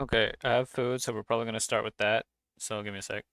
Okay, I have food, so we're probably gonna start with that. So give me a sec.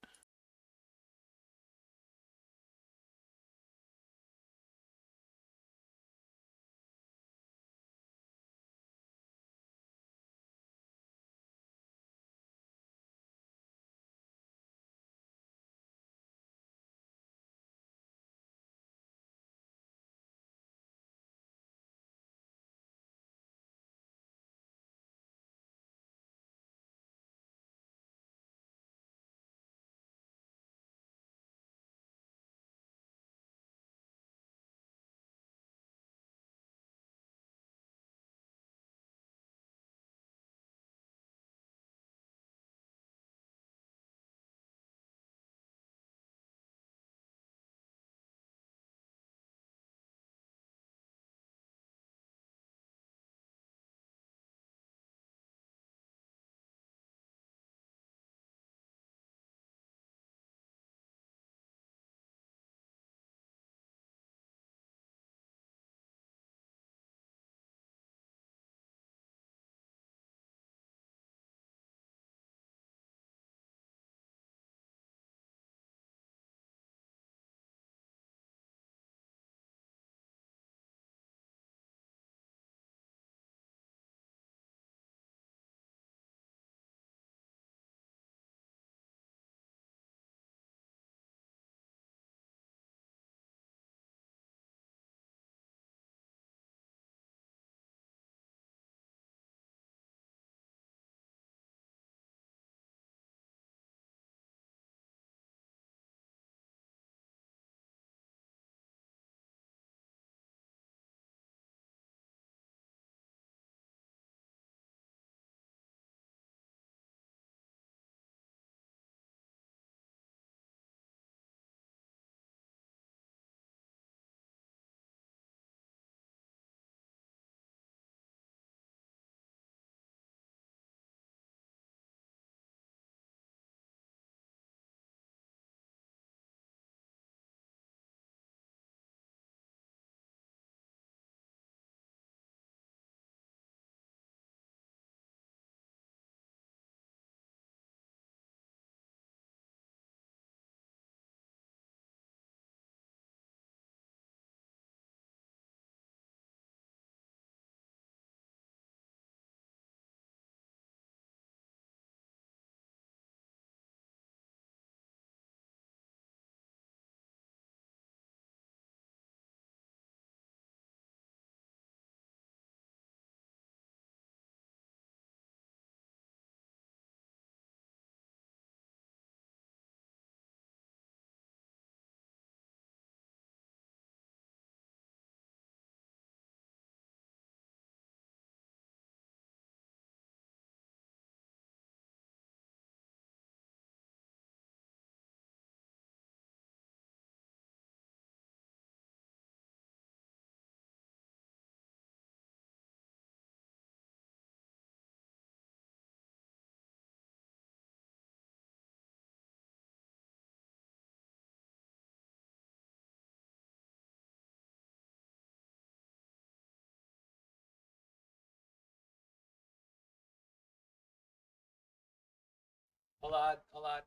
Hold on, hold on.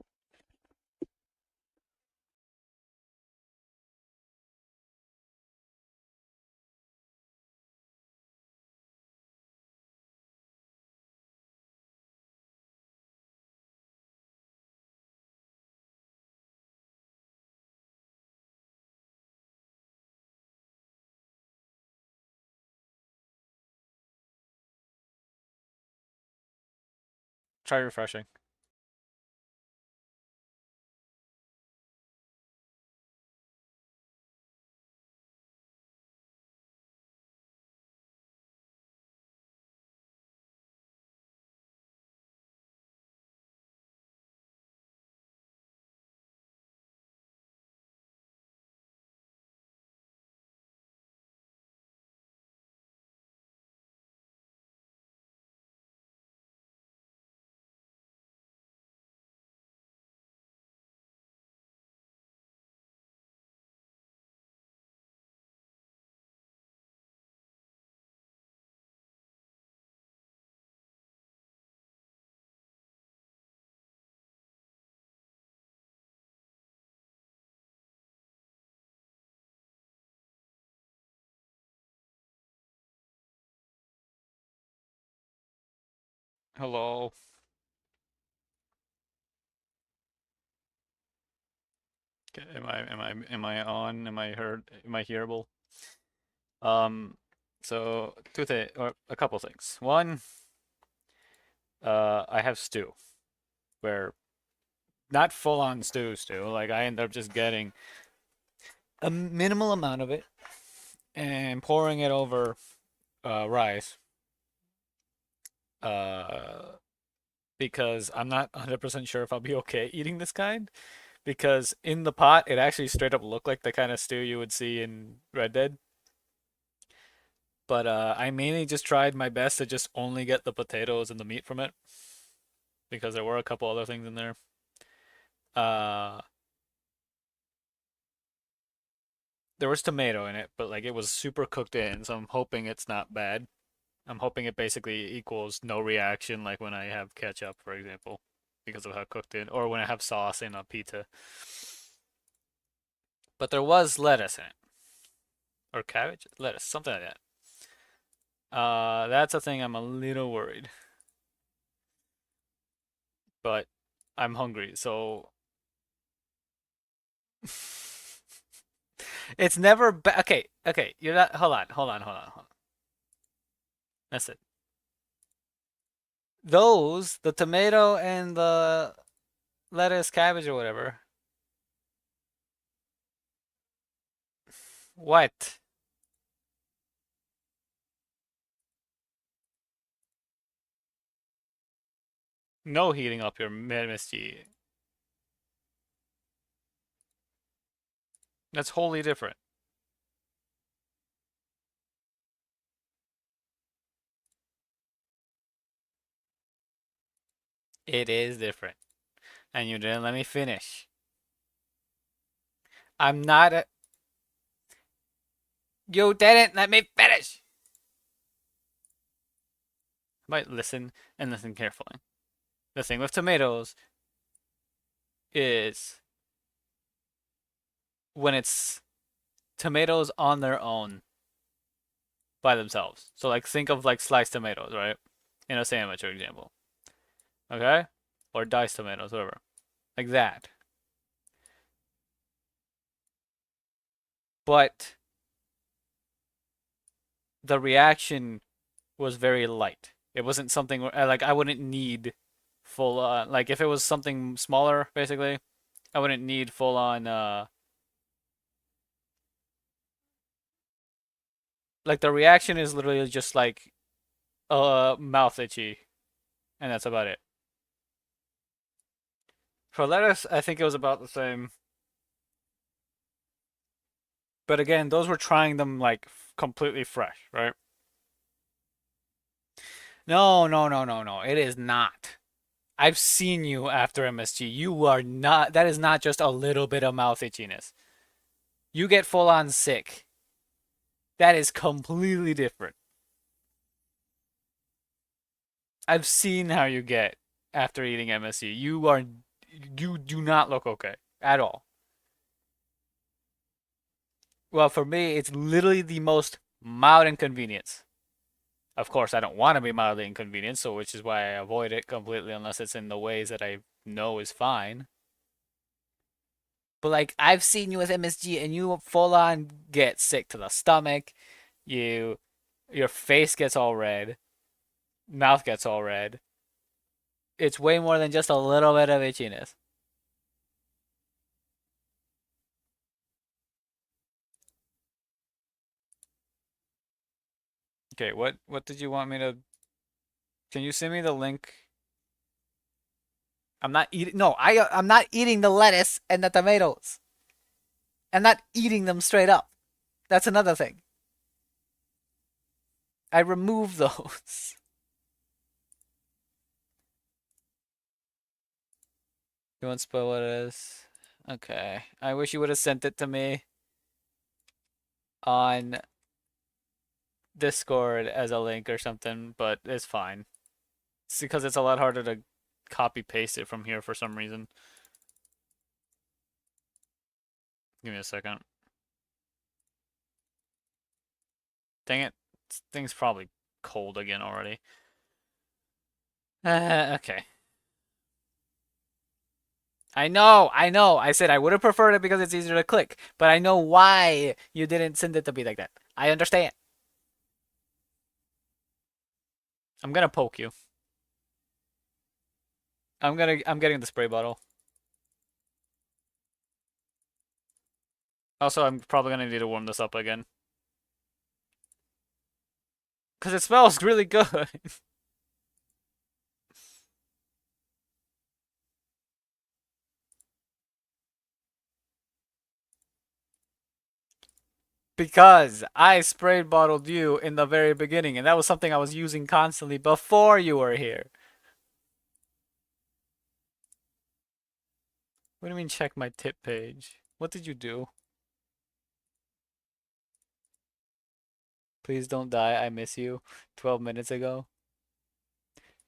Try refreshing. Hello. Okay, am I on? Am I heard? Am I hearable? Um, so two things or a couple things. One, I have stew where not full on stew. Like I end up just getting a minimal amount of it and pouring it over rice. Uh, because I'm not 100% sure if I'll be okay eating this kind. Because in the pot, it actually straight up looked like the kind of stew you would see in Red Dead. But I mainly just tried my best to just only get the potatoes and the meat from it because there were a couple other things in there. Uh, there was tomato in it, but like it was super cooked in, so I'm hoping it's not bad. I'm hoping it basically equals no reaction, like when I have ketchup, for example, because of how cooked in, or when I have sauce in a pizza. But there was lettuce in it, or cabbage, lettuce, something like that. That's a thing I'm a little worried, but I'm hungry, so it's never okay. Okay, you're not. Hold on. That's it. Those, the tomato and the lettuce, cabbage, or whatever. What? No heating up your MSG. That's wholly different. It is different. And you didn't let me finish. I'm not a. You didn't let me finish. I might listen and listen carefully. The thing with tomatoes is when it's tomatoes on their own by themselves. So like think of like sliced tomatoes, right? In a sandwich, for example. Okay? Or diced tomatoes, whatever. Like that. But the reaction was very light. It wasn't something like I wouldn't need full like if it was something smaller, basically, I wouldn't need full on like the reaction is literally just like mouth itchy and that's about it. For lettuce, I think it was about the same. But again, those were trying them like completely fresh, right? No. It is not. I've seen you after MSG. You are not, that is not just a little bit of mouth itchiness. You get full on sick. That is completely different. I've seen how you get after eating MSG. You do not look okay at all. Well, for me, it's literally the most mild inconvenience. Of course, I don't want to be mildly inconvenienced, so which is why I avoid it completely unless it's in the ways that I know is fine. But like I've seen you with MSG and you full on get sick to the stomach. You your face gets all red, mouth gets all red. It's way more than just a little bit of itchiness. Okay, what did you want me to can you send me the link? I'm not eating no, I'm not eating the lettuce and the tomatoes. I'm not eating them straight up. That's another thing. I remove those. You want to spell what it is? Okay. I wish you would have sent it to me on Discord as a link or something, but it's fine. It's because it's a lot harder to copy paste it from here for some reason. Give me a second. Dang it. This thing's probably cold again already. Okay. I know. I said I would have preferred it because it's easier to click, but I know why you didn't send it to be like that. I understand. I'm gonna poke you. I'm getting the spray bottle. Also, I'm probably gonna need to warm this up again. Because it smells really good. Because I sprayed bottled you in the very beginning, and that was something I was using constantly before you were here. What do you mean check my tip page? What did you do? Please don't die. I miss you. 12 minutes ago.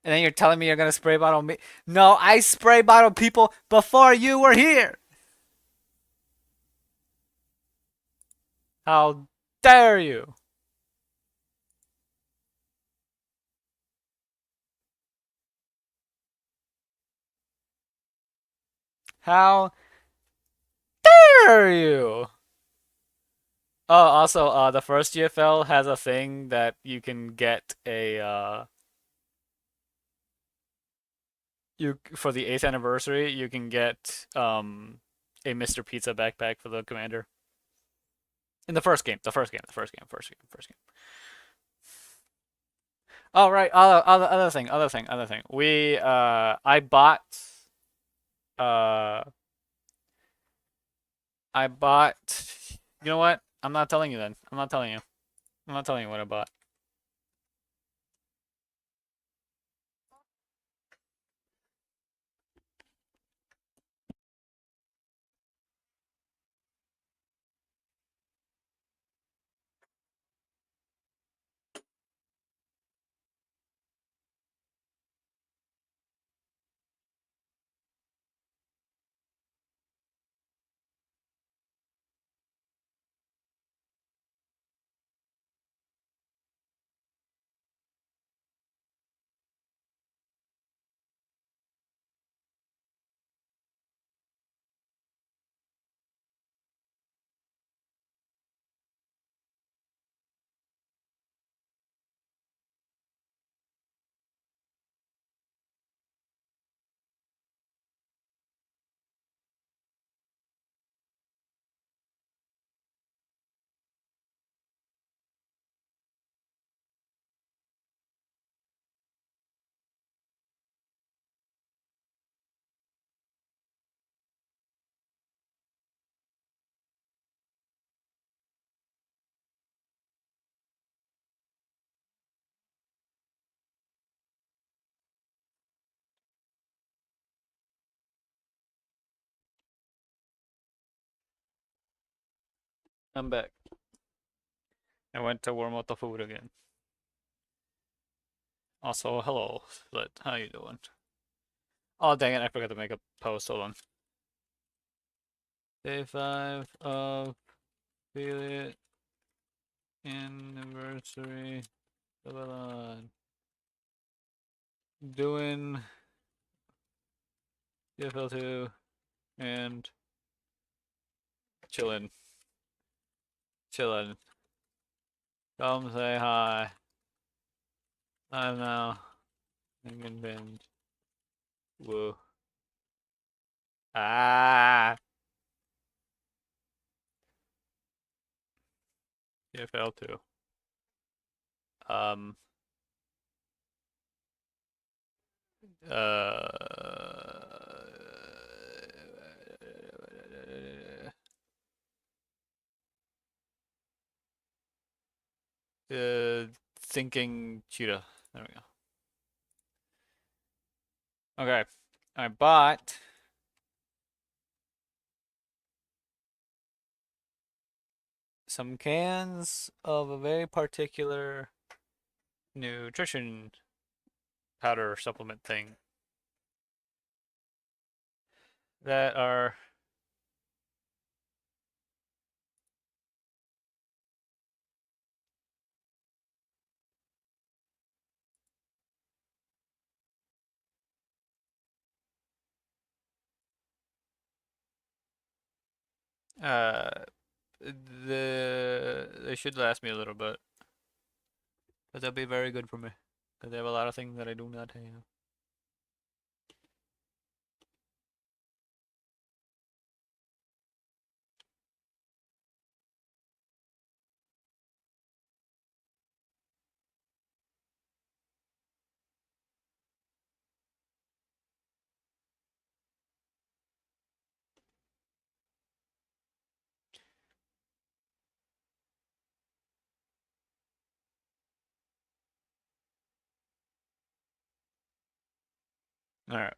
And then you're telling me you're gonna spray bottle me? No, I spray bottle people before you were here. How dare you? How dare you? Oh, also, the first GFL has a thing that you can get a you for the 8th anniversary, you can get a Mr. Pizza backpack for the commander. In the first game, the first game. Oh right, other thing. Uh I bought you know what? I'm not telling you then. I'm not telling you. I'm not telling you what I bought. I'm back. I went to warm up the food again. Also, hello, Split. How you doing? Oh dang it, I forgot to make a post. Hold on. Day 5 of affiliate anniversary. Doing DFL2 and chilling. Chilling. Come say hi. I'm now thinking binge. Woo. Ah. DFL2. Um. Thinking cheetah. There we go. Okay. I bought some cans of a very particular nutrition powder supplement thing that are Uh, they should last me a little bit, but they'll be very good for me because they have a lot of things that I do not have. All right,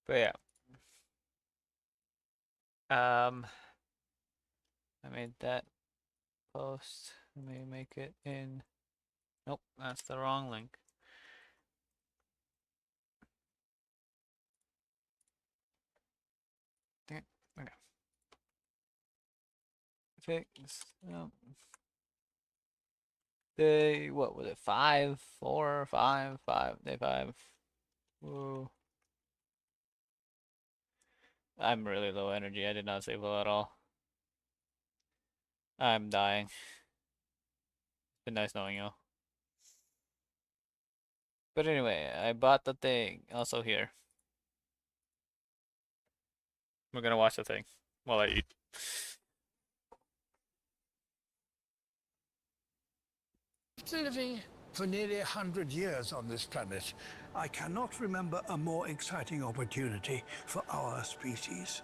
but yeah. Um, I made that post. Let me make it in. Nope, that's the wrong link. Dang it. Okay. Fix. Day, what was it? 5, 4, 5, 5, day 5. Whoa. I'm really low energy. I did not save low at all. I'm dying. It's been nice knowing you. But anyway, I bought the thing. Also here. We're gonna watch the thing while I eat. After living for nearly 100 years on this planet, I cannot remember a more exciting opportunity for our species.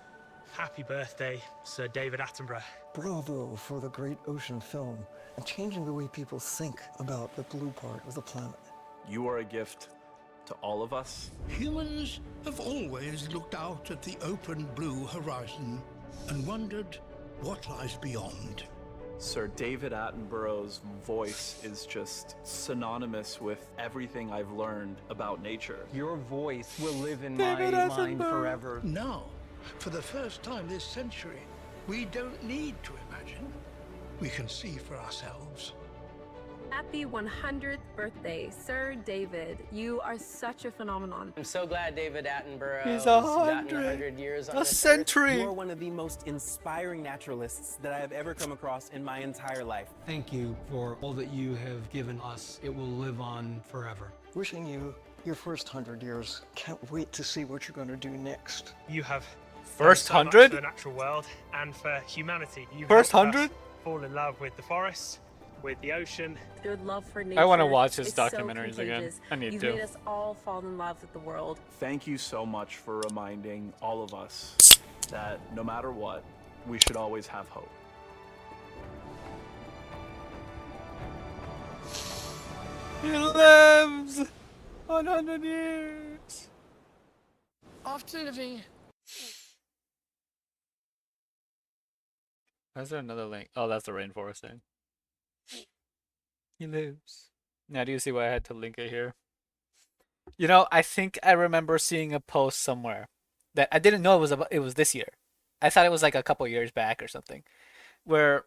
Happy birthday, Sir David Attenborough. Bravo for the great ocean film and changing the way people think about the blue part of the planet. You are a gift to all of us. Humans have always looked out at the open blue horizon and wondered what lies beyond. Sir David Attenborough's voice is just synonymous with everything I've learned about nature. Your voice will live in David my mind Attenborough. forever. Now, for the first time this century, we don't need to imagine. We can see for ourselves. Happy 100th birthday, Sir David. You are such a phenomenon. I'm so glad David Attenborough He's has 100. gotten 100 years on A this century. You are one of the most inspiring naturalists that I have ever come across in my entire life. Thank you for all that you have given us. It will live on forever. Wishing you your first 100 years. Can't wait to see what you're going to do next. You have First done so much 100? for the natural world and for humanity. You First helped us 100? fall in love with the forests, with the ocean. Your love for nature. I want to watch his is so documentaries again. contagious. I need You've to. made us all fall in love with the world. Thank you so much for reminding all of us that no matter what, we should always have hope. He lives 100 years. After living Is there another link? Oh, that's the rainforest thing. He lives. Now, do you see why I had to link it here? You know, I think I remember seeing a post somewhere that I didn't know it was this year. I thought it was like a couple years back or something, where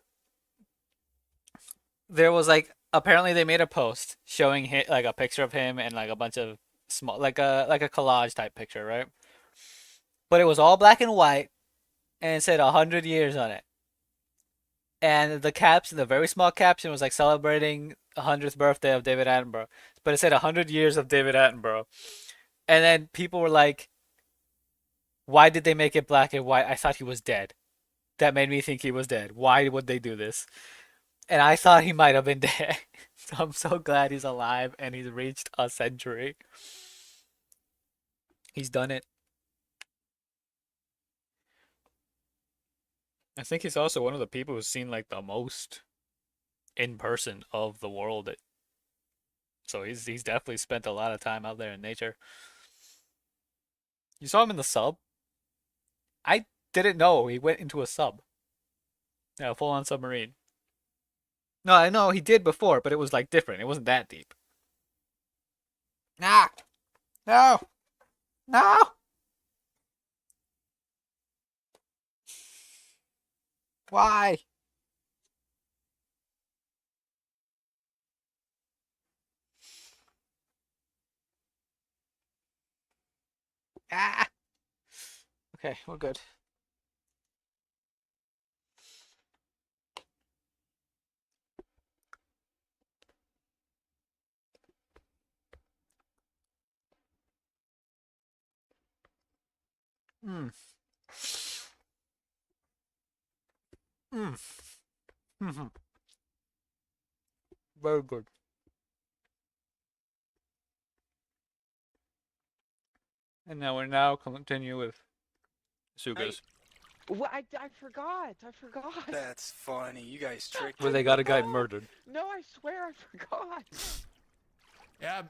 there was like apparently they made a post showing like a picture of him and like a bunch of small like a collage type picture, right? But it was all black and white and it said 100 years on it. And the very small caption was like celebrating 100th birthday of David Attenborough, but it said 100 years of David Attenborough. And then people were like, "Why did they make it black and white? I thought he was dead." That made me think he was dead. Why would they do this? And I thought he might have been dead. So I'm so glad he's alive and he's reached a century. He's done it. I think he's also one of the people who's seen like the most in person of the world. So he's definitely spent a lot of time out there in nature. You saw him in the sub? I didn't know he went into a sub. Yeah, full on submarine. No, I know he did before, but it was like different. It wasn't that deep. Ah! No! No! Why? Ah! Okay, we're good. Mm. Mm. Mhm. Very good. And now we're continue with Sugas. What? I forgot. I forgot. That's funny. You guys tricked Where me. they got a guy murdered. No, I swear I forgot. Yeah,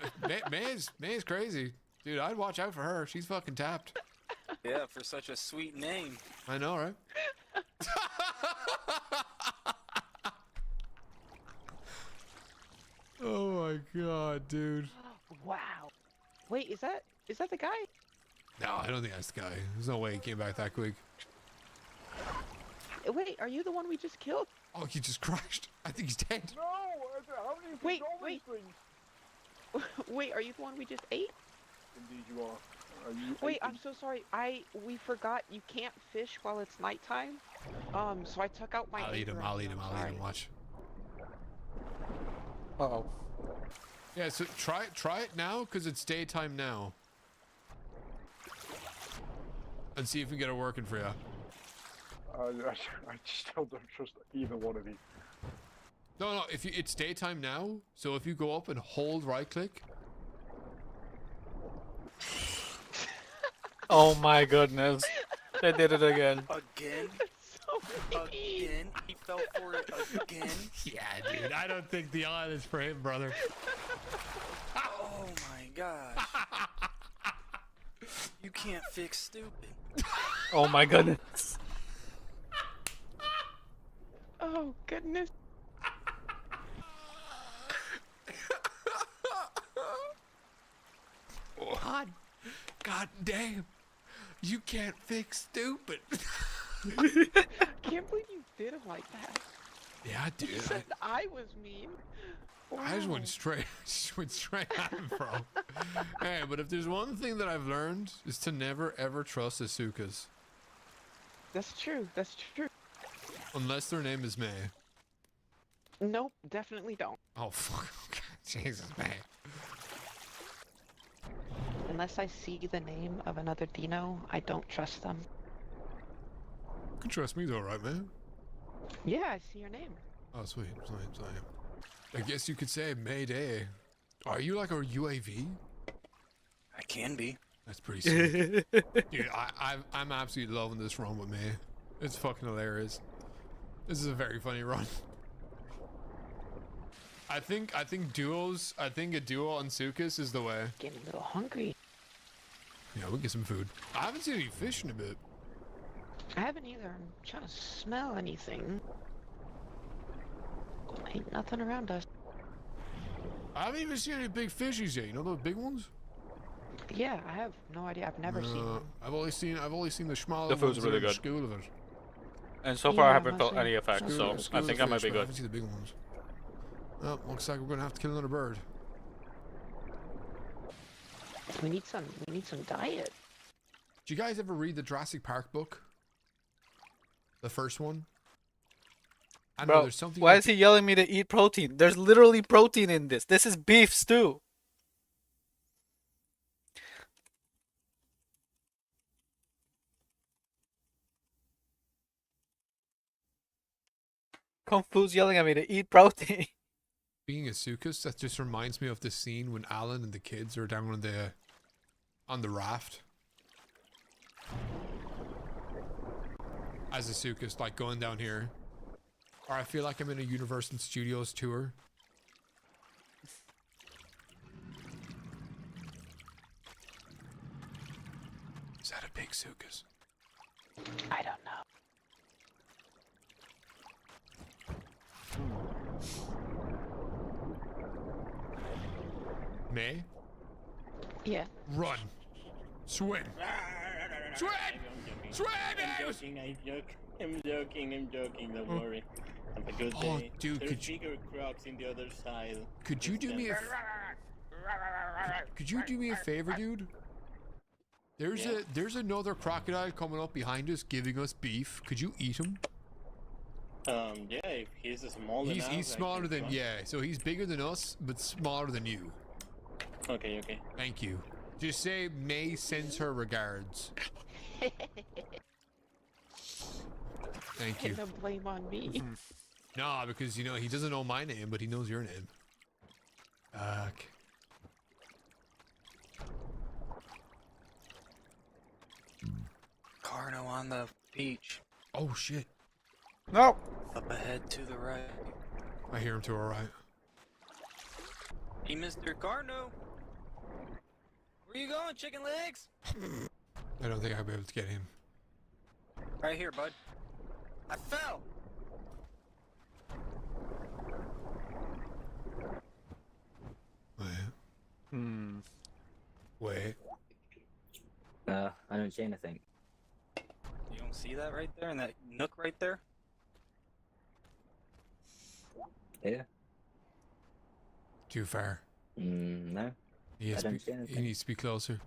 May's crazy. Dude, I'd watch out for her. She's fucking tapped. Yeah, for such a sweet name. I know, right? Oh my god, dude. Wow. Wait, is that the guy? No, I don't think that's the guy. There's no way he came back that quick. Wait, are you the one we just killed? Oh, he just crashed. I think he's dead. No, how do you Wait, control wait. these things? Wait, are you the one we just ate? Indeed you are. Are you Wait, I'm so sorry. We forgot you can't fish while it's nighttime. So I took out my I'll eat him, anchor I'll and eat him, I'm I'll eat sorry. him, watch. Uh-oh. Yeah, so try it now, because it's daytime now. And see if we can get it working for you. I still don't trust either one of you. No, it's daytime now, so if you go up and hold right click. Oh my goodness. They did it again. Again? So mean. Again? He fell for it again? Yeah, dude, I don't think the island is for him, brother. Oh my god. You can't fix stupid. Oh my goodness. Oh goodness. God damn. You can't fix stupid. Can't believe you did him like that. Yeah, dude. You said I was mean. I just Wow. went straight at him, bro. Hey, but if there's one thing that I've learned is to never ever trust Asukas. That's true. That's true. Unless their name is May. Nope, definitely don't. Oh fuck. Okay. Jesus, May. Unless I see the name of another Dino, I don't trust them. You can trust me though, right, man? Yeah, I see your name. Oh, sweet. I guess you could say Mayday. Are you like a UAV? I can be. That's pretty sweet. Dude, I'm absolutely loving this run with May. It's fucking hilarious. This is a very funny run. I think duos. I think a duo on Sukas is the way. Getting a little hungry. Yeah, we'll get some food. I haven't seen any fish in a bit. I haven't either. I'm trying to smell anything. Ain't nothing around us. I haven't even seen any big fishies yet. You know those big ones? Yeah, I have no idea. I've never seen them. I've only seen the smaller The food's ones really in the good. school of it. And so far I Yeah, haven't felt mostly- any effects, so I think I might be I good. haven't seen the big ones. Oh, looks like we're gonna have to kill another bird. We need some diet. Did you guys ever read the Jurassic Park book? The first one? I know Bro, there's something. why is he yelling me to eat protein? There's literally protein in this. This is beef stew. Kung Fu's yelling at me to eat protein. Being a Sukas, that just reminds me of the scene when Alan and the kids are down on the raft. As a Sukas, like going down here. Or I feel like I'm in a Universal Studios tour. Is that a big Sukas? I don't know. May? Yeah. Run. Swim. Swim! Swim! I'm joking, don't worry. Have a good Oh, day. dude, There's could you- bigger crocs in the other side. Could you do me a Could you do me a favor, dude? There's another crocodile coming up behind us giving us beef. Could you eat him? Yeah, if he's small enough. He's I smaller can than try. yeah, so he's bigger than us, but smaller than you. Okay. Thank you. Just say May sends her regards. Thank you. Pin the blame on me. No, because you know he doesn't know my name, but he knows your name. Fuck. Carno on the beach. Oh shit. No. Up ahead to the right. I hear him to our right. Hey, Mr. Carno. Where you going, chicken legs? I don't think I'll be able to get him. Right here, bud. I fell. Wait. Wait. I don't see anything. You don't see that right there in that nook right there? Yeah. Too far. No. He, I don't see he anything. needs to be closer.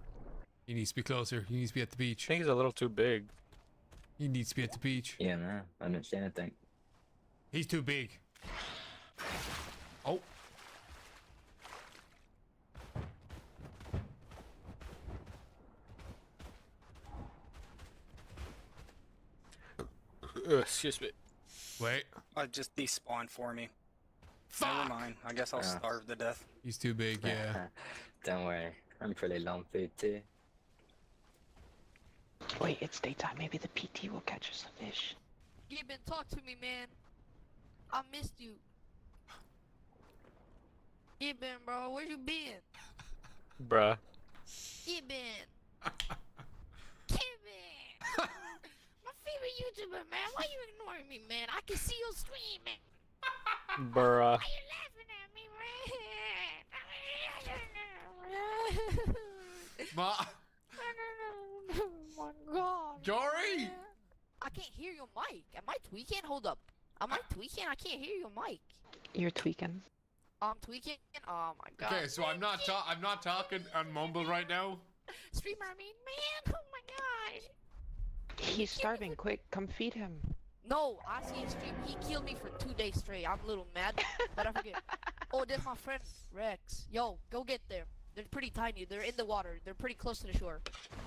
He needs to be closer. He needs to be at the beach. I think he's a little too big. He needs to be at the beach. Yeah, no. I don't see anything. He's too big. Oh. Excuse me. Wait. Just despawned for me. Never mind. I guess I'll starve to death. He's too big, yeah. Don't worry. I'm pretty long food too. Wait, it's daytime. Maybe the PT will catch us a fish. Gibbon, talk to me, man. I missed you. Gibbon, bro, where you been? Bruh. Gibbon. Gibbon. My favorite YouTuber, man. Why you ignoring me, man? I can see your screen, man. Bruh. Why you laughing at me, man? Ma. Oh my god. Jory! Man. I can't hear your mic. Am I tweaking? Hold up. Am I tweaking? I can't hear your mic. You're tweaking. I'm tweaking? Oh my god. Okay, so I'm not talking on mumble right now. Streamer, I mean, man. Oh my god. He's starving. Quick, come feed him. No, I see his stream. He killed me for 2 days straight. I'm a little mad, but I forget. Oh, there's my friend Rex. Yo, go get them. They're pretty tiny. They're in the water. They're pretty close to the shore.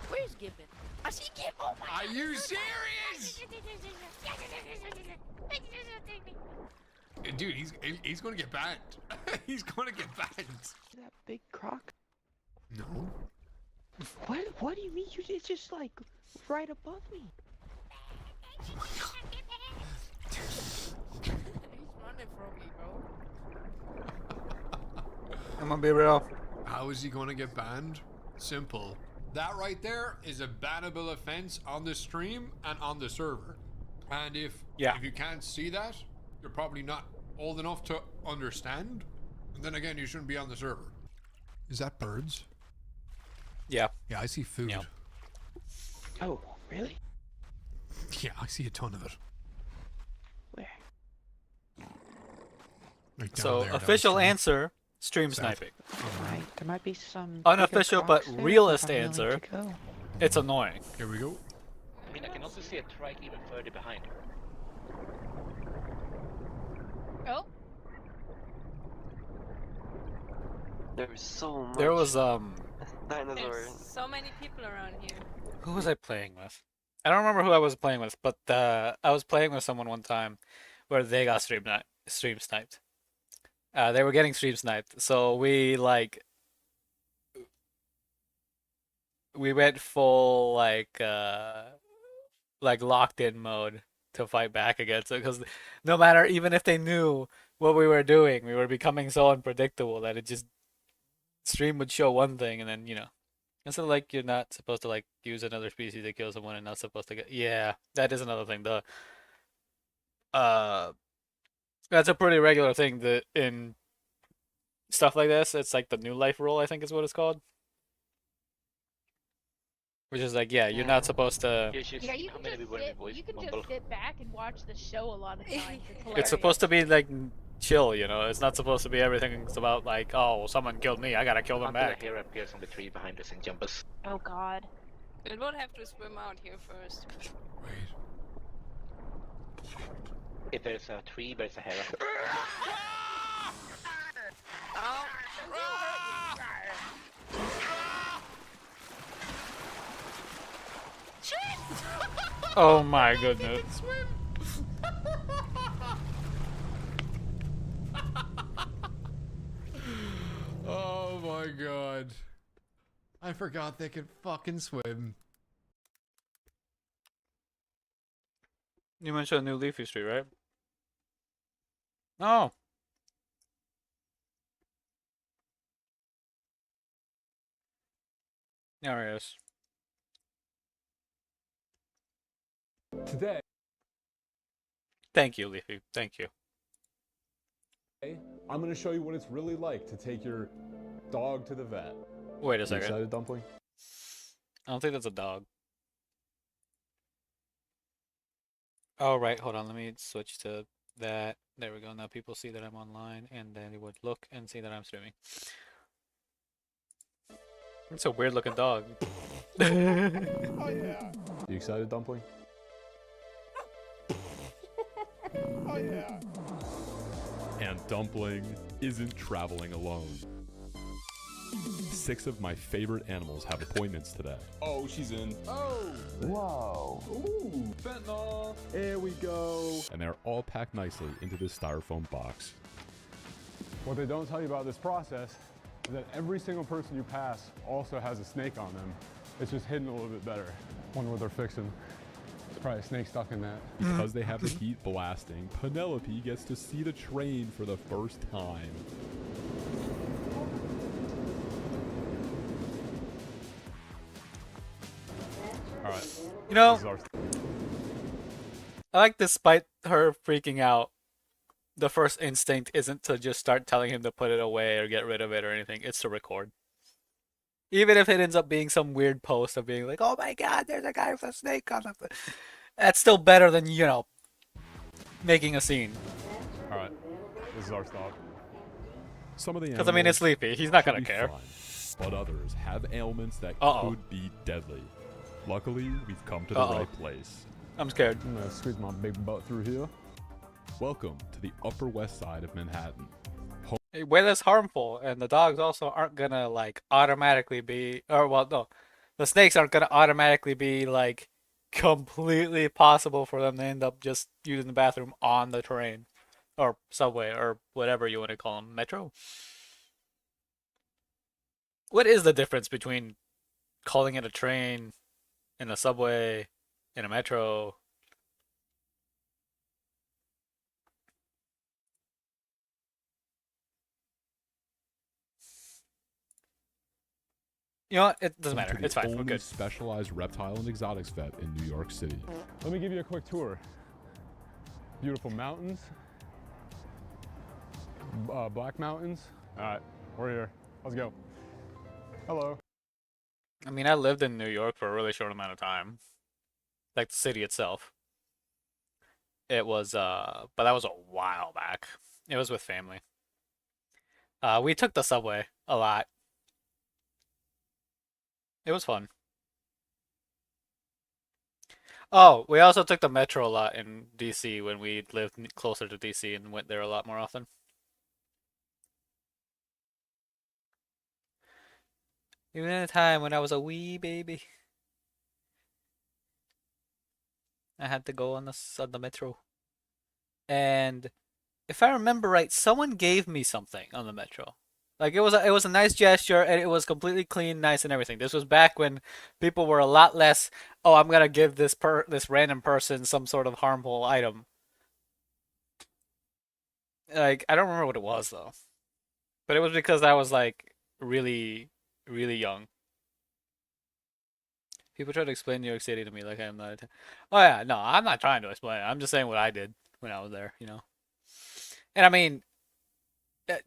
Where's Gibbon? I see Gibbon. Oh my god. Are you serious? Dude, he's gonna get banned. He's gonna get banned. That big croc? No. What do you mean? It's just like right above me. He's running from me, bro. I'm gonna be real. How is he gonna get banned? Simple. That right there is a bannable offense on the stream and on the server. And if you can't see that, you're probably not old enough to understand. And then again, you shouldn't be on the server. Is that birds? Yeah. Yeah, I see food. Yeah. Oh, really? Yeah, I see a ton of it. Where? Right down So, there, official downstream. answer, stream South. sniping. Right, there might be some Unofficial bigger but crocs there, realist but I'm willing answer, to go. it's annoying. Here we go. I mean, I can also see a trike even further behind her. Oh. There's so much. There was dinosaur. There's so many people around here. who was I playing with? I don't remember who I was playing with, but I was playing with someone one time where they got stream sniped. They were getting stream sniped, so we went full like locked in mode to fight back against it, because no matter, even if they knew what we were doing, we were becoming so unpredictable that it just stream would show one thing and then it's like you're not supposed to like use another species to kill someone and not supposed to get that is another thing. That's a pretty regular thing that in stuff like this. It's like the new life rule, I think is what it's called. Which is like, you're not supposed to. Yeah, you can just sit back and watch the show a lot of times. It's supposed to be like chill, It's not supposed to be everything's about like, oh, someone killed me, I gotta kill them back. Here appears on the tree behind us and jump us. Oh god. We will have to swim out here first. If there's a tree, there's a hare. Oh. Shit! Oh my goodness. Oh my god. I forgot they could fucking swim. You mentioned a new Leafy Street, right? Oh. There he is. Today, Thank you, Leafy. Thank you. I'm going to show you what it's really like to take your dog to the vet. Wait a You second. excited, Dumpling? I don't think that's a dog. Oh, right. Hold on. Let me switch to that. There we go. Now people see that I'm online, and then they would look and see that I'm streaming. It's a weird looking dog. Oh, yeah. You excited, Dumpling? Oh, yeah. And Dumpling isn't traveling alone. 6 of my favorite animals have appointments today. Oh, she's in. Oh! Whoa. Ooh, fentanyl. There we go. And they're all packed nicely into this styrofoam box. What they don't tell you about this process is that every single person you pass also has a snake on them. It's just hidden a little bit better. Wonder what they're fixing. There's probably a snake stuck in that. Because they have the heat blasting, Penelope gets to see the train for the first time. Alright. You know, I like despite her freaking out, the first instinct isn't to just start telling him to put it away or get rid of it or anything. It's to record. Even if it ends up being some weird post of being like, oh my god, there's a guy with a snake on him. That's still better than, you know, making a scene. Alright. This is our stop. Some of the Because, I mean, it's Sleepy. He's not going to care. Fine, but others have ailments that could be deadly. Luckily, we've come to the right place. I'm scared. I'm going to squeeze my big butt through here. Welcome to the Upper West Side of Manhattan. Way less harmful, and the dogs also aren't gonna like automatically be, or well, no, the snakes aren't gonna automatically be like completely possible for them to end up just using the bathroom on the train, or subway, or whatever you want to call them, metro. What is the difference between calling it a train, and a subway, and a metro? You know what? It doesn't matter. It's fine. We're good. Specialized reptile and exotics vet in New York City. Let me give you a quick tour. Beautiful mountains. Black mountains. All right, we're here. Let's go. Hello. I mean, I lived in New York for a really short amount of time. Like the city itself. It was, but that was a while back. It was with family. We took the subway a lot. It was fun. Oh, we also took the metro a lot in DC when we lived closer to DC and went there a lot more often. Even in a time when I was a wee baby, I had to go on the metro. And if I remember right, someone gave me something on the metro. Like it was a nice gesture, and it was completely clean, nice, and everything. This was back when people were a lot less, oh, I'm gonna give this random person some sort of harmful item. Like I don't remember what it was though, but it was because I was like really, really young. People try to explain New York City to me like I'm not. Oh yeah, no, I'm not trying to explain it. I'm just saying what I did when I was there, you know. And I mean,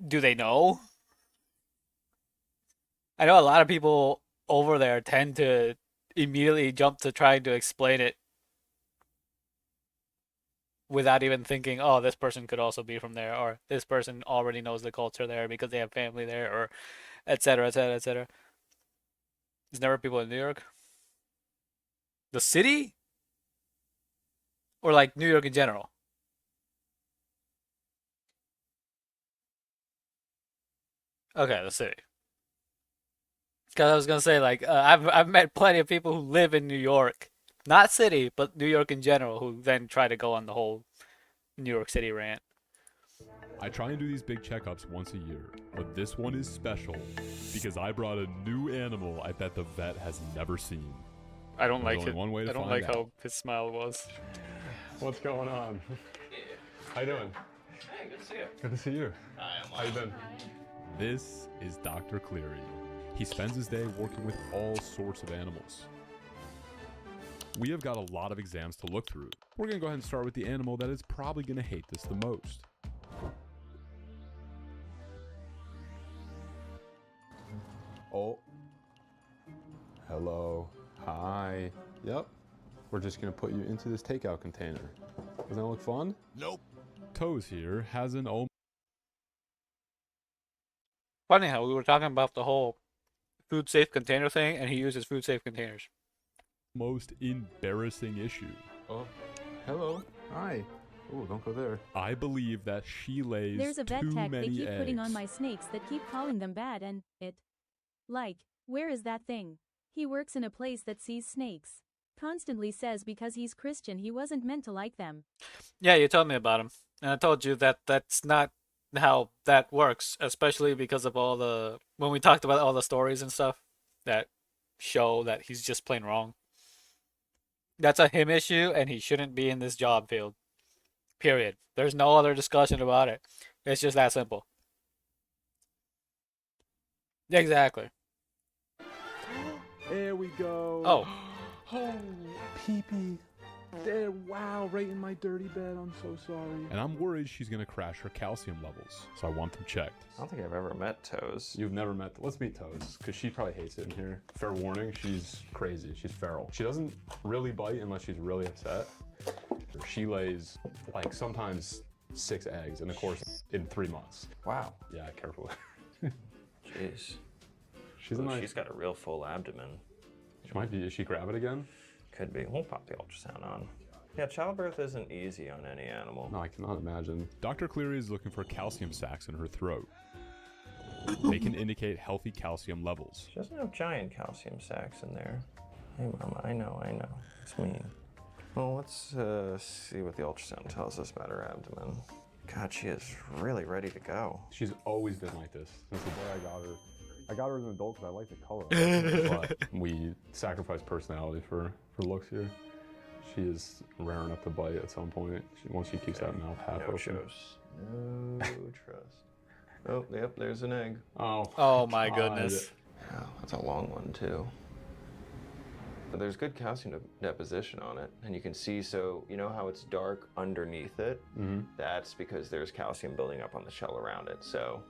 do they know? I know a lot of people over there tend to immediately jump to trying to explain it without even thinking, oh, this person could also be from there, or this person already knows the culture there because they have family there, or et cetera, et cetera, et cetera. There's never people in New York. The city? Or like New York in general? Okay, the city. Because I was gonna say, like, I've met plenty of people who live in New York Not city, but New York in general, who then try to go on the whole New York City rant. I try and do these big checkups once a year, but this one is special because I brought a new animal I bet the vet has never seen. I don't There's like only it. one way to I don't find like out. how his smile was. What's going on? How you doing? Hey, good to see you. Good to see you. How you been? This is Dr. Cleary. He spends his day working with all sorts of animals. We have got a lot of exams to look through. We're going to go ahead and start with the animal that is probably going to hate this the most. Oh. Hello. Hi. Yep. We're just going to put you into this takeout container. Doesn't that look fun? Nope. Toes here has an Funny how we were talking about the whole food safe container thing, and he uses food safe containers. most embarrassing issue. Oh, hello. Hi. Oh, don't go there. I believe that she lays There's a vet too tech they many keep eggs. putting on my snakes that keep calling them bad and it. Like, where is that thing? He works in a place that sees snakes. Constantly says because he's Christian he wasn't meant to like them. Yeah, you told me about him, and I told you that that's not how that works, especially because of all the when we talked about all the stories and stuff that show that he's just plain wrong. That's a him issue, and he shouldn't be in this job field. Period. There's no other discussion about it. It's just that simple. Exactly. There we go. Oh. Oh, pee-pee. There, wow, right in my dirty bed. I'm so sorry. And I'm worried she's going to crash her calcium levels, so I want them checked. I don't think I've ever met Toes. You've never met. Let's meet Toes, because she probably hates it in here. Fair warning, she's crazy. She's feral. She doesn't really bite unless she's really upset. She lays, like, sometimes 6 eggs in the course in 3 months. Wow. Yeah, careful. Jeez. She's Ooh, a nice. she's got a real full abdomen. She might be. Is she grab it again? Could be. We'll pop the ultrasound on. Yeah, childbirth isn't easy on any animal. No, I cannot imagine. Dr. Cleary is looking for calcium sacs in her throat. They can indicate healthy calcium levels. She doesn't have giant calcium sacs in there. Hey, Mama, I know. It's me. Well, let's see what the ultrasound tells us about her abdomen. God, she is really ready to go. She's always been like this since the day I got her. I got her as an adult because I like the color of her, but we sacrifice personality for looks here. She is raring up to bite at some point. Once she keeps that mouth half open. Shows. No trust. Oh, yep, there's an egg. Oh my goodness. Wow, that's a long one too. But there's good calcium deposition on it, and you can see, so you know how it's dark underneath it? Mm-hmm. That's because there's calcium building up on the shell around it, so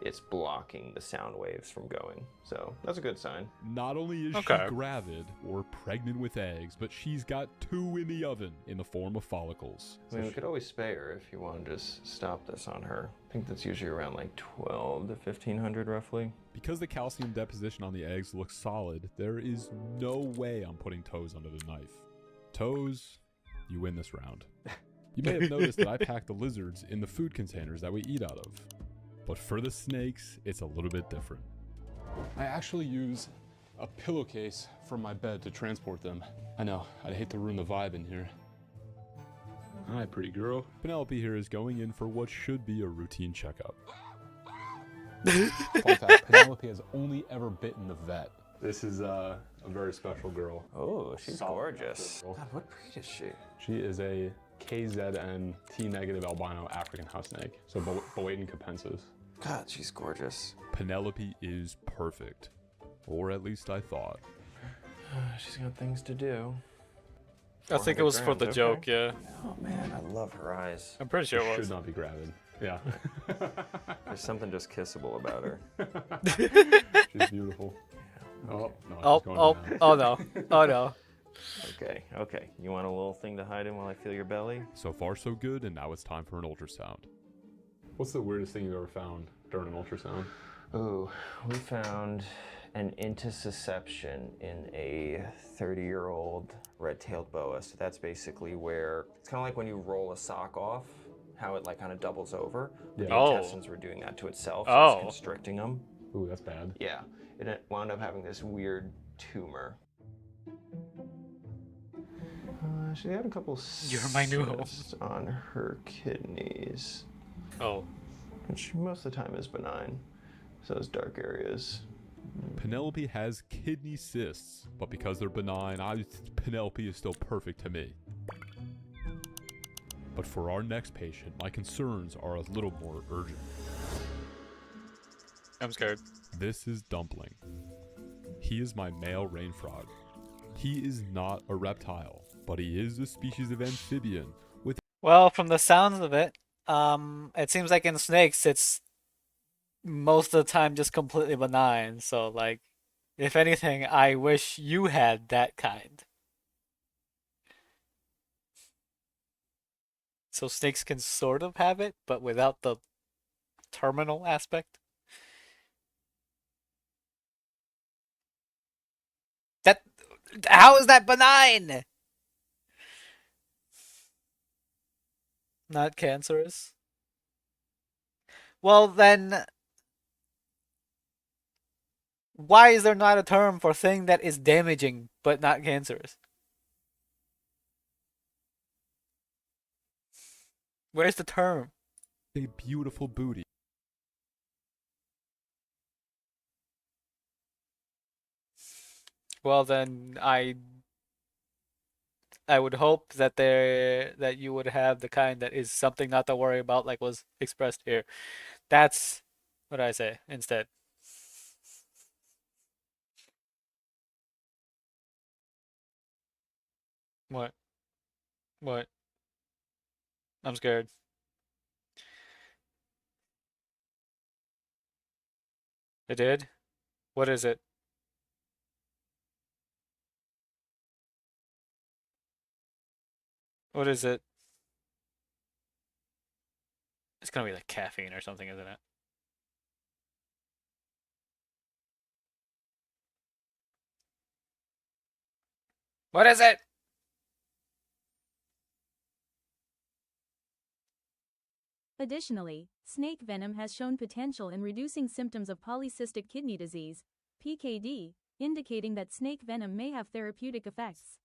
it's blocking the sound waves from going. So that's a good sign. Not only is Okay. she gravid or pregnant with eggs, but she's got 2 in the oven in the form of follicles. I mean, we could always spay her if you want to just stop this on her. I think that's usually around like 12 to 1500 roughly. Because the calcium deposition on the eggs looks solid, there is no way I'm putting Toes under the knife. Toes, you win this round. You may have noticed that I pack the lizards in the food containers that we eat out of. But for the snakes, it's a little bit different. I actually use a pillowcase from my bed to transport them. I know, I'd hate to ruin the vibe in here. Hi, pretty girl. Penelope here is going in for what should be a routine checkup. Fun fact, Penelope has only ever bitten the vet. This is a very special girl. Oh, she's Solid gorgeous. girl. God, what breed is she? She is a KZN T-negative albino African house snake. So Boeton capensis. God, she's gorgeous. Penelope is perfect. Or at least I thought. She's got things to do. I think it was for the 400 joke, okay. yeah. Oh man, I love her eyes. I'm pretty sure it was. Should not be gravid. Yeah. There's something just kissable about her. She's beautiful. Oh, no, Oh, she's going oh, down. oh no. Oh no. Okay. You want a little thing to hide in while I feel your belly? So far so good, and now it's time for an ultrasound. What's the weirdest thing you've ever found during an ultrasound? Ooh, we found an intussusception in a 30-year-old red-tailed boa. So that's basically where, it's kind of like when you roll a sock off, how it like kind of doubles over. Yeah. The Oh. intestines were doing that to itself, so Oh. it's constricting them. Ooh, that's bad. Yeah, and it wound up having this weird tumor. She had a couple You're my new home. cysts on her kidneys. Oh. Which most of the time is benign. So those dark areas. Penelope has kidney cysts, but because they're benign, Penelope is still perfect to me. But for our next patient, my concerns are a little more urgent. I'm scared. This is Dumpling. He is my male rain frog. He is not a reptile, but he is a species of amphibian with... Well, from the sounds of it, it seems like in snakes, it's most of the time just completely benign. So, like, if anything, I wish you had that kind. So snakes can sort of have it, but without the terminal aspect. How is that benign? Not cancerous. Well, then, why is there not a term for thing that is damaging but not cancerous? Where's the term? A beautiful booty. Well, then I would hope that that you would have the kind that is something not to worry about, like was expressed here. That's what I say instead. What? What? I'm scared. It did? What is it? What is it? It's gonna be like caffeine or something, isn't it? What is it? Additionally, snake venom has shown potential in reducing symptoms of polycystic kidney disease, PKD, indicating that snake venom may have therapeutic effects.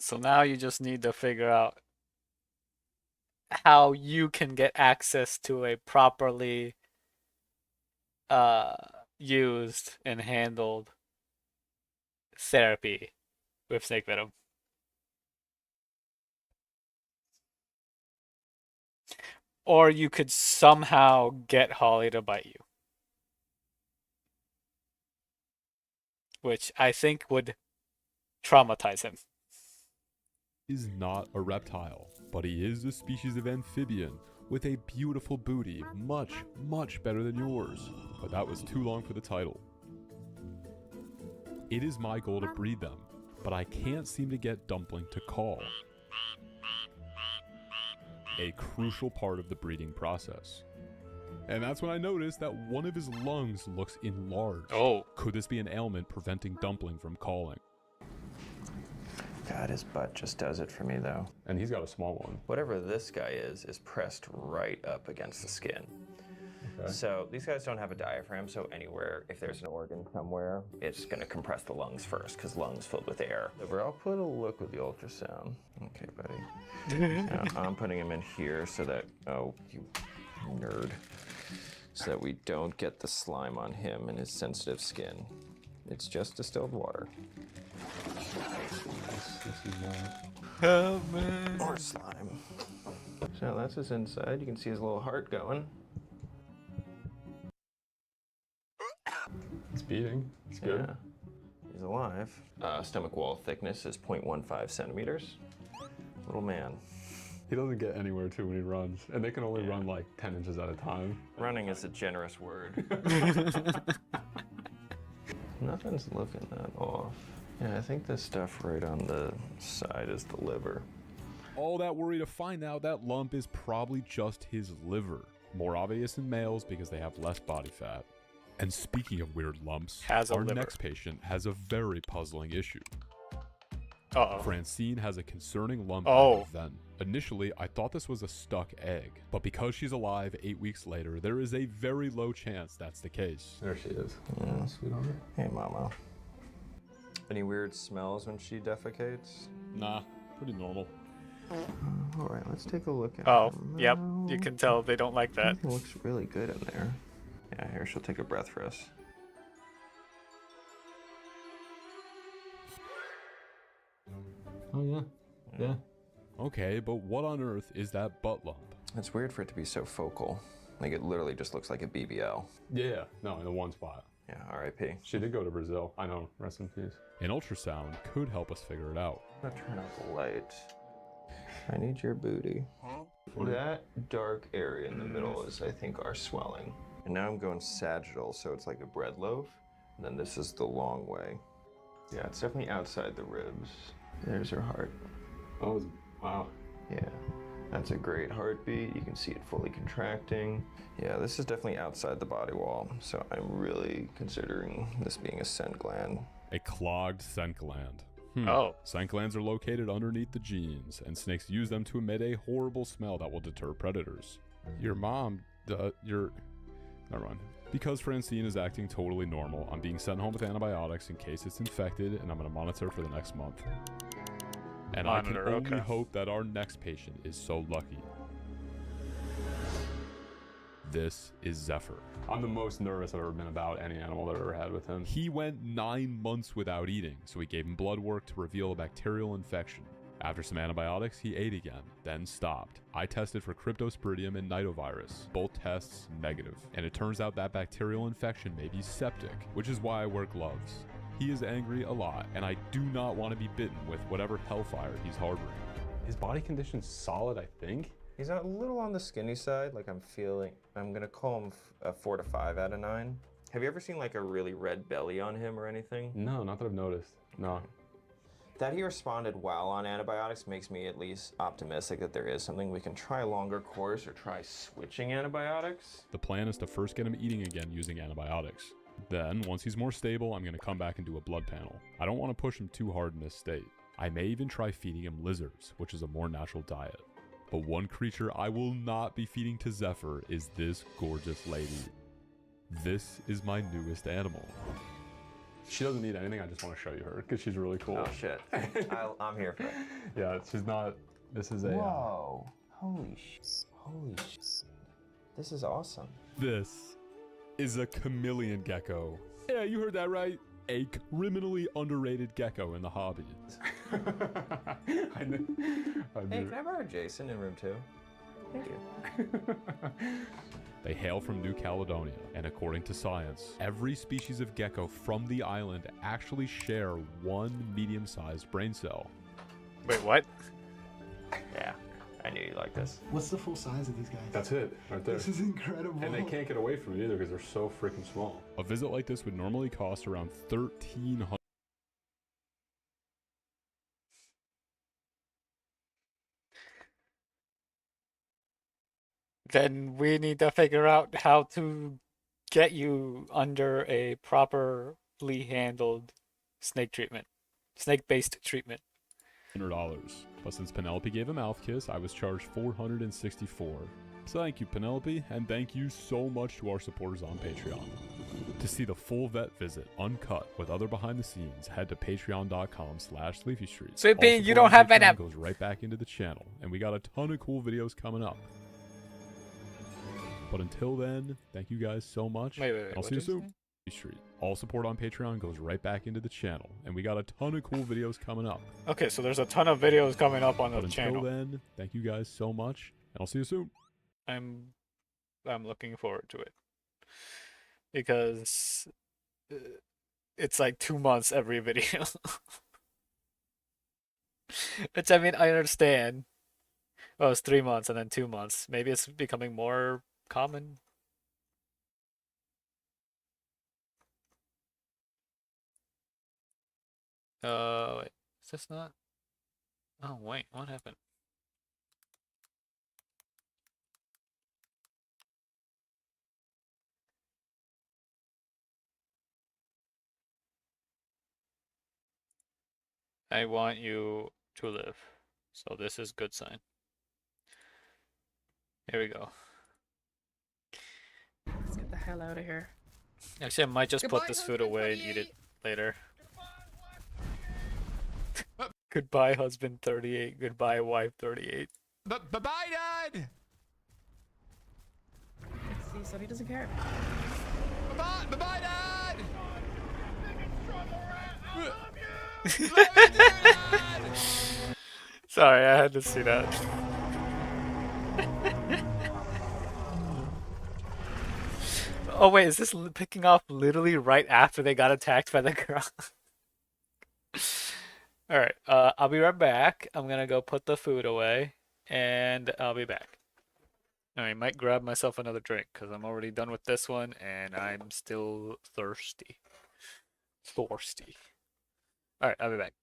So now you just need to figure out how you can get access to a properly used and handled therapy with snake venom. Or you could somehow get Holly to bite you. Which I think would traumatize him. Is not a reptile, but he is a species of amphibian with a beautiful booty, much, much better than yours. But that was too long for the title. It is my goal to breed them, but I can't seem to get Dumpling to call. A crucial part of the breeding process. And that's when I noticed that one of his lungs looks enlarged. Oh. Could this be an ailment preventing Dumpling from calling? God, his butt just does it for me, though. And he's got a small one. Whatever this guy is pressed right up against the skin. Okay. So these guys don't have a diaphragm, so anywhere, if there's an organ somewhere, it's gonna compress the lungs first, because lungs filled with air. I'll put a look with the ultrasound. Okay, buddy. Now, I'm putting him in here so that, oh, you nerd. So that we don't get the slime on him and his sensitive skin. It's just distilled water. More slime. So that's his inside. You can see his little heart going. It's beating. It's good. Yeah. He's alive. Stomach wall thickness is 0.15 centimeters. Little man. He doesn't get anywhere too when he runs, and they can only run like 10 inches at a time. Running is a generous word. Nothing's looking that off. Yeah, I think this stuff right on the side is the liver. All that worry to find out that lump is probably just his liver. More obvious in males because they have less body fat. And speaking of weird lumps, Has a our liver. next patient has a very puzzling issue. Uh-oh. Francine has a concerning lump Oh. at her vent. Initially, I thought this was a stuck egg, but because she's alive 8 weeks later, there is a very low chance that's the case. There she is. Yeah. Sweet on her. Hey, Mama. Any weird smells when she defecates? Nah, pretty normal. All right, let's take a look at Oh, her yep. mouth. You can tell they don't like that. Everything looks really good in there. Yeah, here, she'll take a breath for us. Oh, yeah. Yeah. Okay, but what on earth is that butt lump? It's weird for it to be so focal. Like, it literally just looks like a BBL. Yeah, no, in the one spot. Yeah, R.I.P. She did go to Brazil. I know, rest in peace. An ultrasound could help us figure it out. I'm gonna turn off the light. I need your booty. That dark area in the middle is, I think, our swelling. And now I'm going sagittal, so it's like a bread loaf. And then this is the long way. Yeah, it's definitely outside the ribs. There's her heart. Oh, wow. Yeah, that's a great heartbeat. You can see it fully contracting. Yeah, this is definitely outside the body wall, so I'm really considering this being a scent gland. A clogged scent gland. Oh. Scent glands are located underneath the genes, and snakes use them to emit a horrible smell that will deter predators. Your mom, never mind. Because Francine is acting totally normal, I'm being sent home with antibiotics in case it's infected, and I'm going to monitor for the next month. And I can only hope that our next patient is so lucky. This is Zephyr. I'm the most nervous I've ever been about any animal that I've ever had with him. He went 9 months without eating, so we gave him blood work to reveal a bacterial infection. After some antibiotics, he ate again, then stopped. I tested for cryptosporidium and nidovirus, both tests negative. And it turns out that bacterial infection may be septic, which is why I wear gloves. He is angry a lot, and I do not want to be bitten with whatever hellfire he's harboring. His body condition's solid, I think. He's a little on the skinny side, like I'm gonna call him a 4 to 5 out of 9. Have you ever seen like a really red belly on him or anything? No, not that I've noticed, no. That he responded well on antibiotics makes me at least optimistic that there is something we can try a longer course or try switching antibiotics. The plan is to first get him eating again using antibiotics. Then, once he's more stable, I'm going to come back and do a blood panel. I don't want to push him too hard in this state. I may even try feeding him lizards, which is a more natural diet. But one creature I will not be feeding to Zephyr is this gorgeous lady. This is my newest animal. She doesn't need anything, I just want to show you her, because she's really cool. Oh shit, I'm here for it. Yeah, she's not, this is a... Whoa, holy shit. This is awesome. This is a chameleon gecko. Yeah, you heard that right. A criminally underrated gecko in the hobby. Hey, can I borrow Jason in room 2? Thank you. They hail from New Caledonia, and according to science, every species of gecko from the island actually share one medium-sized brain cell. Wait, what? Yeah, I knew you'd like this. What's the full size of these guys? That's it, right there. This is incredible. And they can't get away from it either because they're so freaking small. A visit like this would normally cost around $1,300. Then we need to figure out how to get you under a properly handled snake-based treatment. But since Penelope gave a mouth kiss, I was charged $464. So thank you, Penelope, and thank you so much to our supporters on Patreon. To see the full vet visit uncut with other behind the scenes, head to patreon.com/LeafyStreet. Sweet Pea, you don't have an app. Goes right back into the channel, and we got a ton of cool videos coming up. But until then, thank you guys so much. Wait, I'll see you soon. Street. All support on Patreon goes right back into the channel, and we got a ton of cool videos coming up. Okay, so there's a ton of videos coming up on the Until channel. then, thank you guys so much, and I'll see you soon. I'm looking forward to it because it's like 2 months every video. Which I mean, I understand. Well, it's 3 months and then 2 months. Maybe it's becoming more common. Wait, is this not? Oh, wait, what happened? I want you to live. So this is good sign. Here we go. Let's get the hell out of here. Actually, I might just Goodbye, put this food husband away and eat it 38. later. Goodbye, husband 38. Goodbye, wife 38. Bye-bye, Dad! See, so he doesn't care. Bye-bye, bye-bye, Dad! Sorry, I had to see that. Oh wait, is this picking off literally right after they got attacked by the girl? Alright, I'll be right back. I'm gonna go put the food away, and I'll be back. I might grab myself another drink, because I'm already done with this one, and I'm still thirsty. Thirsty. Alright, I'll be back.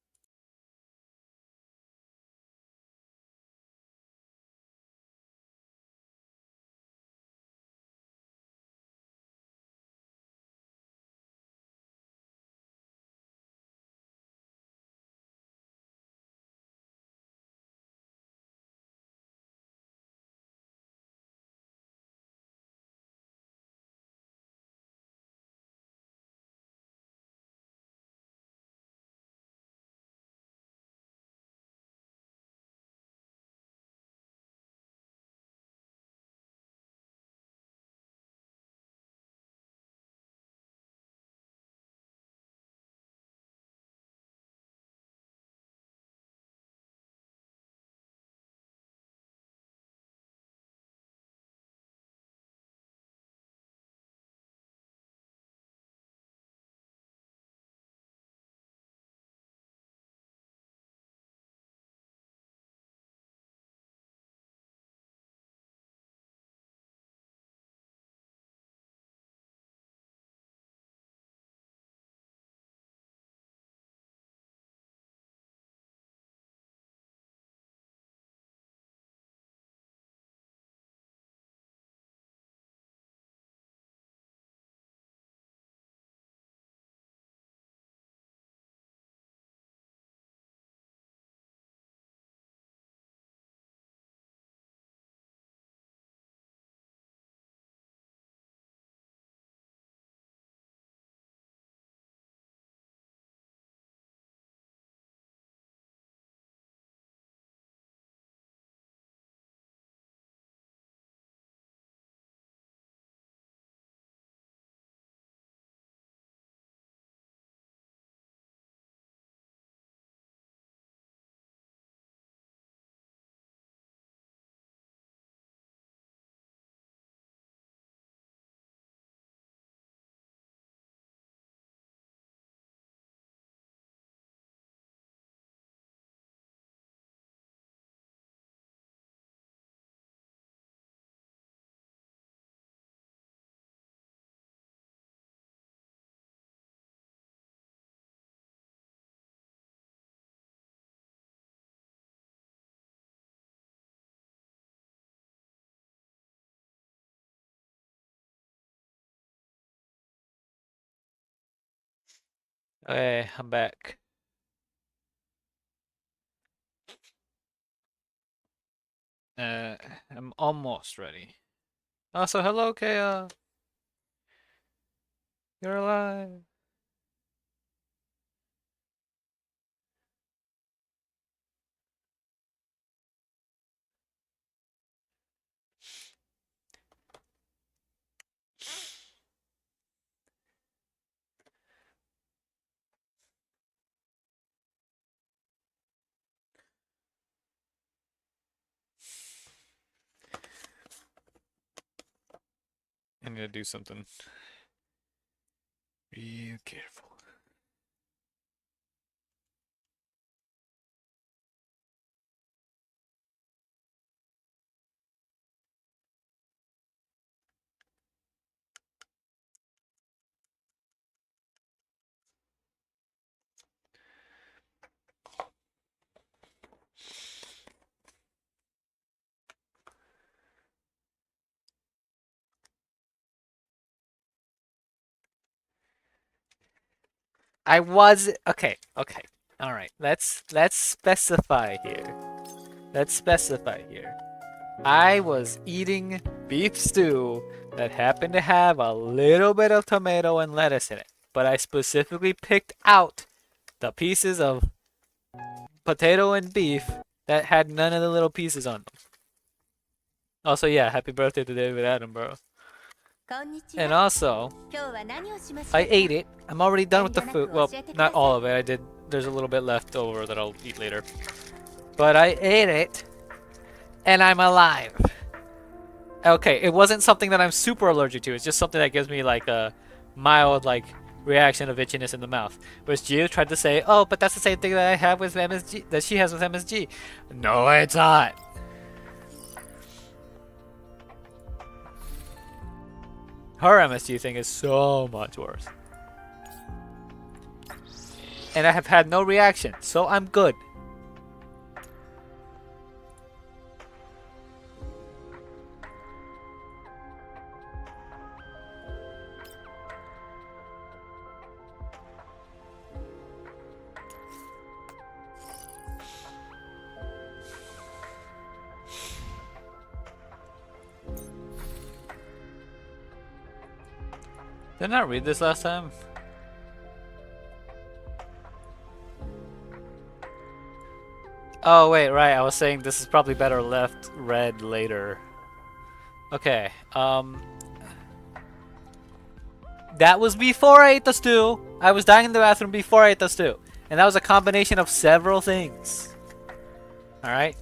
Okay, I'm back. I'm almost ready. Also, hello, Kaya. You're alive. I'm gonna do something real careful. I was okay. Okay. All right, let's specify here. Let's specify here. I was eating beef stew that happened to have a little bit of tomato and lettuce in it, but I specifically picked out the pieces of potato and beef that had none of the little pieces on them. Also, yeah, happy birthday to David Attenborough. And also, I ate it. I'm already done with the food. Well, not all of it. There's a little bit left over that I'll eat later. But I ate it, and I'm alive. Okay, it wasn't something that I'm super allergic to. It's just something that gives me like a mild reaction of itchiness in the mouth. Whereas Gio tried to say, oh, but that's the same thing that I have with MSG, that she has with MSG. No, it's not. Her MSG thing is so much worse. And I have had no reaction, so I'm good. Did I not read this last time? Oh wait, right, I was saying this is probably better left read later. Okay, that was before I ate the stew. I was dying in the bathroom before I ate the stew. And that was a combination of several things. Alright?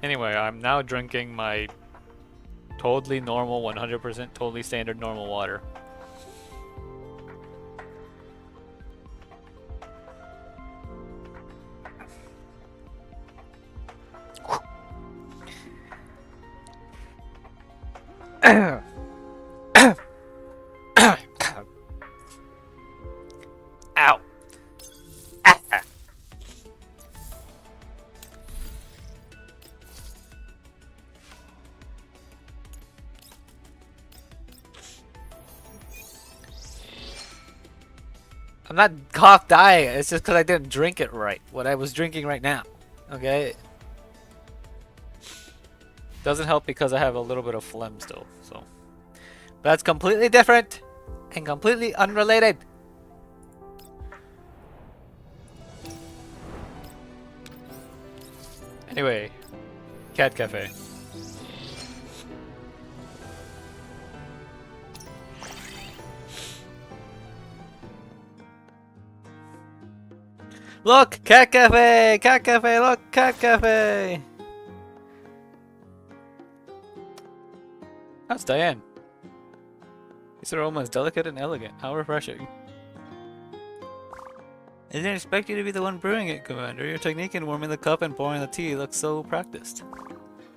Anyway, I'm now drinking my totally normal, 100% totally standard normal water. Ow. I'm not cough dying, it's just because I didn't drink it right. What I was drinking right now. Okay? Doesn't help because I have a little bit of phlegm still, so. But that's completely different and completely unrelated. Anyway, Cat Cafe. Look! Cat Cafe! Cat Cafe! Look! Cat Cafe! That's Diane. This aroma is delicate and elegant. How refreshing. I didn't expect you to be the one brewing it, Commander. Your technique in warming the cup and pouring the tea looks so practiced.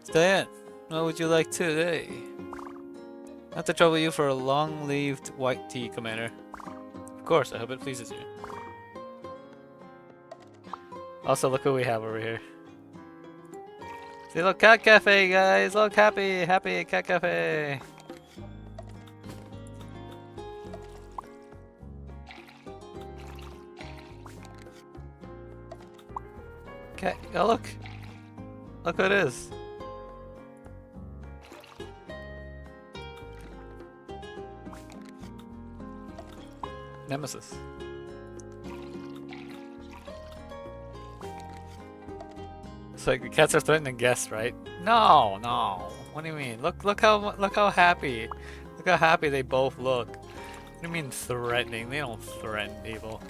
It's Diane. What would you like today? Not to trouble you for a long-leaved white tea, Commander. Of course, I hope it pleases you. Also, look who we have over here. See, look, Cat Cafe, guys! Look, happy Cat Cafe! Cat, oh look! Look who it is! Nemesis. It's like the cats are threatening guests, right? No, no. What do you mean? Look how happy. Look how happy they both look. What do you mean threatening? They don't threaten people.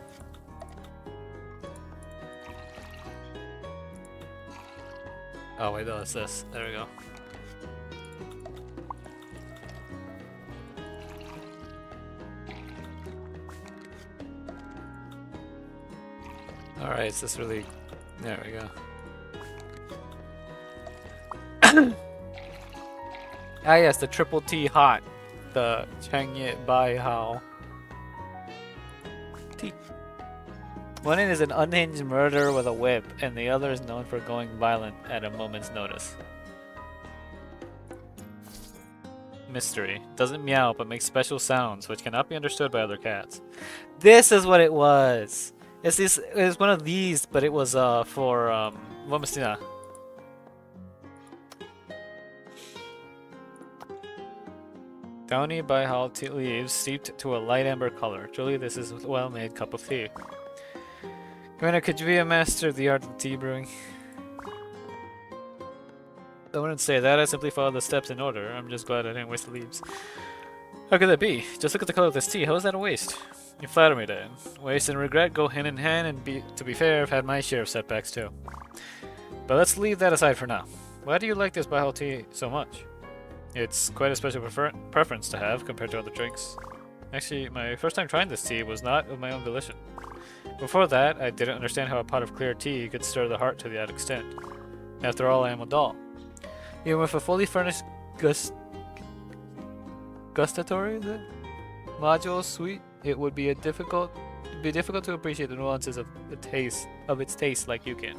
Oh wait, no, it's this. There we go. Alright, is this really... There we go. Ah yes, the triple T hot. The Changyet Bai Hao. T. One is an unhinged murderer with a whip, and the other is known for going violent at a moment's notice. mystery. Doesn't meow, but makes special sounds, which cannot be understood by other cats. This is what it was! It's one of these, but it was, for, what was it? Downy bihaul tea leaves steeped to a light amber color. Truly, this is a well-made cup of tea. Commander, could you be a master of the art of tea brewing? I wouldn't say that, I simply followed the steps in order. I'm just glad I didn't waste the leaves. How could that be? Just look at the color of this tea, how is that a waste? You flatter me, Dan. Waste and regret go hand in hand, and to be fair, I've had my share of setbacks too. But let's leave that aside for now. Why do you like this bihaul tea so much? It's quite a special preference to have compared to other drinks. Actually, my first time trying this tea was not of my own volition. Before that, I didn't understand how a pot of clear tea could stir the heart to that extent. After all, I am a doll. Even with a fully furnished gustatory module suite, it would be difficult to appreciate the nuances of its taste like you can.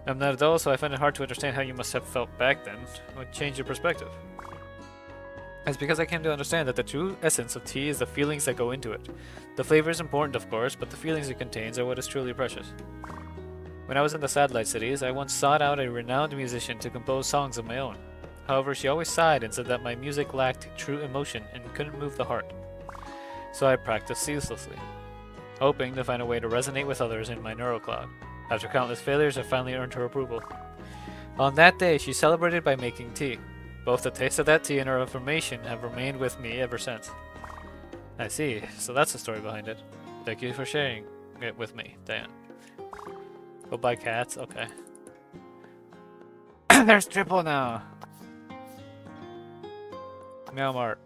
I'm not a doll, so I find it hard to understand how you must have felt back then. What changed your perspective? It's because I came to understand that the true essence of tea is the feelings that go into it. The flavor is important, of course, but the feelings it contains are what is truly precious. When I was in the satellite cities, I once sought out a renowned musician to compose songs of my own. However, she always sighed and said that my music lacked true emotion and couldn't move the heart. So I practiced ceaselessly, hoping to find a way to resonate with others in my neurocloud. After countless failures, I finally earned her approval. On that day, she celebrated by making tea. Both the taste of that tea and her affirmation have remained with me ever since. I see, so that's the story behind it. Thank you for sharing it with me, Dan. Go buy cats? Okay. There's triple now! Meow Mart.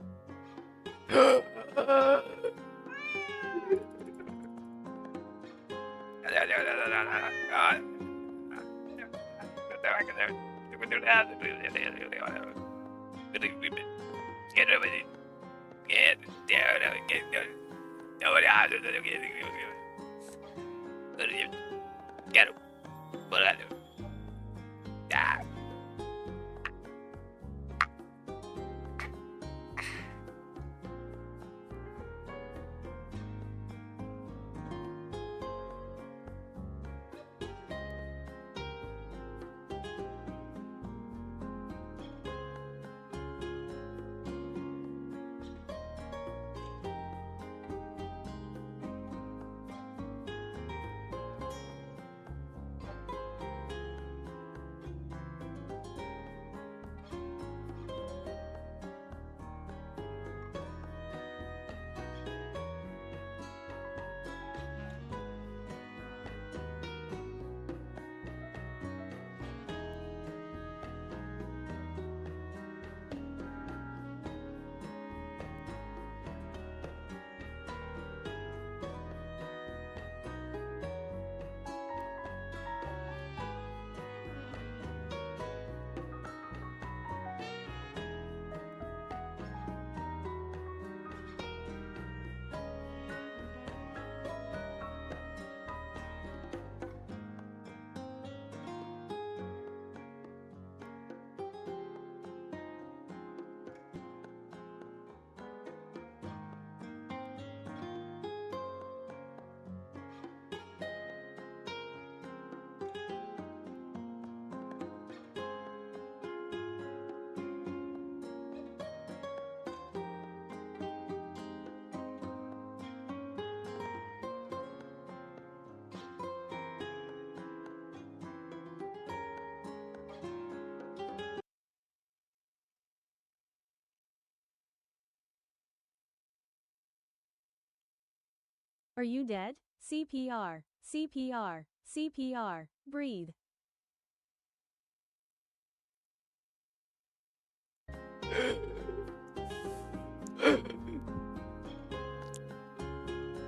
Are you dead? CPR, CPR, CPR, breathe.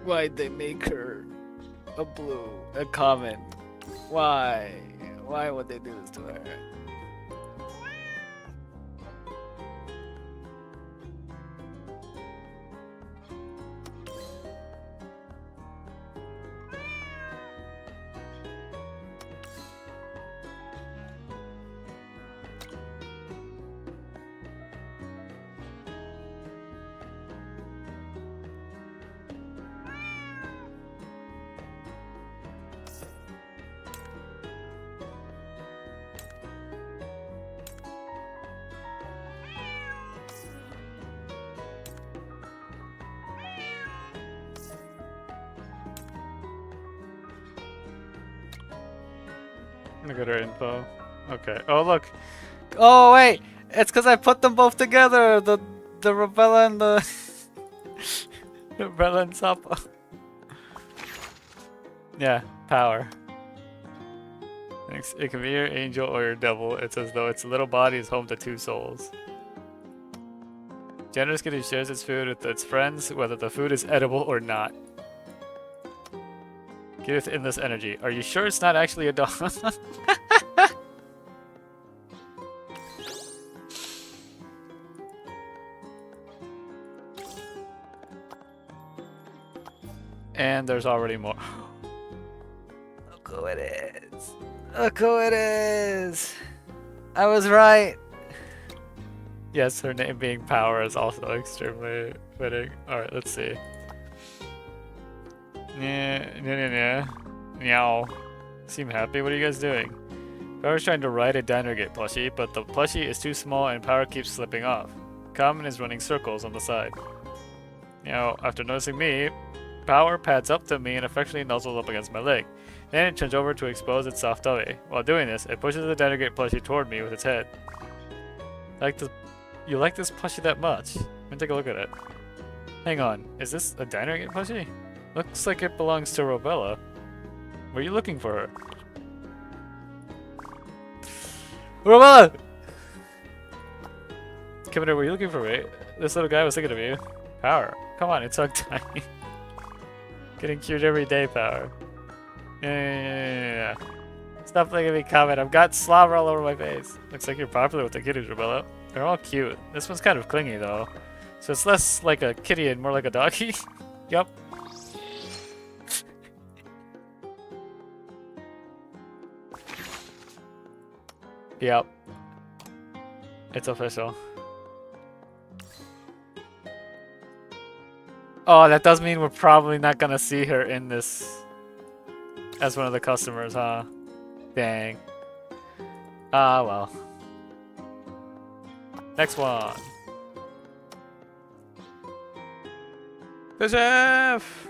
Why'd they make her a common? Why? Why would they do this to her? Look at her info. Okay. Oh look. Oh wait, it's because I put them both together. The Rebella and the Rebella and Sapa. Yeah, power. Thanks. It can be your angel or your devil. It's as though its little body is home to two souls. Generous kitty shares its food with its friends, whether the food is edible or not. Giveth endless energy. Are you sure it's not actually a dog? And there's already more. Look who it is. Look who it is. I was right. Yes, her name being Power is also extremely fitting. Alright, let's see. Meow. Seem happy? What are you guys doing? Power's trying to ride a Dinergate plushie, but the plushie is too small and Power keeps slipping off. Common is running circles on the side. After noticing me, Power pads up to me and affectionately nuzzles up against my leg. Then it turns over to expose its soft belly. While doing this, it pushes the Dinergate plushie toward me with its head. You like this plushie that much? Let me take a look at it. Hang on, is this a Dinergate plushie? Looks like it belongs to Robella. Were you looking for her? Robella! Come here, were you looking for me? This little guy was thinking of you. Power. Come on, it's so tiny. Getting cute every day, Power. Yeah. Stop making me comment. I've got slobber all over my face. Looks like you're popular with the kitties, Robella. They're all cute. This one's kind of clingy, though. So it's less like a kitty and more like a doggy. Yup. Yep. It's official. Oh, that does mean we're probably not gonna see her in this as one of the customers, huh? Dang. Ah, well. Next one. The chef!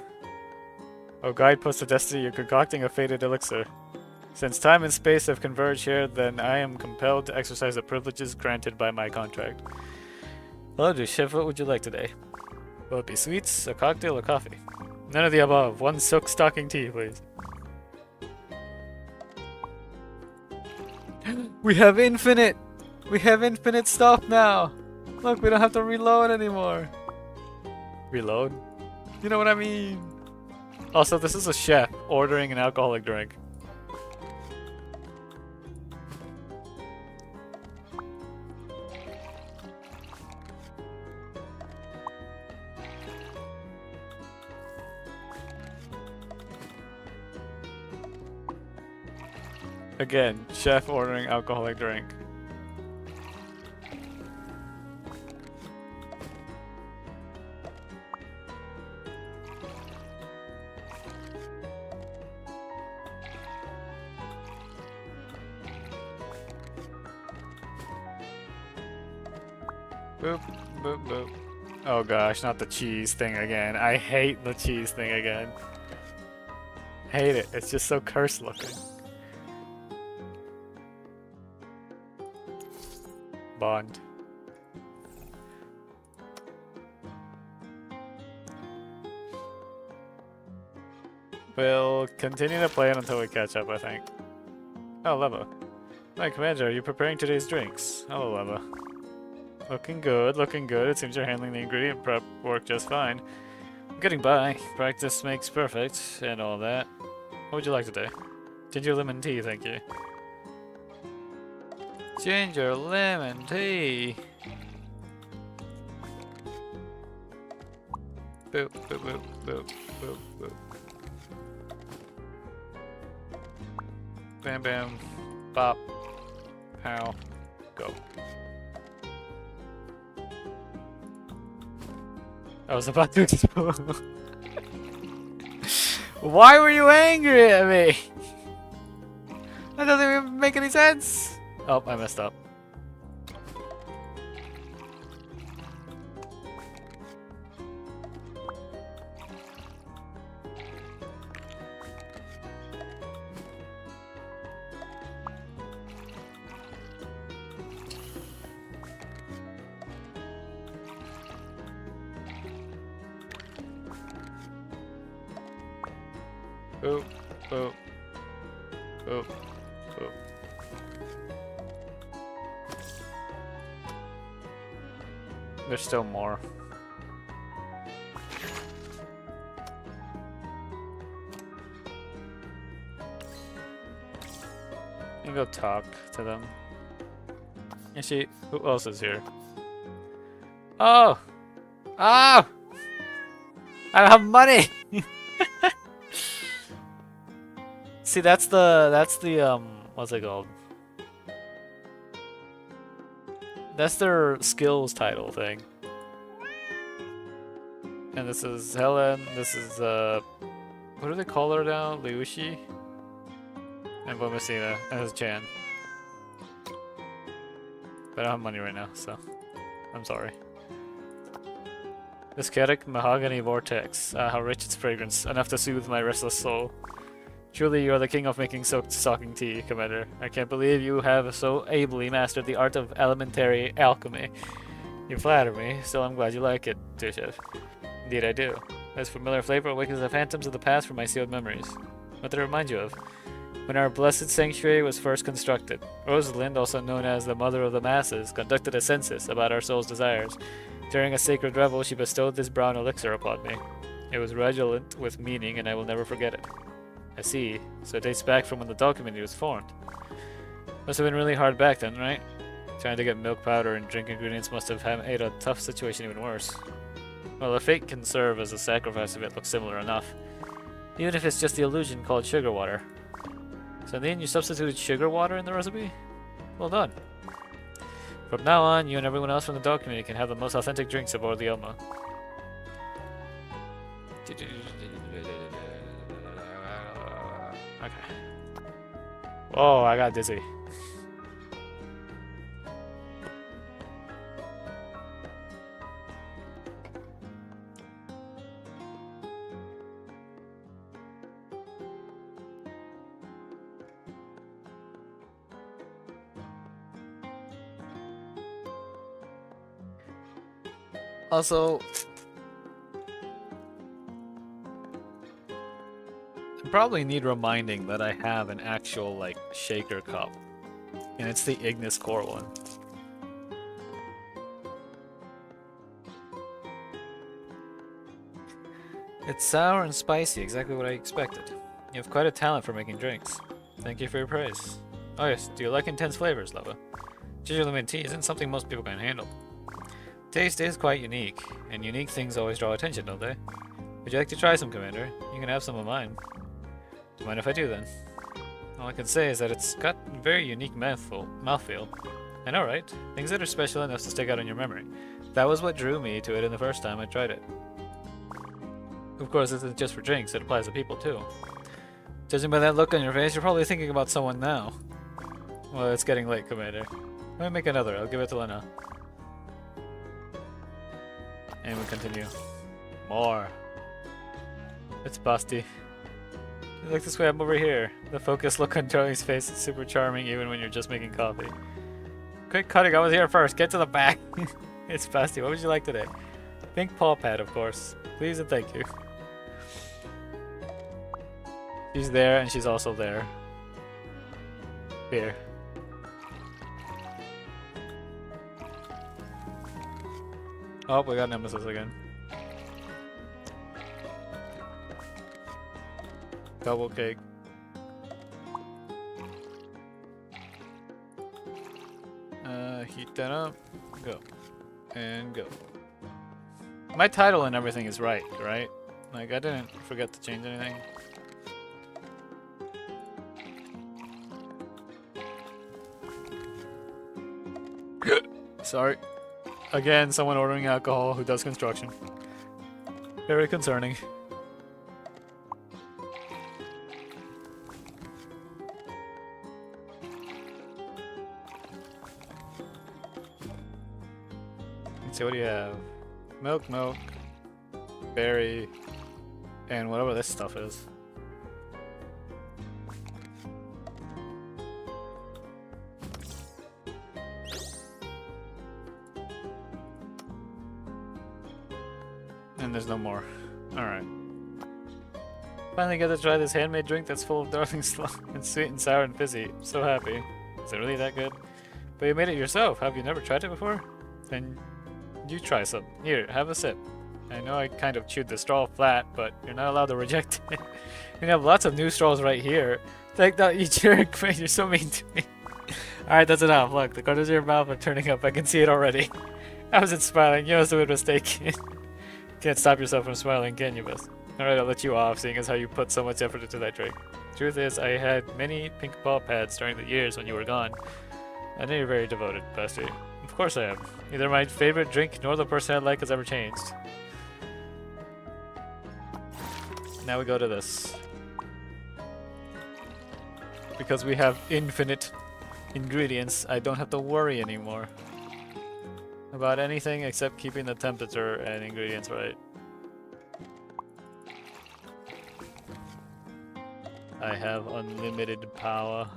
Oh, guidepost of destiny, you're concocting a fated elixir. Since time and space have converged here, then I am compelled to exercise the privileges granted by my contract. Hello, dear chef. What would you like today? Will it be sweets, a cocktail, or coffee? None of the above. One silk stocking tea, please. We have infinite! We have infinite stuff now! Look, we don't have to reload anymore. Reload? You know what I mean? Also, this is a chef ordering an alcoholic drink. Again, chef ordering alcoholic drink. Boop, boop, boop. Oh gosh, not the cheese thing again. I hate the cheese thing again. Hate it. It's just so cursed looking. Bond. We'll continue to play it until we catch up, I think. Oh, Leva. My commander, are you preparing today's drinks? Hello, Leva. Looking good, looking good. It seems you're handling the ingredient prep work just fine. I'm getting by. Practice makes perfect, and all that. What would you like today? Ginger lemon tea, thank you. Ginger lemon tea. Boop, boop, boop, boop, boop, boop. Bam, bam, bop, pow, go. I was about to explode. Why were you angry at me? That doesn't even make any sense. Oh, I messed up. Boop, boop, boop, boop. There's still more. You go talk to them. Actually, who else is here? Oh! Oh! I don't have money! See, that's the what's it called? That's their skills title thing. And this is Helen, this is what do they call her now? Liushi? And Bomacina, and this is Chan. But I don't have money right now, so I'm sorry. This chaotic mahogany vortex, how rich its fragrance, enough to soothe my restless soul. Truly, you are the king of making soaked stocking tea, Commander. I can't believe you have so ably mastered the art of elementary alchemy. You flatter me, still I'm glad you like it, dear chef. Indeed I do. This familiar flavor awakens the phantoms of the past from my sealed memories. What did it remind you of? When our blessed sanctuary was first constructed, Rosalind, also known as the Mother of the Masses, conducted a census about our soul's desires. During a sacred revel, she bestowed this brown elixir upon me. It was redolent with meaning, and I will never forget it. I see. So it dates back from when the dog community was formed. Must have been really hard back then, right? Trying to get milk powder and drink ingredients must have made a tough situation even worse. Well, a fate can serve as a sacrifice if it looks similar enough. Even if it's just the illusion called sugar water. So then you substituted sugar water in the recipe? Well done. From now on, you and everyone else from the dog community can have the most authentic drinks aboard the Oma. Okay. Oh, I got dizzy. Also, I probably need reminding that I have an actual, like, shaker cup. And it's the Ignis Core one. It's sour and spicy, exactly what I expected. You have quite a talent for making drinks. Thank you for your praise. Oh yes, do you like intense flavors, Lava? Ginger lemon tea isn't something most people can handle. Taste is quite unique, and unique things always draw attention, don't they? Would you like to try some, Commander? You can have some of mine. Do you mind if I do, then? All I can say is that it's got a very unique mouthfeel. I know, right? Things that are special enough to stick out in your memory. That was what drew me to it in the first time I tried it. Of course, this isn't just for drinks, it applies to people, too. Judging by that look on your face, you're probably thinking about someone now. Well, it's getting late, Commander. Let me make another. I'll give it to Lena. And we continue. More. It's Basti. You like this way? I'm over here. The focused look on Charlie's face is super charming even when you're just making coffee. Quick cutting, I was here first. Get to the back. It's Basti. What would you like today? Pink paw pad, of course. Please and thank you. She's there and she's also there. Here. Oh, we got Nemesis again. Double cake. Heat that up. Go. And go. My title and everything is right? Like, I didn't forget to change anything. Sorry. Again, someone ordering alcohol who does construction. Very concerning. Let's see, what do you have? Milk, berry, and whatever this stuff is. And there's no more. Alright. Finally get to try this handmade drink that's full of darling slime and sweet and sour and fizzy. I'm so happy. Is it really that good? But you made it yourself. Have you never tried it before? Then you try some. Here, have a sip. I know I kind of chewed the straw flat, but you're not allowed to reject it. You have lots of new straws right here. Take that, you jerk. Man, you're so mean to me. Alright, that's enough. Look, the corners of your mouth are turning up. I can see it already. I wasn't smiling. You must have been mistaken. Can't stop yourself from smiling, can you, Bess? Alright, I'll let you off, seeing as how you put so much effort into that drink. Truth is, I had many pink paw pads during the years when you were gone. I know you're very devoted, Bestie. Of course I am. Neither my favorite drink nor the person I like has ever changed. Now we go to this. Because we have infinite ingredients, I don't have to worry anymore about anything except keeping the temperature and ingredients right. I have unlimited power.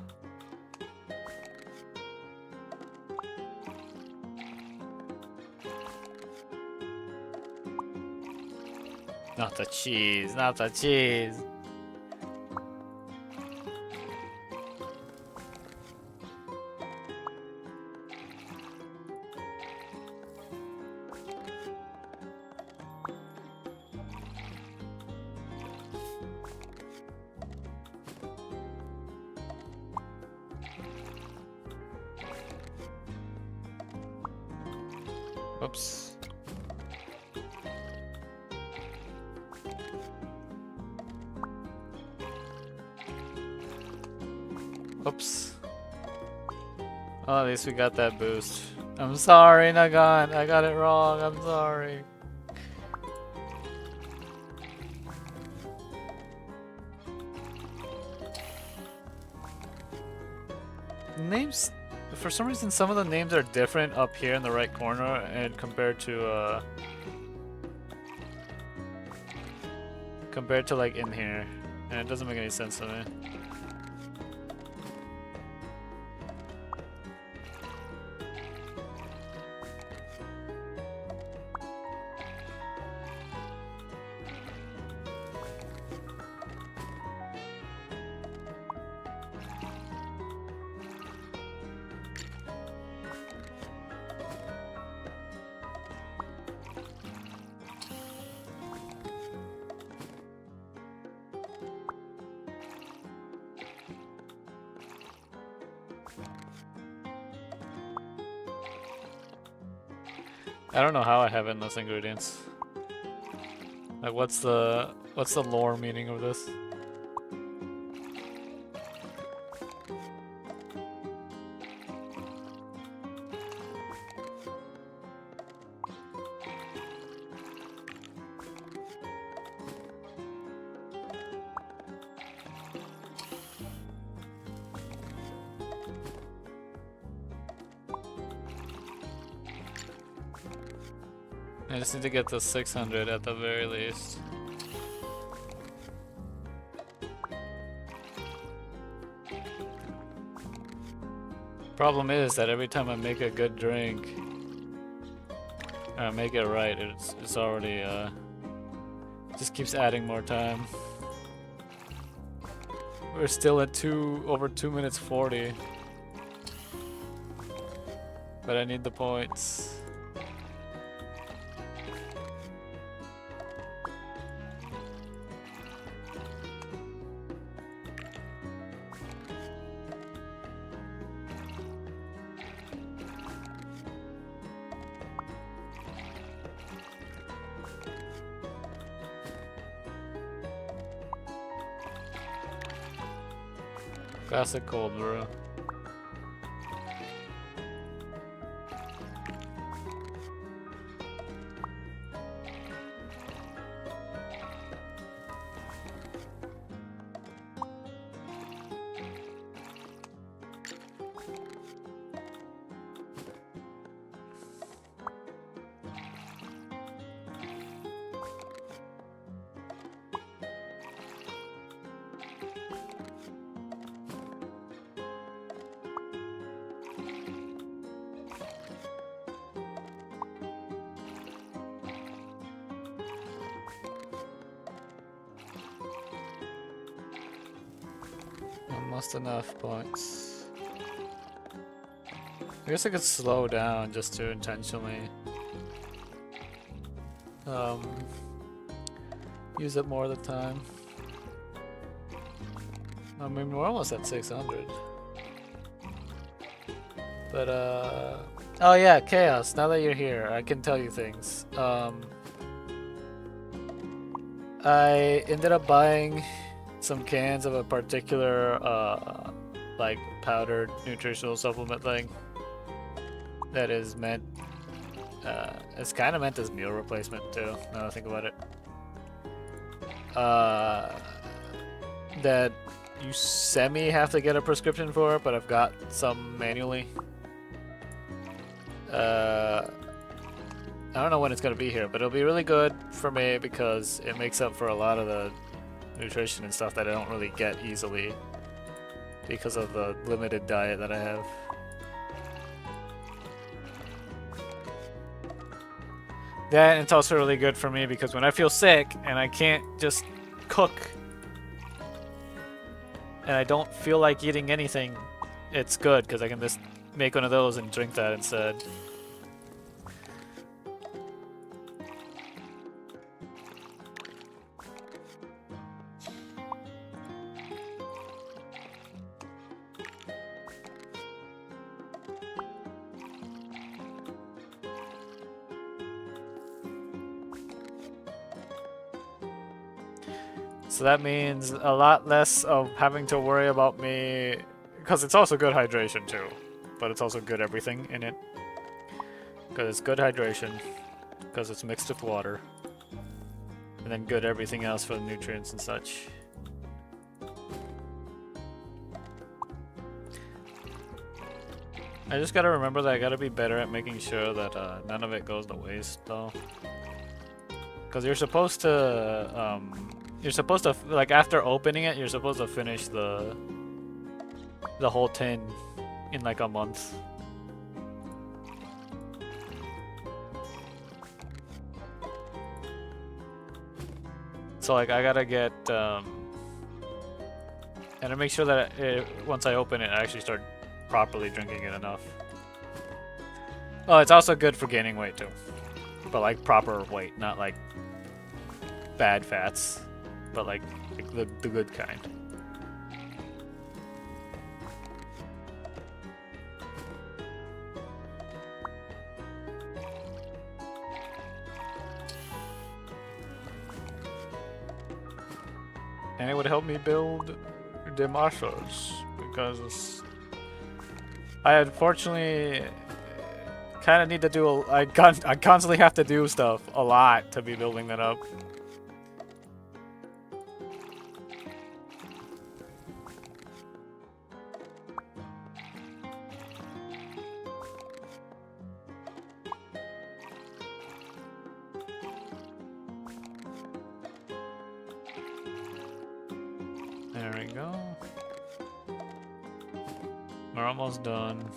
Not the cheese, not the cheese. Oops. Oops. Oh, at least we got that boost. I'm sorry, Nagan. I got it wrong. I'm sorry. Names, for some reason, some of the names are different up here in the right corner and compared to like in here, and it doesn't make any sense to me. I don't know how I have endless ingredients. Like, what's the lore meaning of this? I just need to get to 600 at the very least. Problem is that every time I make a good drink, or make it right, it's already just keeps adding more time. We're still at over 2 minutes 40, but I need the points. Classic cold brew. almost enough points. I guess I could slow down just to intentionally use it more of the time. I mean, we're almost at 600. But, oh yeah, Chaos, now that you're here, I can tell you things. I ended up buying some cans of a particular, like, powdered nutritional supplement thing that is meant, it's kind of meant as meal replacement too, now that I think about it. That you semi have to get a prescription for, but I've got some manually. I don't know when it's gonna be here, but it'll be really good for me because it makes up for a lot of the nutrition and stuff that I don't really get easily because of the limited diet that I have. That, and it's also really good for me because when I feel sick and I can't just cook and I don't feel like eating anything, it's good because I can just make one of those and drink that instead. So that means a lot less of having to worry about me, because it's also good hydration too, but it's also good everything in it. Because it's good hydration, because it's mixed with water, and then good everything else for the nutrients and such. I just gotta remember that I gotta be better at making sure that none of it goes to waste though. Because you're supposed to, like, after opening it, you're supposed to finish the whole tin in like a month. So like I gotta get, and I make sure that once I open it, I actually start properly drinking it enough. Oh, it's also good for gaining weight too, but like proper weight, not like bad fats. But like the good kind. And it would help me build the muscles because I unfortunately kind of need to do I constantly have to do stuff a lot to be building that up. There we go. We're almost done.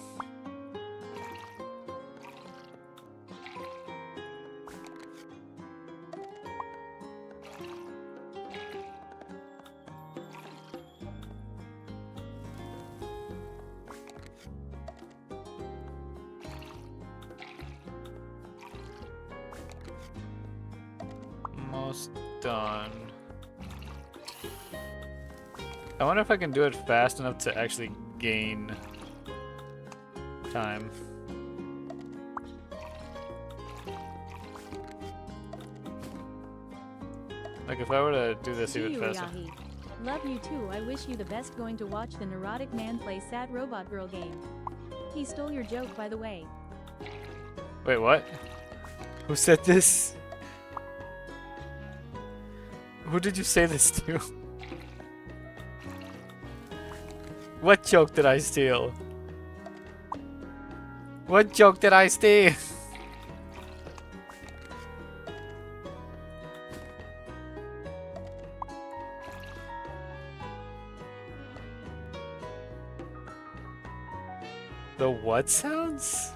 Almost done. I wonder if I can do it fast enough to actually gain time. Like if I were to do this even faster. Yahi. Love you too. I wish you the best going to watch the neurotic man play sad robot girl game. He stole your joke, by the way. Wait, what? Who said this? Who did you say this to? What joke did I steal? What joke did I steal? The what sounds?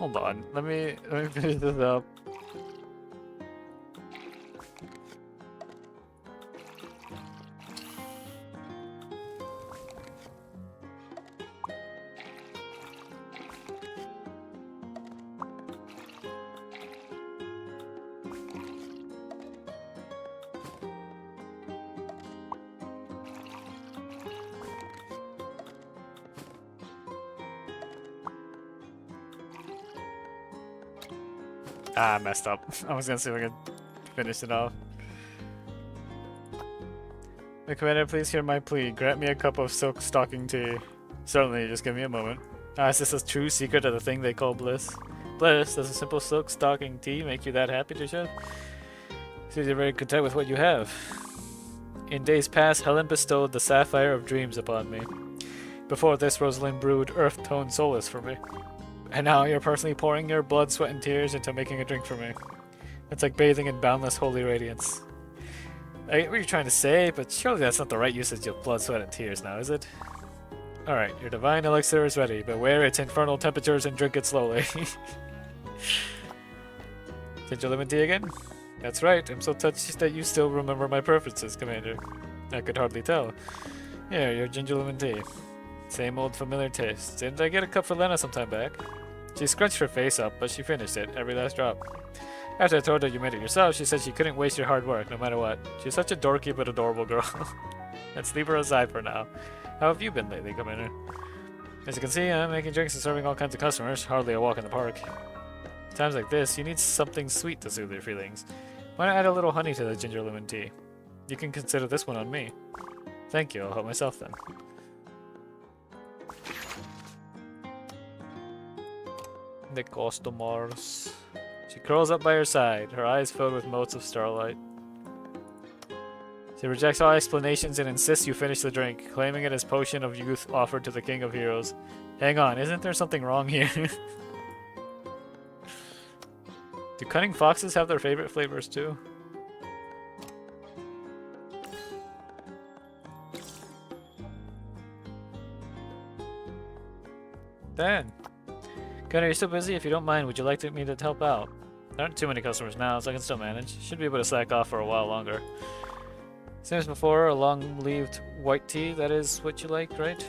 Hold on. Let me finish this up. Ah, I messed up. I was gonna see if I could finish it off. My commander, please hear my plea. Grant me a cup of silk stocking tea. Certainly, just give me a moment. Ah, is this a true secret of the thing they call bliss? Bliss? Does a simple silk stocking tea make you that happy to chef? Seems you're very content with what you have. In days past, Helen bestowed the sapphire of dreams upon me. Before this, Rosalind brewed earth-toned solace for me. And now you're personally pouring your blood, sweat, and tears into making a drink for me. It's like bathing in boundless holy radiance. I get what you're trying to say, but surely that's not the right usage of blood, sweat, and tears now, is it? Alright, your divine elixir is ready. Beware its infernal temperatures and drink it slowly. Ginger lemon tea again? That's right, I'm so touched that you still remember my preferences, Commander. I could hardly tell. Here, your ginger lemon tea. Same old familiar taste. Didn't I get a cup for Lena some time back? She scrunched her face up, but she finished it, every last drop. After I told her you made it yourself, she said she couldn't waste your hard work, no matter what. She's such a dorky but adorable girl. Let's leave her aside for now. How have you been lately, Commander? As you can see, I'm making drinks and serving all kinds of customers. Hardly a walk in the park. Times like this, you need something sweet to soothe your feelings. Why not add a little honey to the ginger lemon tea? You can consider this one on me. Thank you, I'll help myself then. The customers. She curls up by her side, her eyes filled with motes of starlight. She rejects all explanations and insists you finish the drink, claiming it as potion of youth offered to the king of heroes. Hang on, isn't there something wrong here? Do cunning foxes have their favorite flavors too? Dan. Gunnar, you're so busy. If you don't mind, would you like me to help out? There aren't too many customers now, so I can still manage. Should be able to slack off for a while longer. Same as before, a long-leaved white tea. That is what you like, right?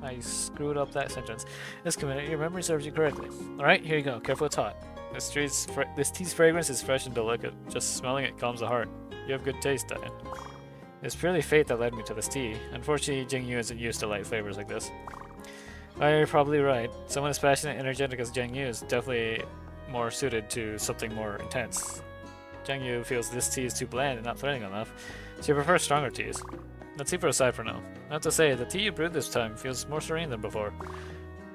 I screwed up that sentence. Yes, Commander, your memory serves you correctly. Alright, here you go. Careful, it's hot. This tea's fragrance is fresh and delicate. Just smelling it calms the heart. You have good taste, Diane. It's purely fate that led me to this tea. Unfortunately, Jingyu isn't used to light flavors like this. You're probably right. Someone as passionate and energetic as Jiang Yu is definitely more suited to something more intense. Jiang Yu feels this tea is too bland and not threatening enough. She prefers stronger teas. Let's leave her aside for now. Not to say, the tea you brewed this time feels more serene than before.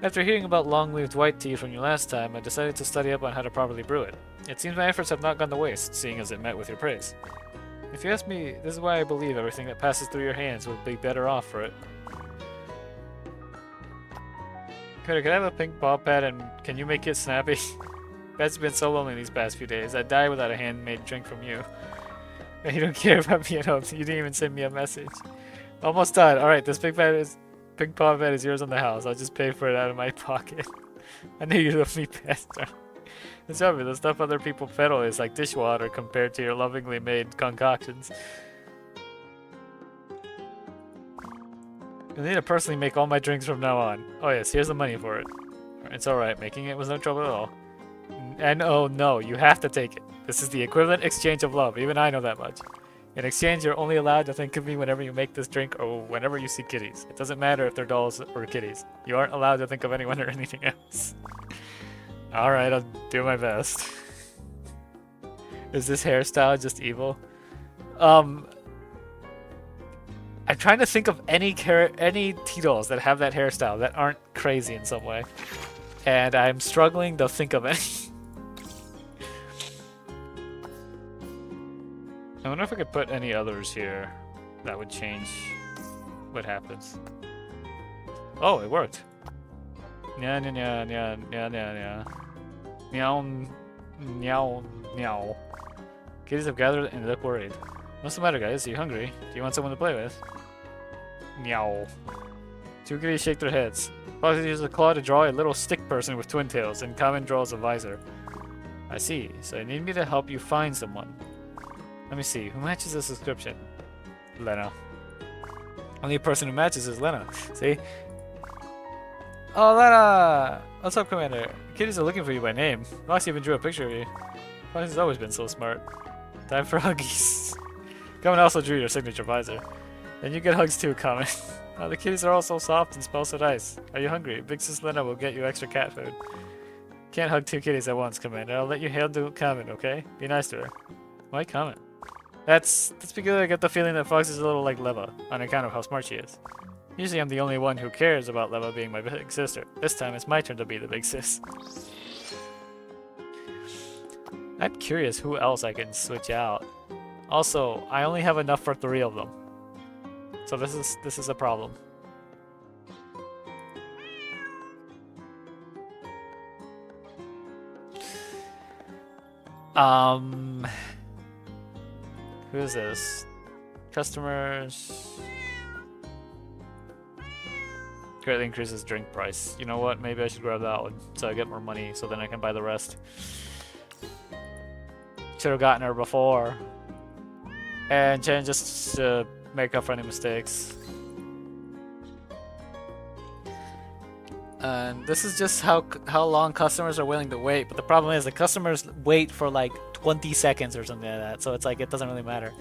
After hearing about long-leaved white tea from you last time, I decided to study up on how to properly brew it. It seems my efforts have not gone to waste, seeing as it met with your praise. If you ask me, this is why I believe everything that passes through your hands will be better off for it. Could I have a pink ball pad and can you make it snappy? Bed's been so lonely these past few days. I'd die without a handmade drink from you. You don't care about me at all. You didn't even send me a message. Almost done. Alright, this pink ball pad is yours on the house. I'll just pay for it out of my pocket. I knew you'd love me better. It's over. The stuff other people peddle is like dishwater compared to your lovingly made concoctions. I need to personally make all my drinks from now on. Oh yes, here's the money for it. It's alright, making it was no trouble at all. And oh no, you have to take it. This is the equivalent exchange of love, even I know that much. In exchange, you're only allowed to think of me whenever you make this drink or whenever you see kitties. It doesn't matter if they're dolls or kitties. You aren't allowed to think of anyone or anything else. Alright, I'll do my best. Is this hairstyle just evil? I'm trying to think of any tea dolls that have that hairstyle that aren't crazy in some way. And I'm struggling to think of any. I wonder if I could put any others here that would change what happens. Oh, it worked. Nya nya nya nya nya nya nya. Meow meow meow. Kitties have gathered and look worried. What's the matter, guys? Are you hungry? Do you want someone to play with? Meow. Two kitties shake their heads. Foxes use a claw to draw a little stick person with twin tails, and Common draws a visor. I see. So you need me to help you find someone. Let me see. Who matches this description? Lena. Only person who matches is Lena. See? Oh, Lena! What's up, Commander? Kitties are looking for you by name. Foxy even drew a picture of you. Foxy's always been so smart. Time for huggies. Common also drew your signature visor. And you get hugs too, Common. Oh, the kitties are all so soft and smell so nice. Are you hungry? Big Sis Lena will get you extra cat food. Can't hug two kitties at once, Commander. I'll let you handle Common, okay? Be nice to her. Why Common? That's because I get the feeling that Fox is a little like Leva, on account of how smart she is. Usually I'm the only one who cares about Leva being my big sister. This time it's my turn to be the big sis. I'm curious who else I can switch out. Also, I only have enough for 3 of them. So this is a problem. Who is this? Customers. Greatly increases drink price. You know what? Maybe I should grab that one so I get more money so then I can buy the rest. Should have gotten her before. And change just to make up for any mistakes. And this is just how long customers are willing to wait. But the problem is the customers wait for like 20 seconds or something like that. So it's like it doesn't really matter.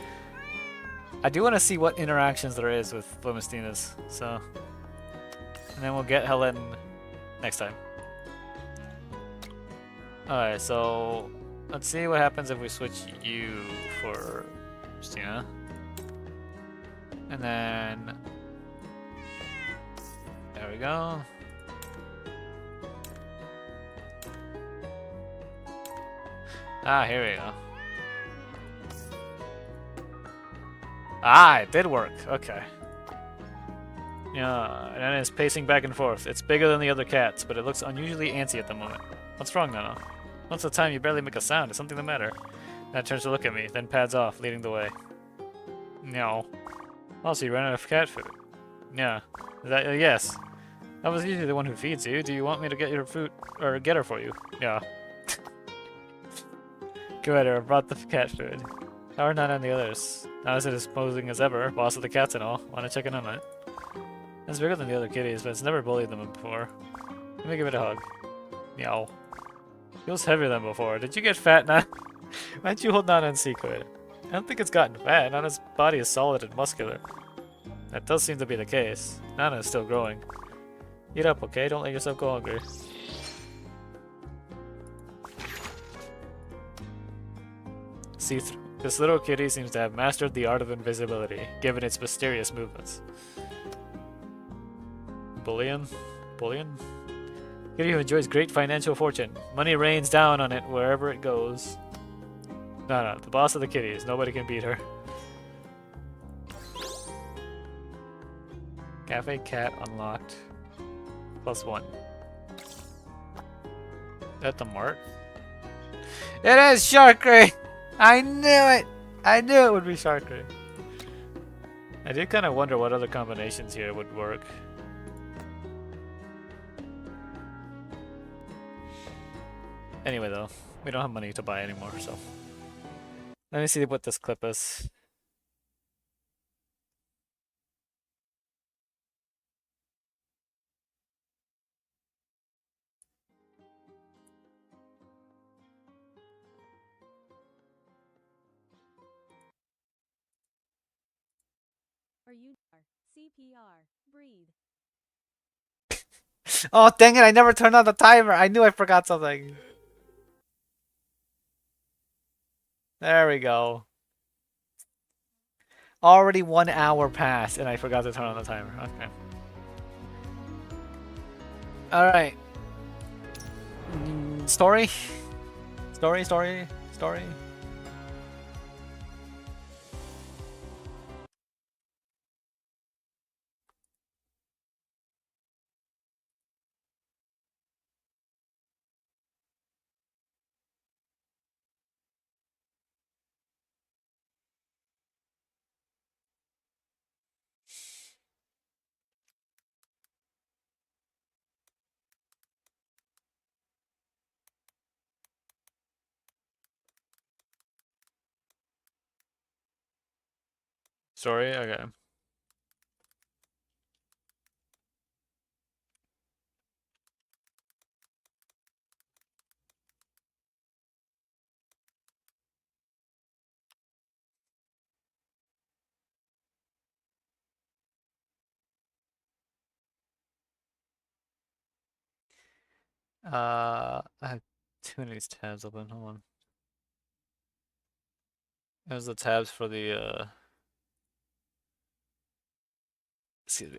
I do want to see what interactions there is with Flamistinas. So, and then we'll get Helen next time. Alright, so let's see what happens if we switch you for Christina. And then there we go. Ah, here we go. Ah, it did work. Okay. Yeah, and it's pacing back and forth. It's bigger than the other cats, but it looks unusually antsy at the moment. What's wrong, Nana? Most of the time you barely make a sound. Is something the matter? Nana turns to look at me, then pads off, leading the way. No. Also, you ran out of cat food. Yeah. Yes. I was usually the one who feeds you. Do you want me to get your food, or get her for you? Yeah. Go ahead, I brought the cat food. How are Nana and the others? Not as disposing as ever, boss of the cats and all. Want to check in on it? It's bigger than the other kitties, but it's never bullied them before. Let me give it a hug. Meow. Feels heavier than before. Did you get fat, Nana? Why don't you hold Nana in secret? I don't think it's gotten fat. Nana's body is solid and muscular. That does seem to be the case. Nana is still growing. Eat up, okay? Don't let yourself go hungry. See-through. This little kitty seems to have mastered the art of invisibility, given its mysterious movements. Bullion? Bullion? Kitty who enjoys great financial fortune. Money rains down on it wherever it goes. No, the boss of the kitties. Nobody can beat her. Cafe cat unlocked. +1. At the mart? It is Sharkray! I knew it! I knew it would be Sharkray. I did kind of wonder what other combinations here would work. Anyway though, we don't have money to buy anymore, so. Let me see what this clip is. Are you CPR? Breathe. Oh dang it, I never turned on the timer. I knew I forgot something. There we go. Already 1 hour passed and I forgot to turn on the timer. Okay. Alright. Story? Story? Story? Okay. I have too many of these tabs open. Hold on. There's the tabs for the excuse me.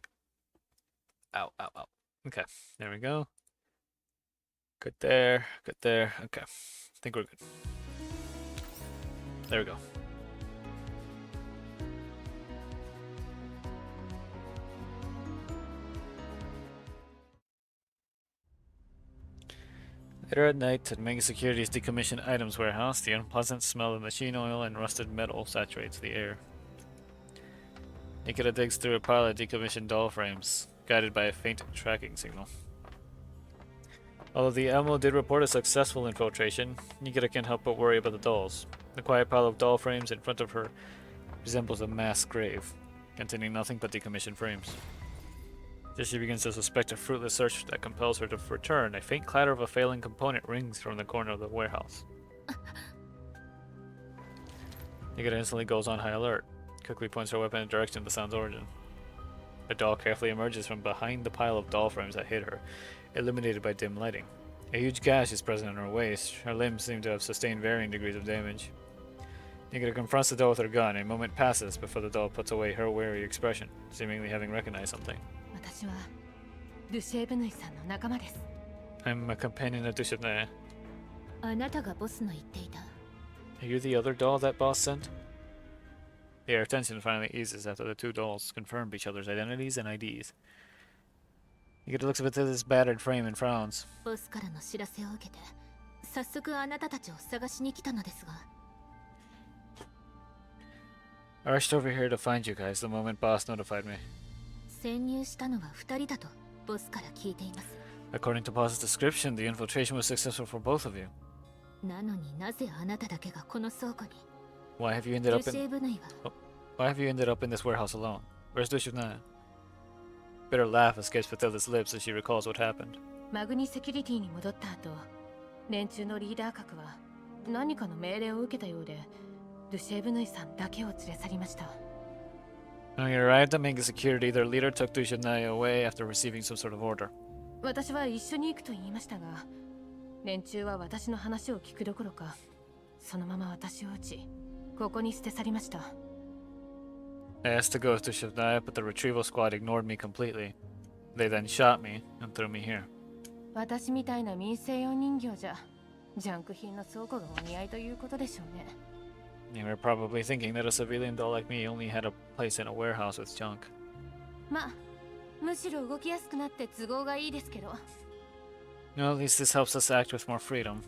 Ow, ow, ow. Okay, there we go. Good there, good there. Okay, I think we're good. There we go. Later at night, at Mega Security's decommissioned items warehouse, the unpleasant smell of machine oil and rusted metal saturates the air. Nikita digs through a pile of decommissioned doll frames, guided by a faint tracking signal. Although the Admiral did report a successful infiltration, Nikita can't help but worry about the dolls. The quiet pile of doll frames in front of her resembles a mass grave, containing nothing but decommissioned frames. As she begins to suspect a fruitless search that compels her to return, a faint clatter of a failing component rings from the corner of the warehouse. Nikita instantly goes on high alert, quickly points her weapon in the direction of the sound's origin. A doll carefully emerges from behind the pile of doll frames that hid her, illuminated by dim lighting. A huge gash is present on her waist. Her limbs seem to have sustained varying degrees of damage. Nikita confronts the doll with her gun. A moment passes before the doll puts away her wary expression, seemingly having recognized something. I'm a companion of Dushevne. Are you the other doll that boss sent? The air tension finally eases after the two dolls confirm each other's identities and IDs. Nikita looks up at this battered frame and frowns. I rushed over here to find you guys the moment boss notified me. According to boss's description, the infiltration was successful for both of you. Why have you ended up in this warehouse alone? Where's Dushevne? Bitter laugh escapes Bathilda's lips as she recalls what happened. When we arrived at Mega Security, their leader took Dushevne away after receiving some sort of order. I asked to go with Dushevne, but the retrieval squad ignored me completely. They then shot me and threw me here. You were probably thinking that a civilian doll like me only had a place in a warehouse with junk. Well, at least this helps us act with more freedom.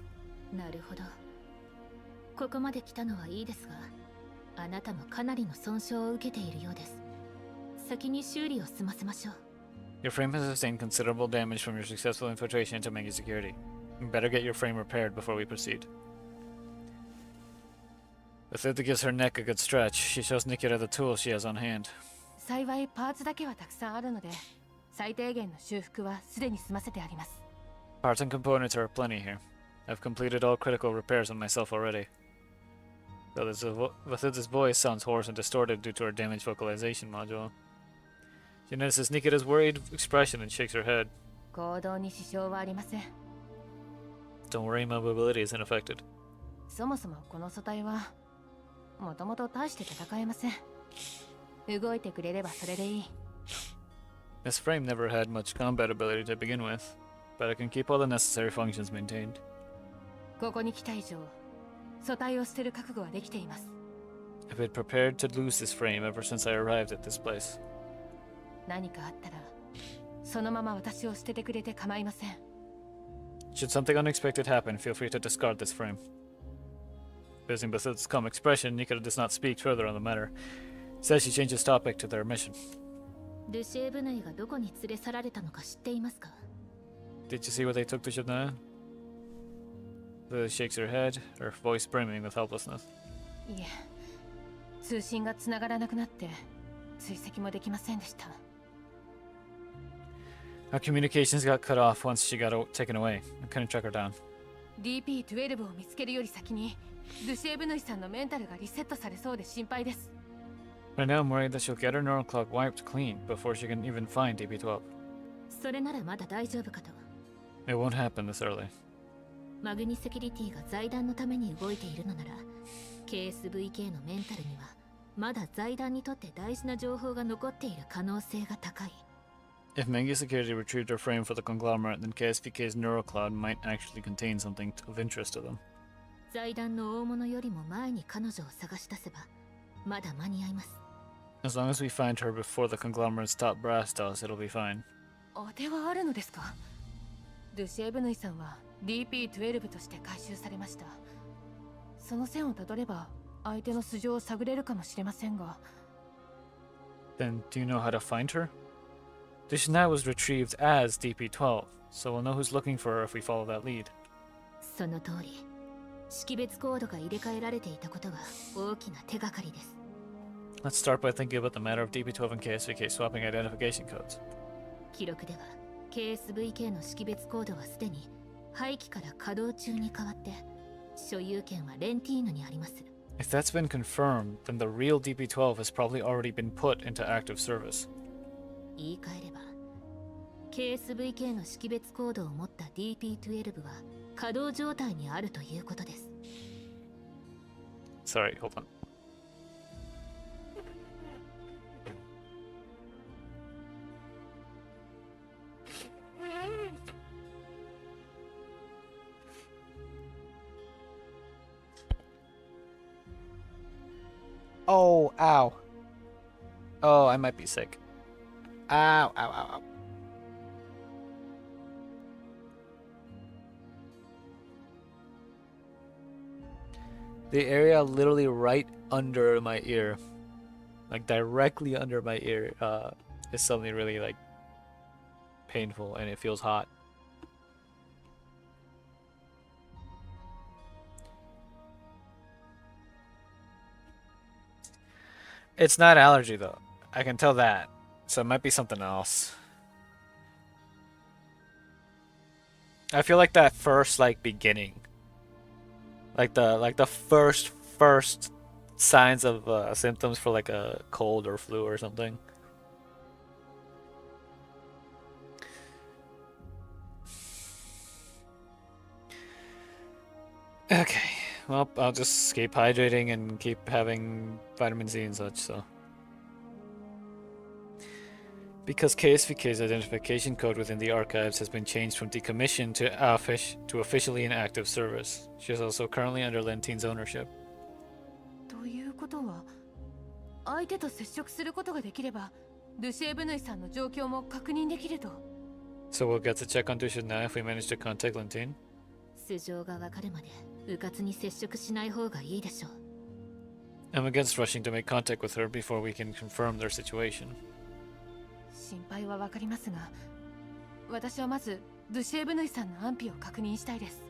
Your frame has sustained considerable damage from your successful infiltration into Mega Security. You better get your frame repaired before we proceed. Bathilda gives her neck a good stretch. She shows Nikita the tools she has on hand. Parts and components are plenty here. I've completed all critical repairs on myself already. Bathilda's voice sounds hoarse and distorted due to her damaged vocalization module. She notices Nikita's worried expression and shakes her head. Don't worry, my mobility isn't affected. This frame never had much combat ability to begin with, but I can keep all the necessary functions maintained. I've been prepared to lose this frame ever since I arrived at this place. Should something unexpected happen, feel free to discard this frame. Basing Bathilda's calm expression, Nikita does not speak further on the matter. Says she changes topic to their mission. Did you see what they took to Dushevne? Lily shakes her head, her voice brimming with helplessness. 通信がつながらなくなって追跡もできませんでした。 Our communications got cut off once she got taken away. I couldn't track her down. DP12 を見つけるより先にドゥシェーブヌイさんのメンタルがリセットされそうで心配です。 Right now I'm worried that she'll get her neural clock wiped clean before she can even find DP12. それならまだ大丈夫かと。 It won't happen this early. マグニセキュリティが財団のために動いているのなら KSVK のメンタルにはまだ財団にとって大事な情報が残っている可能性が高い。 If Mengi Security retrieved her frame for the conglomerate, then KSVK's neural cloud might actually contain something of interest to them. 財団の大物よりも前に彼女を探し出せばまだ間に合います。 As long as we find her before the conglomerate's top brass does, it'll be fine. 当てはあるのですか？ドゥシェーブヌイさんは DP12 として回収されました。その線をたどれば相手の素性を探れるかもしれませんが。 Then do you know how to find her? Dishna was retrieved as DP12, so we'll know who's looking for her if we follow that lead. その通り、識別コードが入れ替えられていたことが大きな手がかりです。 Let's start by thinking about the matter of DP12 and KSVK swapping identification codes. 記録では KSVK の識別コードはすでに廃棄から稼働中に変わって所有権はレンティーヌにあります。 If that's been confirmed, then the real DP12 has probably already been put into active service. 言い換えれば KSVK の識別コードを持った DP12 は稼働状態にあるということです。 Sorry, hold on. Oh, ow. Oh, I might be sick. Ow, ow, ow, ow. The area literally right under my ear, like directly under my ear, is suddenly really like painful and it feels hot. It's not allergy though. I can tell that. So it might be something else. I feel like that first beginning. Like the first signs of symptoms for like a cold or flu or something. Okay. Well, I'll just keep hydrating and keep having vitamin C and such, so. Because KSVK's identification code within the archives has been changed from decommissioned to officially in active service. She is also currently under Lentine's ownership. ということは、相手と接触することができれば、ドゥシェーブヌイさんの状況も確認できると。So we'll get to check on Dushin now if we manage to contact Lentine. 素性がわかるまで、うかつに接触しない方がいいでしょう。I'm against rushing to make contact with her before we can confirm their situation. 心配はわかりますが、私はまずドゥシェーブヌイさんの安否を確認したいです。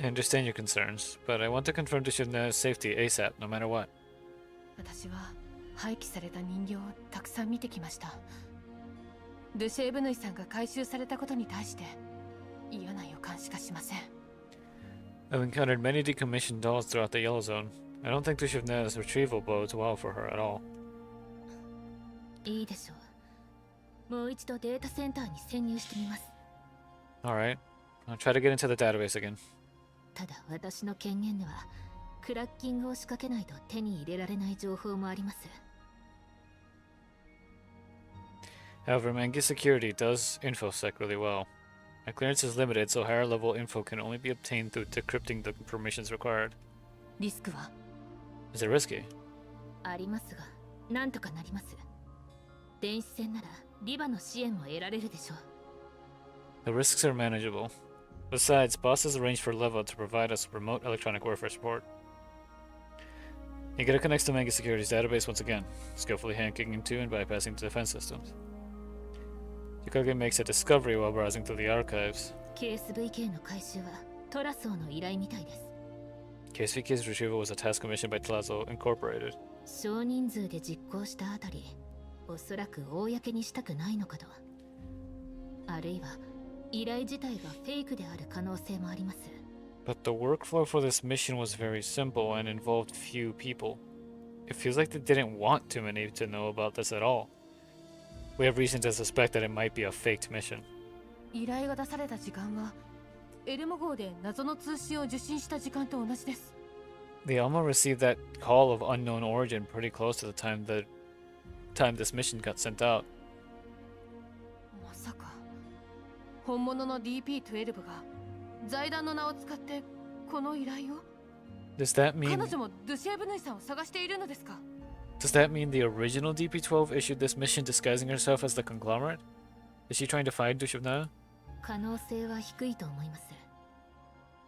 I understand your concerns, but I want to confirm Dushin's safety ASAP, no matter what. 私は廃棄された人形をたくさん見てきました。ドゥシェーブヌイさんが回収されたことに対して嫌な予感しかしません。I've encountered many decommissioned dolls throughout the Yellow Zone. I don't think Dushin's retrieval bodes well for her at all. いいでしょう。もう一度データセンターに潜入してみます。Alright, I'll try to get into the database again. ただ私の権限ではクラッキングを仕掛けないと手に入れられない情報もあります。However, Mengi Security does InfoSec really well. My clearance is limited, so higher level info can only be obtained through decrypting the permissions required. リスクは Is it risky? ありますが、なんとかなります。電子戦ならリバの支援も得られるでしょう。The risks are manageable. Besides, Boss has arranged for Leva to provide us remote electronic warfare support. Nikita connects to Mengi Security's database once again, skillfully hacking into and bypassing the defense systems. Yukage makes a discovery while browsing through the archives. KSVK の回収はトラソーの依頼みたいです。 KSVK's retrieval was a task commissioned by Tlazo Incorporated. 少人数で実行したあたり、おそらく公にしたくないのかと。あるいは依頼自体がフェイクである可能性もあります。But the workflow for this mission was very simple and involved few people. It feels like they didn't want too many to know about this at all. We have reason to suspect that it might be a faked mission. 依頼が出された時間はエルモ号で謎の通信を受信した時間と同じです。The Alma received that call of unknown origin pretty close to the time this mission got sent out. まさか本物の DP-12 が財団の名を使ってこの依頼を？ Does that mean 彼女もドゥシェーブヌイさんを探しているのですか？ Does that mean the original DP-12 issued this mission disguising herself as the conglomerate? Is she trying to find Dushavna? 可能性は低いと思います。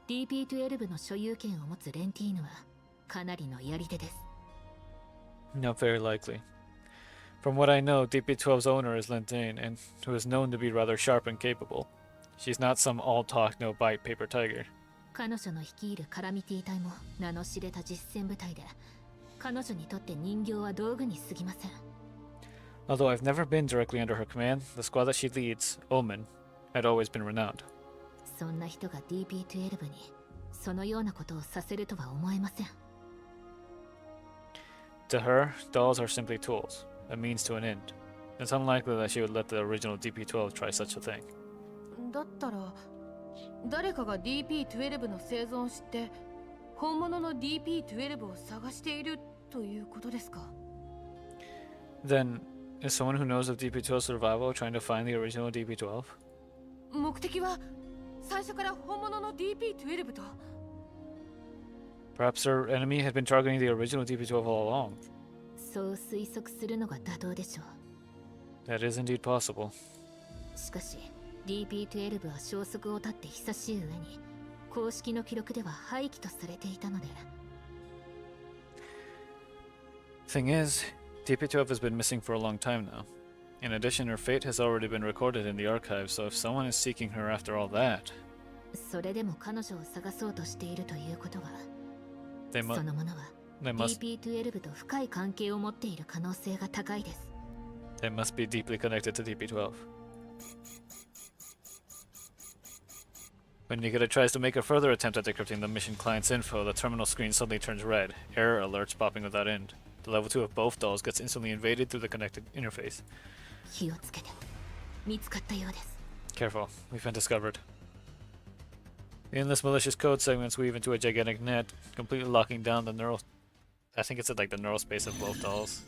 DP-12 の所有権を持つレンティーヌはかなりのやり手です。Not very likely. From what I know, DP-12's owner is Lentane, and who is known to be rather sharp and capable. She's not some all-talk, no-bite paper tiger. 彼女の率いるカラミティ隊も名の知れた実戦部隊で、彼女にとって人形は道具に過ぎません。Although I've never been directly under her command, the squad that she leads, Omen, had always been renowned. そんな人が DP-12 にそのようなことをさせるとは思えません。To her, dolls are simply tools, a means to an end. It's unlikely that she would let the original DP-12 try such a thing. だったら誰かが DP-12 の生存を知って本物の DP-12 を探しているということですか？ Then, is someone who knows of DP-12's survival trying to find the original DP-12? 目的は最初から本物の DP-12 と。 Perhaps her enemy had been targeting the original DP-12 all along. そう推測するのが妥当でしょう。 That is indeed possible. しかし DP-12 は消息を絶って久しい上に公式の記録では廃棄とされていたので。 Thing is, DP-12 has been missing for a long time now. In addition, her fate has already been recorded in the archives, so if someone is seeking her after all that... それでも彼女を探そうとしているということは、 They そのものは must DP-12 と深い関係を持っている可能性が高いです。 They must be deeply connected to DP-12. When Nikita tries to make a further attempt at decrypting the mission client's info, the terminal screen suddenly turns red, error alerts popping without end. The level 2 of both dolls gets instantly invaded through the connected interface. 気をつけて。見つかったようです。 Careful, we've been discovered. The endless malicious code segments weave into a gigantic net, completely locking down the neural... I think it's like the neural space of both dolls.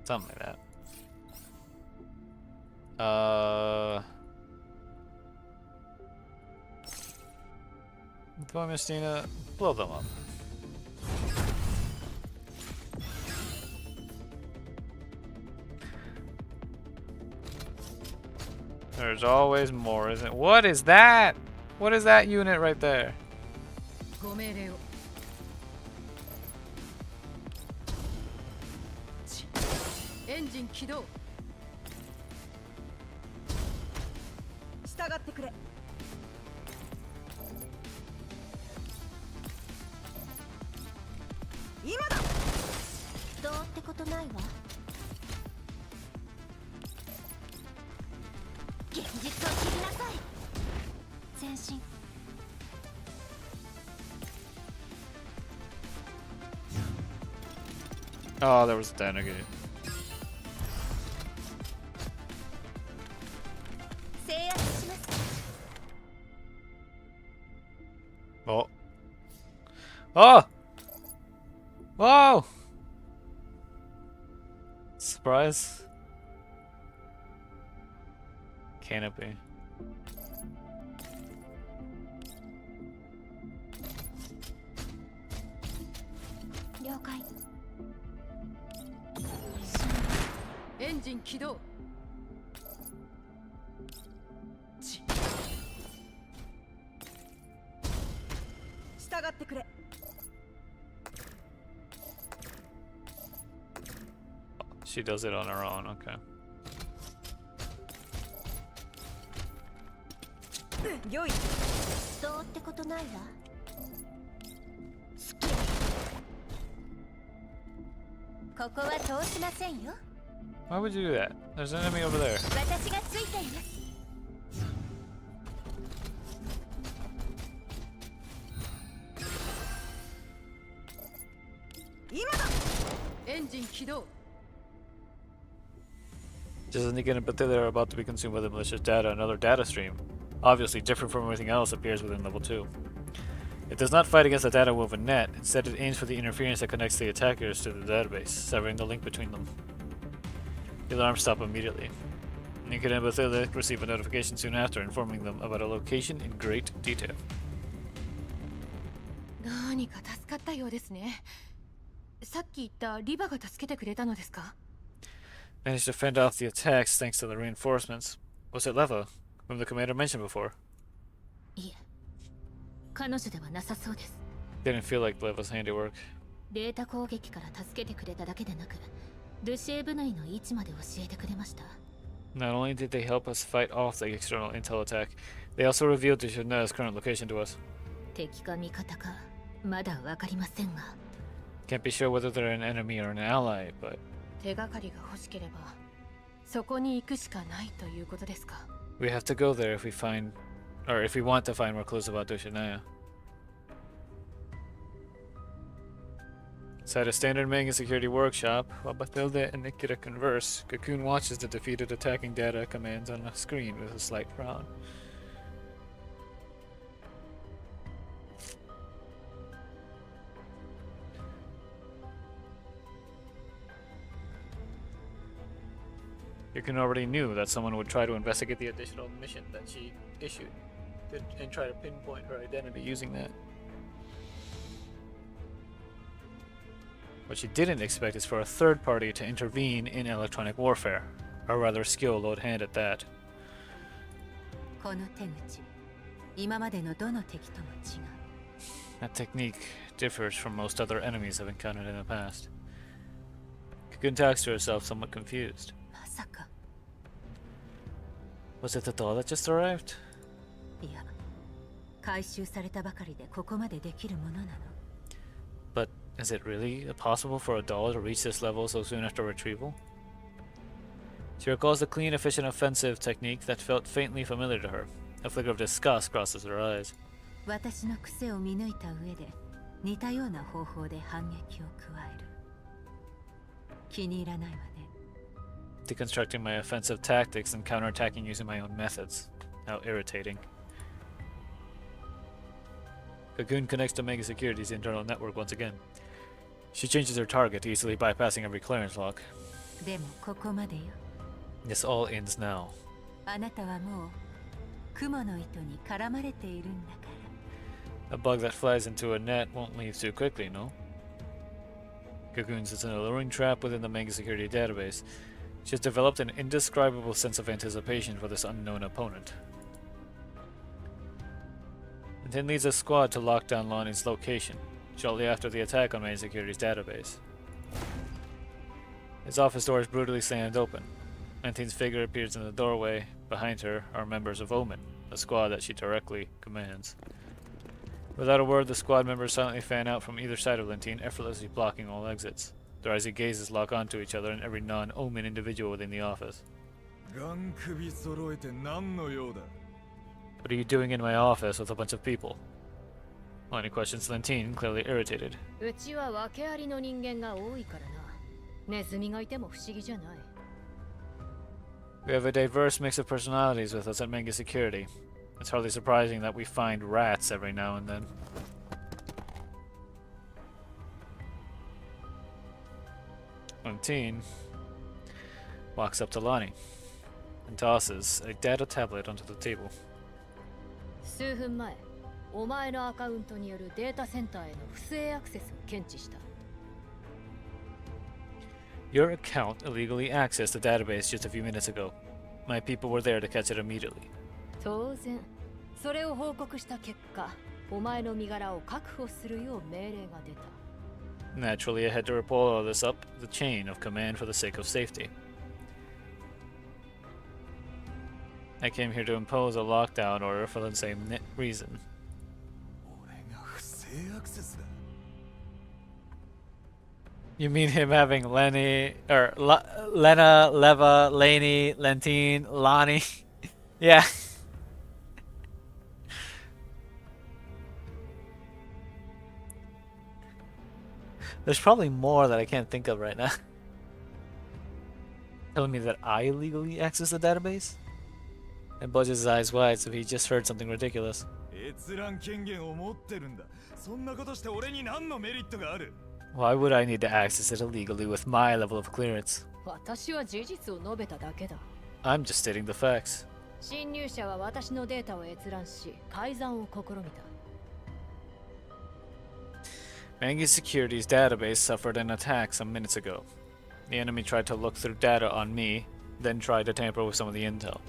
Something like that. Come on, Mistina, blow them up. There's always more, isn't it? What is that? What is that unit right there? ご命令を。エンジン起動。従ってくれ。今だ。どうってことないわ。現実を知りなさい。前進。Oh, there was a Dynagate. 制圧します。 Oh. Oh! Whoa! Surprise. Canopy. 了解。エンジン起動。従ってくれ。 She does it on her own, okay. 良い。どうってことないわ。Why would you do that? There's an enemy over there. Just indicating but they are about to be consumed by the malicious data. Another data stream, obviously different from everything else, appears within level 2. It does not fight against the data woven net. Instead, it aims for the interference that connects the attackers to the database, severing the link between them. The alarms stop immediately. Nikan and Bathilda receive a notification soon after, informing them about a location in great detail. Managed to fend off the attacks thanks to the reinforcements. Was it Leva, whom the commander mentioned before? Didn't feel like Leva's handiwork. Not only did they help us fight off the external intel attack, they also revealed Dushana's current location to us. Can't be sure whether they're an enemy or an ally, but we have to go there if we find, or if we want to find more clues about Dushanaya. Inside a standard manga security workshop, while Bathilda and Nikita converse, Cocoon watches the defeated attacking data commands on a screen with a slight frown. Cocoon already knew that someone would try to investigate the additional mission that she issued and try to pinpoint her identity using that. What she didn't expect is for a third party to intervene in electronic warfare, a rather skilled old hand at that. That technique differs from most other enemies I've encountered in the past. Cocoon talks to herself, somewhat confused. Was it the doll that just arrived? But is it really possible for a doll to reach this level so soon after retrieval? She recalls the clean, efficient offensive technique that felt faintly familiar to her. A flicker of disgust crosses her eyes. Deconstructing my offensive tactics and counterattacking using my own methods. How irritating. Cocoon connects to Mega Security's internal network once again. She changes her target, easily bypassing every clearance lock. This all ends now. A bug that flies into a net won't leave too quickly, no? Cocoon sits in a luring trap within the Mega Security database. She has developed an indescribable sense of anticipation for this unknown opponent. And then leads a squad to lock down Lonnie's location, shortly after the attack on Main Security's database. His office door is brutally slammed open. Mantine's figure appears in the doorway. Behind her are members of Omen, a squad that she directly commands. Without a word, the squad members silently fan out from either side of Lentine, effortlessly blocking all exits. Their icy gazes lock onto each other and every non-Omen individual within the office. What are you doing in my office with a bunch of people? Lonnie questions Lentine, clearly irritated. We have a diverse mix of personalities with us at Manga Security. It's hardly surprising that we find rats every now and then. Lentine walks up to Lonnie and tosses a data tablet onto the table. Your account illegally accessed the database just a few minutes ago. My people were there to catch it immediately. Naturally, I had to report all this up the chain of command for the sake of safety. I came here to impose a lockdown order for the same reason. You mean him having Lenny or Lena, Leva, Laney, Lentine, Lonnie? Yeah. There's probably more that I can't think of right now. Telling me that I illegally access the database? And budges his eyes wide, so he just heard something ridiculous. Why would I need to access it illegally with my level of clearance? I'm just stating the facts. Mangi's Security's database suffered an attack some minutes ago. The enemy tried to look through data on me, then tried to tamper with some of the intel.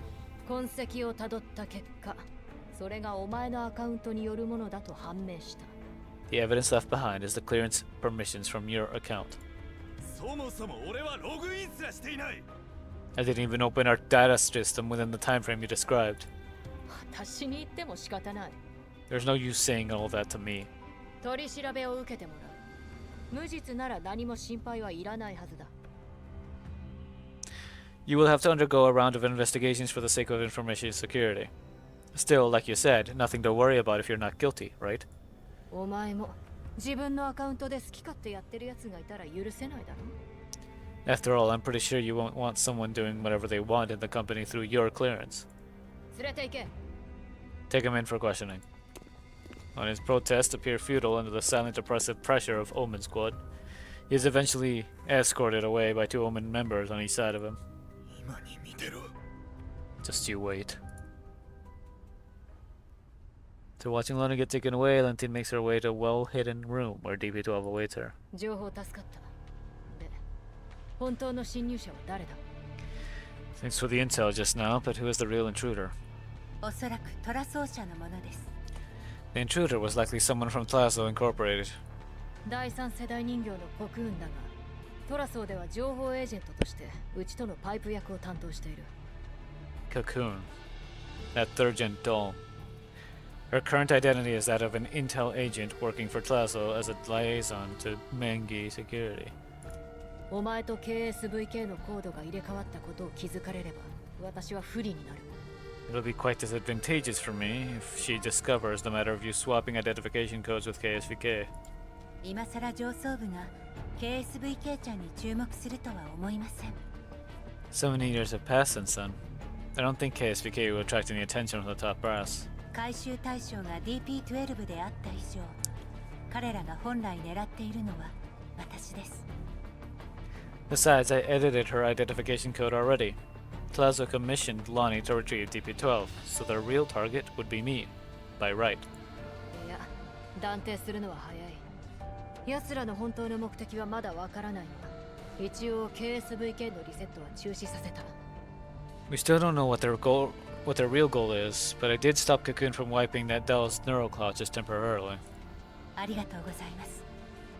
The evidence left behind is the clearance permissions from your account. I didn't even open our data system within the time frame you described. There's no use saying all that to me. You will have to undergo a round of investigations for the sake of information security. Still, like you said, nothing to worry about if you're not guilty, right? After all, I'm pretty sure you won't want someone doing whatever they want in the company through your clearance. Take him in for questioning. When his protests appear futile under the silent oppressive pressure of Omen Squad, he is eventually escorted away by 2 Omen members on each side of him. Just you wait. So watching Luna get taken away, Lentine makes her way to a well-hidden room where DP-12 awaits her. Thanks for the intel just now, but who is the real intruder? The intruder was likely someone from Tlazo Incorporated. Cocoon. That third-gen doll. Her current identity is that of an intel agent working for Tlazo as a liaison to Mangi Security. It'll be quite disadvantageous for me if she discovers the matter of you swapping identification codes with KSVK. So many years have passed since then. I don't think KSVK will attract any attention from the top brass. Besides, I edited her identification code already. Tlazo commissioned Lonnie to retrieve DP-12, so their real target would be me, by right. We still don't know what their real goal is, but I did stop Cocoon from wiping that doll's neural cloud just temporarily.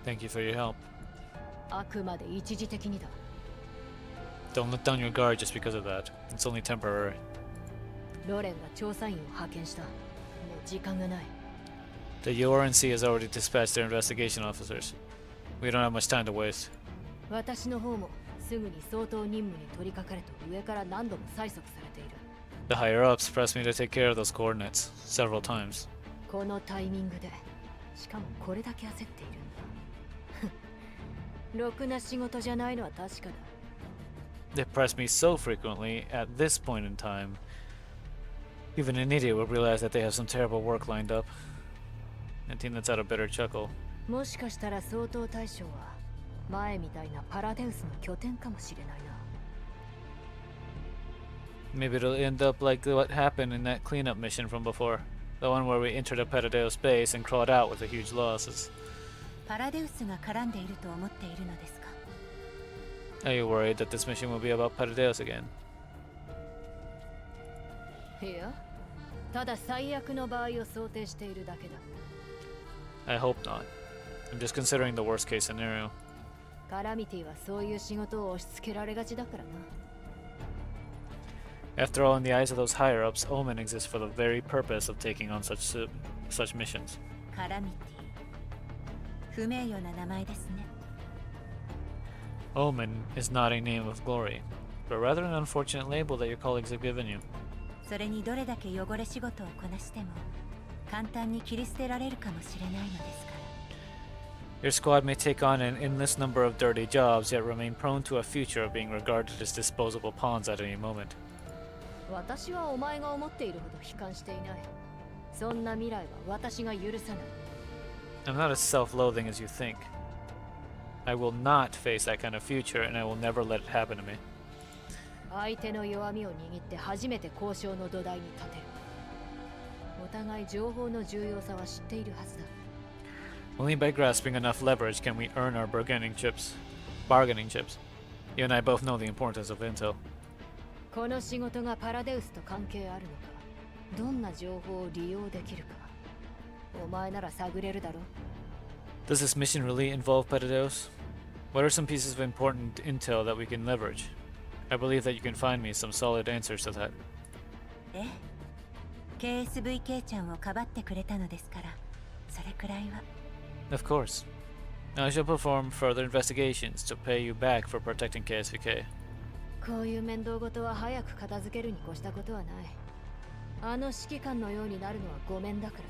Thank you for your help. Don't let down your guard just because of that. It's only temporary. The URNC has already dispatched their investigation officers. We don't have much time to waste. The higher-ups pressed me to take care of those coordinates several times. They pressed me so frequently at this point in time, even an idiot would realize that they have some terrible work lined up. And Teen lets out a bitter chuckle. Maybe it'll end up like what happened in that cleanup mission from before. The one where we entered a Paradeus base and crawled out with the huge losses. Are you worried that this mission will be about Paradeus again? I hope not. I'm just considering the worst case scenario. After all, in the eyes of those higher-ups, Omen exists for the very purpose of taking on such missions. Omen is not a name of glory, but rather an unfortunate label that your colleagues have given you. それにどれだけ汚れ仕事をこなしても簡単に切り捨てられるかもしれないのですから。 Your squad may take on an endless number of dirty jobs, yet remain prone to a future of being regarded as disposable pawns at any moment. 私はお前が思っているほど悲観していない。そんな未来は私が許さない。 I'm not as self-loathing as you think. I will not face that kind of future, and I will never let it happen to me. 相手の弱みを握って初めて交渉の土台に立てる。お互い情報の重要さは知っているはずだ。 Only by grasping enough leverage can we earn our bargaining chips. You and I both know the importance of intel. この仕事がパラデウスと関係あるのか、どんな情報を利用できるか、お前なら探れるだろう。 Does this mission really involve Petadeus? What are some pieces of important intel that we can leverage? I believe that you can find me some solid answers to that. ええ、KSVK ちゃんをかばってくれたのですから、それくらいは。 Of course. I shall perform further investigations to pay you back for protecting KSVK. こういう面倒事は早く片付けるに越したことはない。あの指揮官のようになるのはごめんだから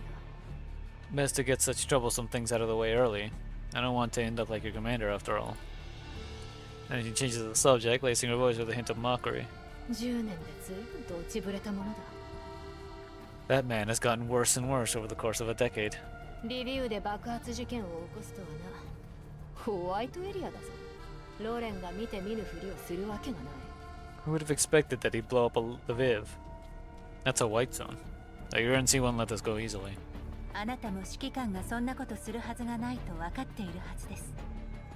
な。 Best to get such troublesome things out of the way early. I don't want to end up like your commander after all. And she changes the subject, lacing her voice with a hint of mockery. 10年でずいぶんと落ちぶれたものだ。 That man has gotten worse and worse over the course of a decade. リビウで爆発事件を起こすとはな。ホワイトエリアだぞ。ローレンが見て見ぬふりをするわけがない。 Who would have expected that he'd blow up Lviv? That's a white zone. The UNC won't let this go easily. あなたも指揮官がそんなことするはずがないと分かっているはずです。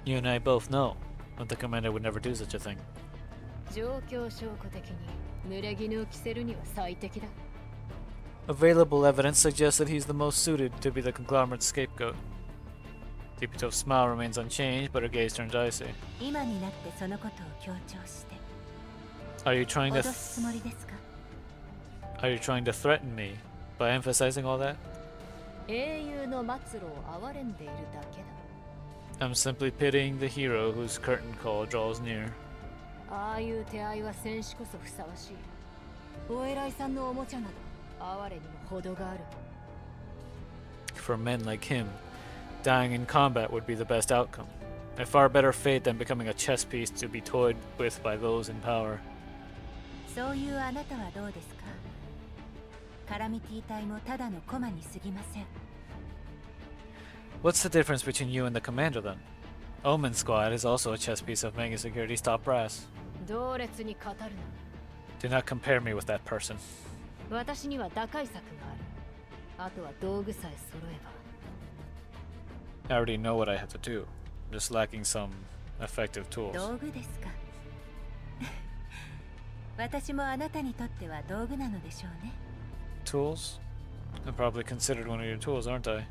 You and I both know that the commander would never do such a thing. 状況証拠的に濡れ衣を着せるには最適だ。 Available evidence suggests that he's the most suited to be the conglomerate's scapegoat. Tipitov's smile remains unchanged, but her gaze turns icy. 今になってそのことを強調して。 Are you trying to 脅すつもりですか? Are you trying to threaten me by emphasizing all that? 英雄の末路を憐れんでいるだけだ。 I'm simply pitying the hero whose curtain call draws near. ああいう手合いは戦士こそふさわしい。お偉いさんのおもちゃなど哀れにも程がある。 For men like him, dying in combat would be the best outcome. A far better fate than becoming a chess piece to be toyed with by those in power. そういうあなたはどうですか? カラミティ隊もただの駒に過ぎません。 What's the difference between you and the commander then? Omen Squad is also a chess piece of Mega Security's top brass. 同列に語るな。 Do not compare me with that person. 私には打開策がある。あとは道具さえ揃えば。 I already know what I have to do. I'm just lacking some effective tools. 道具ですか。私もあなたにとっては道具なのでしょうね。 Tools? I'm probably considered one of your tools, aren't I?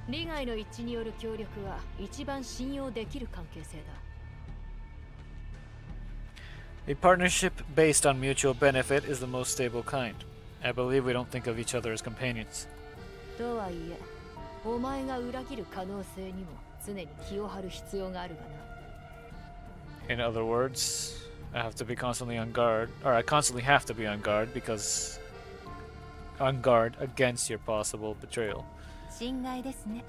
利害の一致による協力は一番信用できる関係性だ。 A partnership based on mutual benefit is the most stable kind. I believe we don't think of each other as companions. とはいえ、お前が裏切る可能性にも常に気を張る必要があるがな。 In other words, I have to be constantly on guard, or I constantly have to be on guard against your possible betrayal. 心外ですね。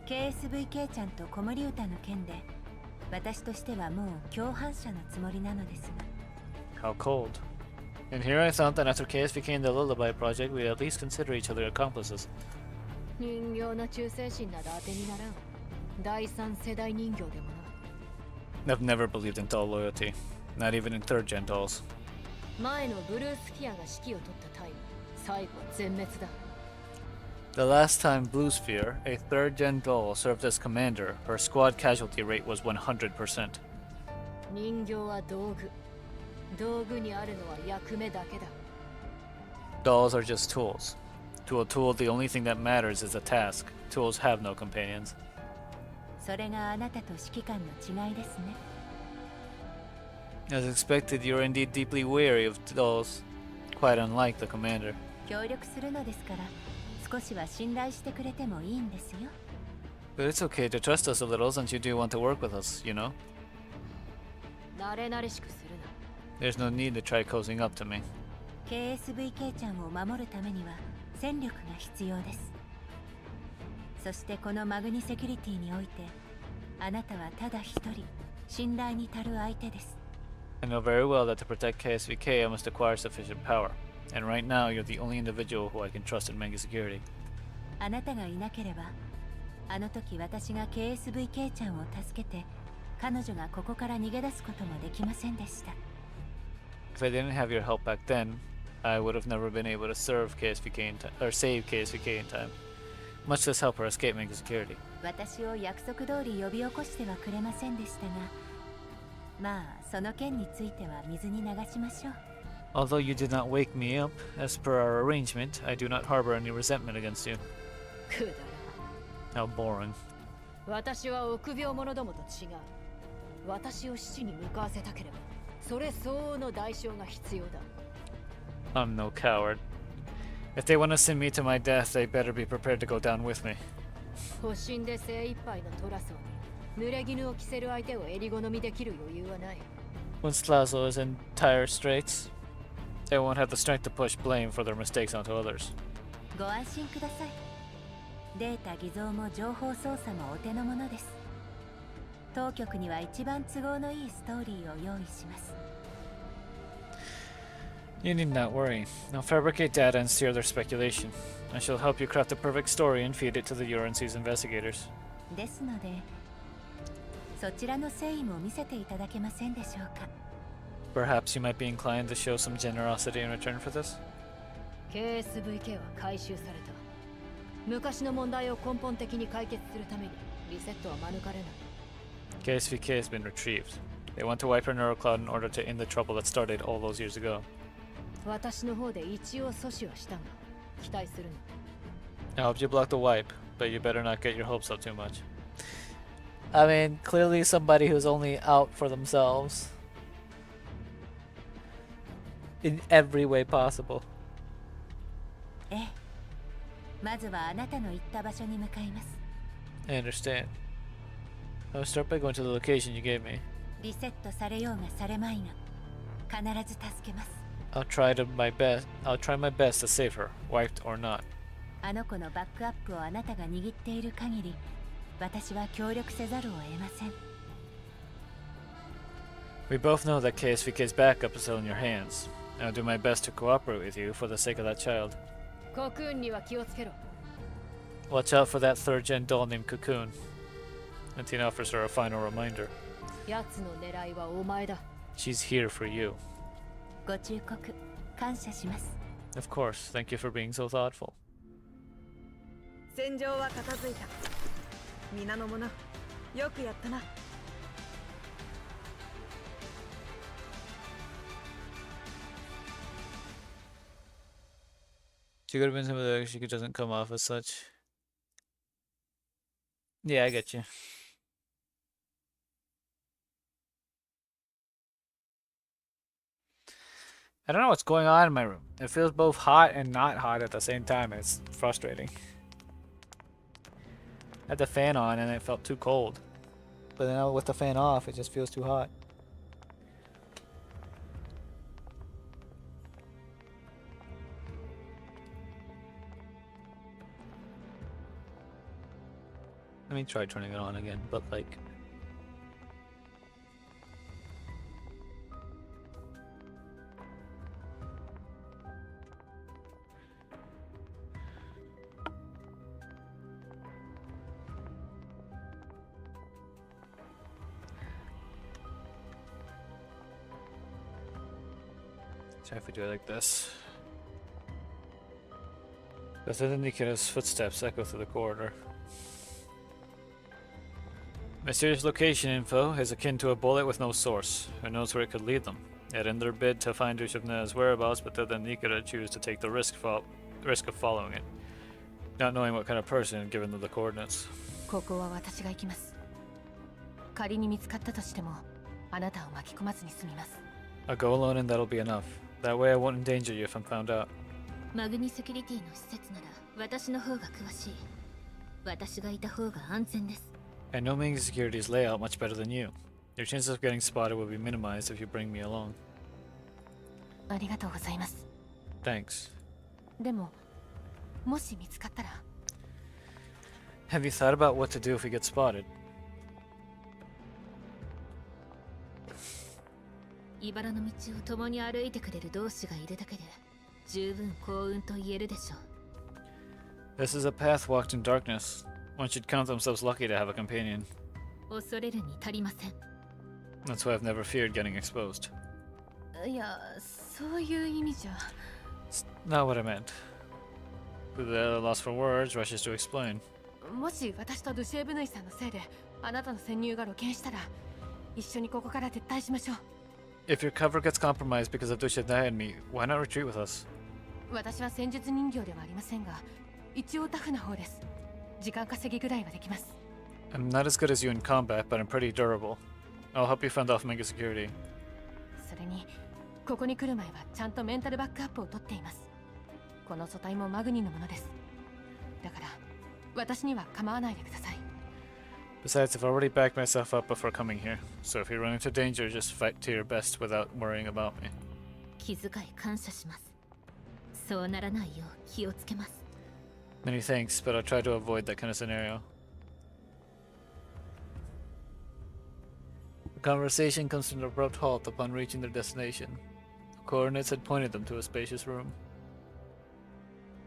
KSVK ちゃんと子守歌の件で、私としてはもう共犯者のつもりなのですが。 How cold. And here I thought that after KSVK and the Lullaby project, we'd at least consider each other accomplices. 人形の忠誠心など当てにならん。第三世代人形でもな。 I've never believed in doll loyalty, not even in third-gen dolls. 前のブルースフィアが指揮を取ったタイム、最後は全滅だ。 The last time Blue Sphere, a third-gen doll, served as commander, her squad casualty rate was 100%. 人形は道具。道具にあるのは役目だけだ。 Dolls are just tools. To a tool, the only thing that matters is the task. Tools have no companions. それがあなたと指揮官の違いですね。 As expected, you're indeed deeply wary of dolls, quite unlike the commander. 協力するのですから、少しは信頼してくれてもいいんですよ。 But it's okay to trust us a little since you do want to work with us, you know? There's no need to try cozying up to me. KSVK ちゃんを守るためには戦力が必要です。そしてこのマグニセキュリティにおいてあなたはただ一人信頼に足る相手です。I know very well that to protect KSVK I must acquire sufficient power. And right now you're the only individual who I can trust in mega security. あなたがいなければあの時私が KSVK ちゃんを助けて彼女がここから逃げ出すこともできませんでした。If I didn't have your help back then, I would have never been able to serve KSVK in time, or save KSVK in time. Much less help her escape mega security. 私を約束通り呼び起こしてはくれませんでしたが、まあその件については水に流しましょう。Although you did not wake me up, as per our arrangement, I do not harbor any resentment against you. How boring. 私は臆病者どもと違う。私を死に向かわせたければ、それ相応の代償が必要だ。I'm no coward. If they want to send me to my death, they better be prepared to go down with me. 保身で精一杯のトラソーに濡れ衣を着せる相手を襟好みできる余裕はない。Once Lazo is in dire straits, they won't have the strength to push blame for their mistakes onto others. ご安心ください。データ偽造も情報操作もお手の物です。当局には一番都合のいいストーリーを用意します。You need not worry. I'll fabricate data and steer their speculation. I shall help you craft the perfect story and feed it to the URNC's investigators. ですので、そちらの誠意も見せていただけませんでしょうか。Perhaps you might be inclined to show some generosity in return for this? KSVK は回収された。昔の問題を根本的に解決するためにリセットは免れない。KSVK has been retrieved. They want to wipe her neural cloud in order to end the trouble that started all those years ago. 私の方で一応阻止はしたが、期待するの。I helped you block the wipe, but you better not get your hopes up too much. I mean, clearly somebody who's only out for themselves. In every way possible. ええ。まずはあなたの行った場所に向かいます。I understand. I'll start by going to the location you gave me. リセットされようがされまいが、必ず助けます。I'll try my best to save her, wiped or not. あの子のバックアップをあなたが握っている限り、私は協力せざるを得ません。We both know that KSVK's backup is still in your hands. I'll do my best to cooperate with you for the sake of that child. コクーンには気をつけろ。Watch out for that third-gen doll named Cocoon. And Tina offers her a final reminder. 奴の狙いはお前だ。She's here for you. ご忠告、感謝します。Of course, thank you for being so thoughtful. 戦場は片付いた。皆の者、よくやったな。She could have been some of the she doesn't come off as such. Yeah, I get you. I don't know what's going on in my room. It feels both hot and not hot at the same time. It's frustrating. I had the fan on and it felt too cold. But now with the fan off, it just feels too hot. Let me try turning it on again, but like... So if we do it like this. Because then Nikita's footsteps echo through the corridor. Mysterious location info is akin to a bullet with no source. Who knows where it could lead them? Yet in their bid to find Dushavna's whereabouts, but then Nikita choose to take the risk of following it, not knowing what kind of person given them the coordinates. ここは私が行きます。仮に見つかったとしても、あなたを巻き込まずに済みます。I'll go alone and that'll be enough. That way I won't endanger you if I'm found out. マグニセキュリティの施設なら私の方が詳しい。私がいた方が安全です。I know Ming Security's layout much better than you. Your chances of getting spotted will be minimized if you bring me along. ありがとうございます。 Thanks. でも、もし見つかったら Have you thought about what to do if we get spotted? 茨の道を共に歩いてくれる同志がいるだけで十分幸運と言えるでしょう。 This is a path walked in darkness. One should count themselves lucky to have a companion. 恐れるに足りません。 That's why I've never feared getting exposed. いや、そういう意味じゃ。 It's not what I meant. The loss for words rushes to explain. もし私とドゥシェーブヌイさんのせいであなたの潜入が露見したら、一緒にここから撤退しましょう。 If your cover gets compromised because of Dushadai and me, why not retreat with us? 私は戦術人形ではありませんが、一応タフな方です。時間稼ぎぐらいはできます。 I'm not as good as you in combat, but I'm pretty durable. I'll help you fend off Mega security. それに、ここに来る前はちゃんとメンタルバックアップを取っています。この素体もマグニのものです。だから、私には構わないでください。 Besides, I've already backed myself up before coming here, so if you run into danger, just fight to your best without worrying about me. 気遣い感謝します。そうならないよう気をつけます。 Many thanks, but I'll try to avoid that kind of scenario. The conversation comes to an abrupt halt upon reaching their destination. The coordinates had pointed them to a spacious room.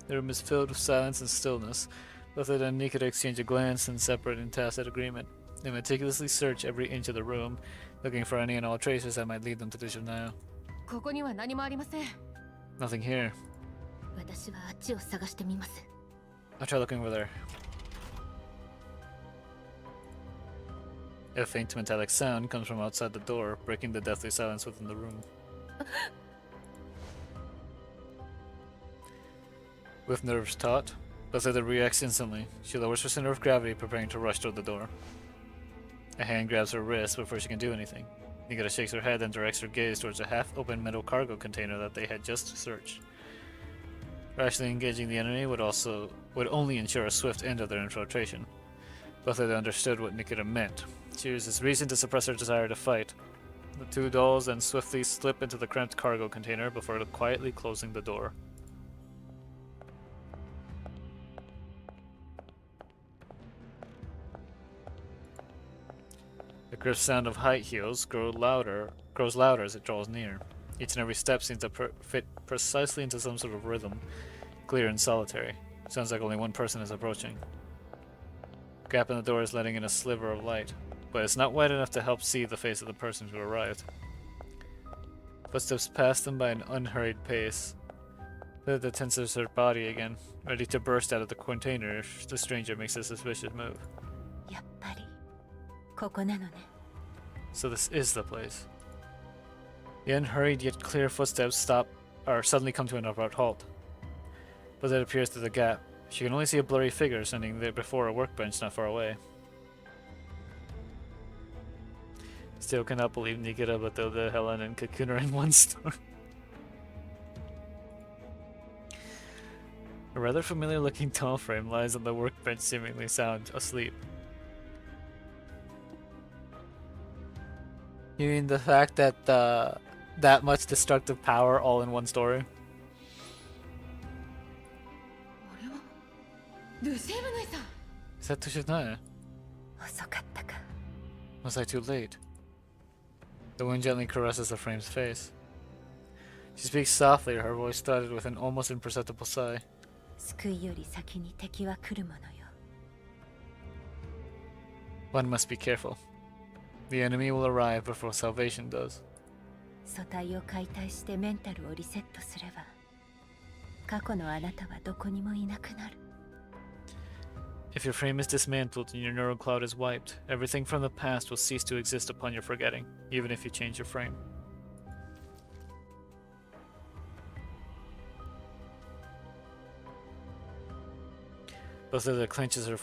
The room is filled with silence and stillness. Both of them Nikita exchange a glance and separate in tacit agreement. They meticulously search every inch of the room, looking for any and all traces that might lead them to Dishonaya. ここには何もありません。 Nothing here. 私はあっちを探してみます。 I'll try looking over there. A faint metallic sound comes from outside the door, breaking the deathly silence within the room. With nerves taut, Bethesda reacts instantly. She lowers her center of gravity, preparing to rush toward the door. A hand grabs her wrist before she can do anything. Nikita shakes her head and directs her gaze towards a half-open metal cargo container that they had just searched. Rashly engaging the enemy would only ensure a swift end of their infiltration. Bethesda understood what Nikita meant. She uses reason to suppress her desire to fight. The two dolls then swiftly slip into the cramped cargo container before quietly closing the door. The crisp sound of high heels grows louder as it draws near. Each and every step seems to fit precisely into some sort of rhythm, clear and solitary. Sounds like only one person is approaching. A gap in the door is letting in a sliver of light, but it's not wide enough to help see the face of the person who arrived. Footsteps pass them by an unhurried pace. Bethesda tenses her body again, ready to burst out of the container if the stranger makes a suspicious move. やっぱりここなのね。 So this is the place. The unhurried yet clear footsteps suddenly come to an abrupt halt. But it appears through the gap. She can only see a blurry figure standing there before a workbench not far away. Still cannot believe Nikita, Batilda, Helen, and Cocoon are in one store. A rather familiar looking doll frame lies on the workbench, seemingly sound asleep. You mean the fact that that much destructive power all in one story? あれはルシェーブヌイさん。 Is that Tushidnaya? 遅かったか。 Was I too late? The wind gently caresses the frame's face. She speaks softly, her voice studded with an almost imperceptible sigh. 救いより先に敵は来るものよ。 One must be careful. The enemy will arrive before salvation does. 素体を解体してメンタルをリセットすれば、過去のあなたはどこにもいなくなる。 If your frame is dismantled and your neural cloud is wiped, everything from the past will cease to exist upon your forgetting, even if you change your frame. Bethesda clenches her